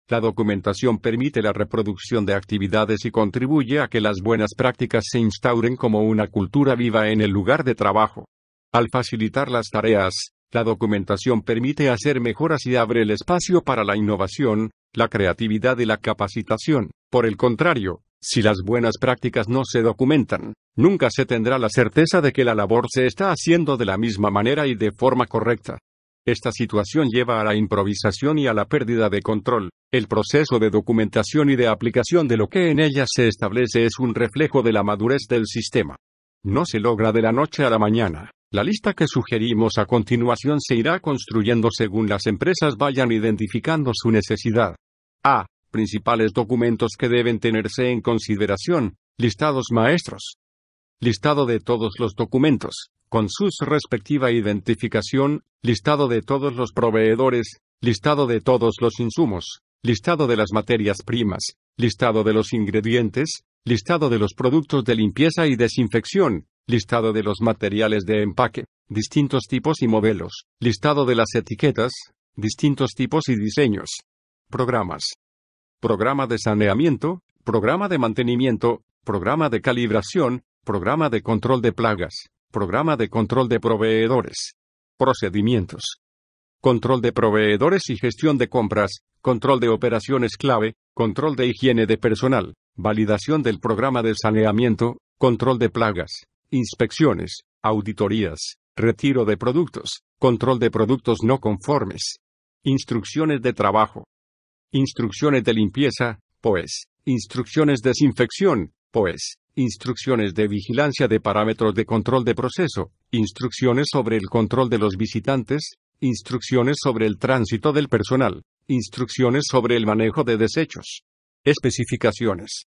[SPEAKER 1] La documentación permite la reproducción de actividades y contribuye a que las buenas prácticas se instauren como una cultura viva en el lugar de trabajo. Al facilitar las tareas, la documentación permite hacer mejoras y abre el espacio para la innovación, la creatividad y la capacitación. Por el contrario, si las buenas prácticas no se documentan, nunca se tendrá la certeza de que la labor se está haciendo de la misma manera y de forma correcta. Esta situación lleva a la improvisación y a la pérdida de control. El proceso de documentación y de aplicación de lo que en ella se establece es un reflejo de la madurez del sistema. No se logra de la noche a la mañana. La lista que sugerimos a continuación se irá construyendo según las empresas vayan identificando su necesidad. A. Principales documentos que deben tenerse en consideración. Listados maestros. Listado de todos los documentos, con su respectiva identificación, listado de todos los proveedores, listado de todos los insumos, listado de las materias primas, listado de los ingredientes, listado de los productos de limpieza y desinfección, listado de los materiales de empaque, distintos tipos y modelos, listado de las etiquetas, distintos tipos y diseños. Programas. Programa de saneamiento, programa de mantenimiento, programa de calibración, programa de control de plagas, programa de control de proveedores. Procedimientos. Control de proveedores y gestión de compras, control de operaciones clave, control de higiene de personal, validación del programa de saneamiento, control de plagas, inspecciones, auditorías, retiro de productos, control de productos no conformes. Instrucciones de trabajo. Instrucciones de limpieza, POES. Instrucciones de desinfección, POES. Instrucciones de vigilancia de parámetros de control de proceso, instrucciones sobre el control de los visitantes, instrucciones sobre el tránsito del personal, instrucciones sobre el manejo de desechos. Especificaciones.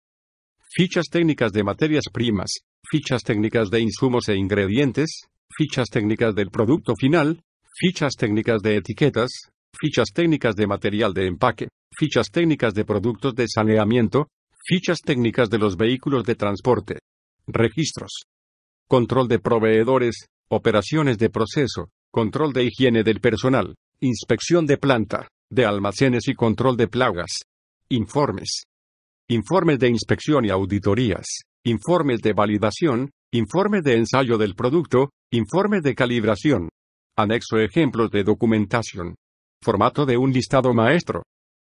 [SPEAKER 1] Fichas técnicas de materias primas, fichas técnicas de insumos e ingredientes, fichas técnicas del producto final, fichas técnicas de etiquetas, fichas técnicas de material de empaque, fichas técnicas de productos de saneamiento, fichas técnicas de los vehículos de transporte. Registros. Control de proveedores, operaciones de proceso, control de higiene del personal, inspección de planta, de almacenes y control de plagas. Informes. Informes de inspección y auditorías, informes de validación, informes de ensayo del producto, informes de calibración. Anexo ejemplos de documentación. Formato de un listado maestro.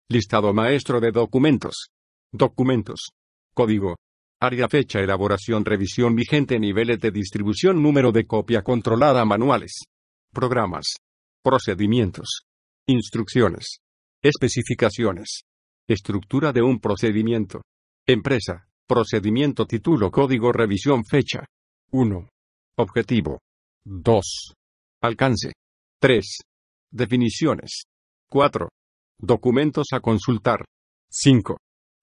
[SPEAKER 1] Listado maestro de documentos. Documentos. Código. Área fecha elaboración revisión vigente niveles de distribución número de copia controlada manuales. Programas. Procedimientos. Instrucciones. Especificaciones. Estructura de un procedimiento. Empresa. Procedimiento título código revisión fecha. 1. Objetivo. 2. Alcance. 3. Definiciones. 4. Documentos a consultar. 5.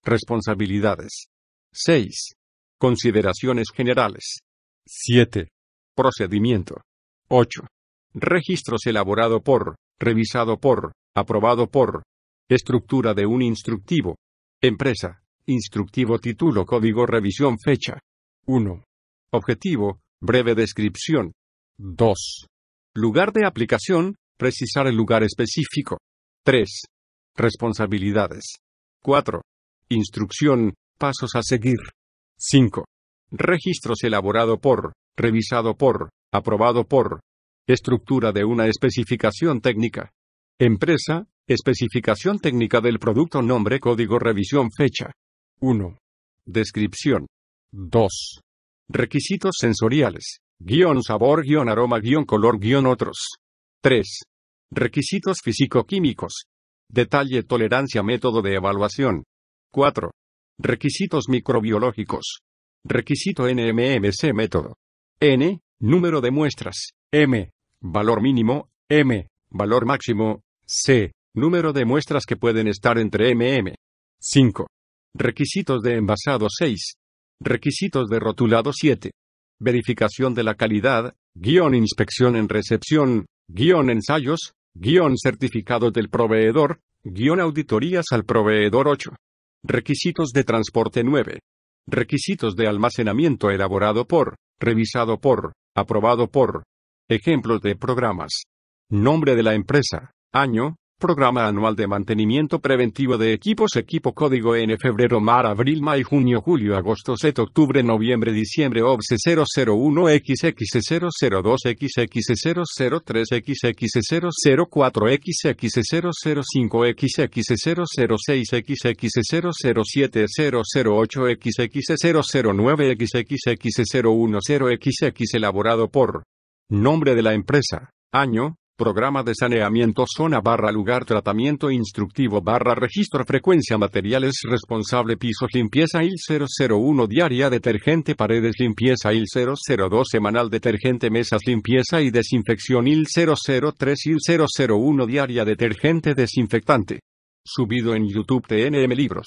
[SPEAKER 1] Responsabilidades. 6. Consideraciones generales. 7. Procedimiento. 8. Registros elaborado por, revisado por, aprobado por. Estructura de un instructivo. Empresa. Instructivo, título, código, revisión, fecha. 1. Objetivo. Breve descripción. 2. Lugar de aplicación. Precisar el lugar específico. 3. Responsabilidades. 4. Instrucción. Pasos a seguir. 5. Registros elaborado por, revisado por, aprobado por. Estructura de una especificación técnica. Empresa. Especificación técnica del producto, nombre, código, revisión, fecha. 1. Descripción. 2. Requisitos sensoriales. Guión sabor, guión aroma, guión color, guión otros. 3. Requisitos físico-químicos. Detalle, tolerancia, método de evaluación. 4. Requisitos microbiológicos. Requisito NMMC, método. N. Número de muestras. M. Valor mínimo. M. Valor máximo. C. Número de muestras que pueden estar entre mm. 5. Requisitos de envasado. 6. Requisitos de rotulado. 7. Verificación de la calidad, guión inspección en recepción, guión ensayos, guión certificado del proveedor, guión auditorías al proveedor. 8. Requisitos de transporte. 9. Requisitos de almacenamiento, elaborado por, revisado por, aprobado por. Ejemplos de programas. Nombre de la empresa. Año. Programa anual de mantenimiento preventivo de equipos, equipo, código N, febrero, mar, abril, may, junio, julio, agosto, set, octubre, noviembre, diciembre, OBSE 001, XX 002, XX 003, XX 004, XX 005, XX 006, XX 007, 008, XX 009, XX 010, XX elaborado por. Nombre de la empresa. Año. Programa de saneamiento, zona / lugar, tratamiento instructivo / registro, frecuencia, materiales, responsable, pisos, limpieza IL 001, diaria, detergente, paredes, limpieza IL 002, semanal, detergente, mesas, limpieza y desinfección IL 003, IL 001, diaria, detergente, desinfectante. Subido en YouTube TNM Libros.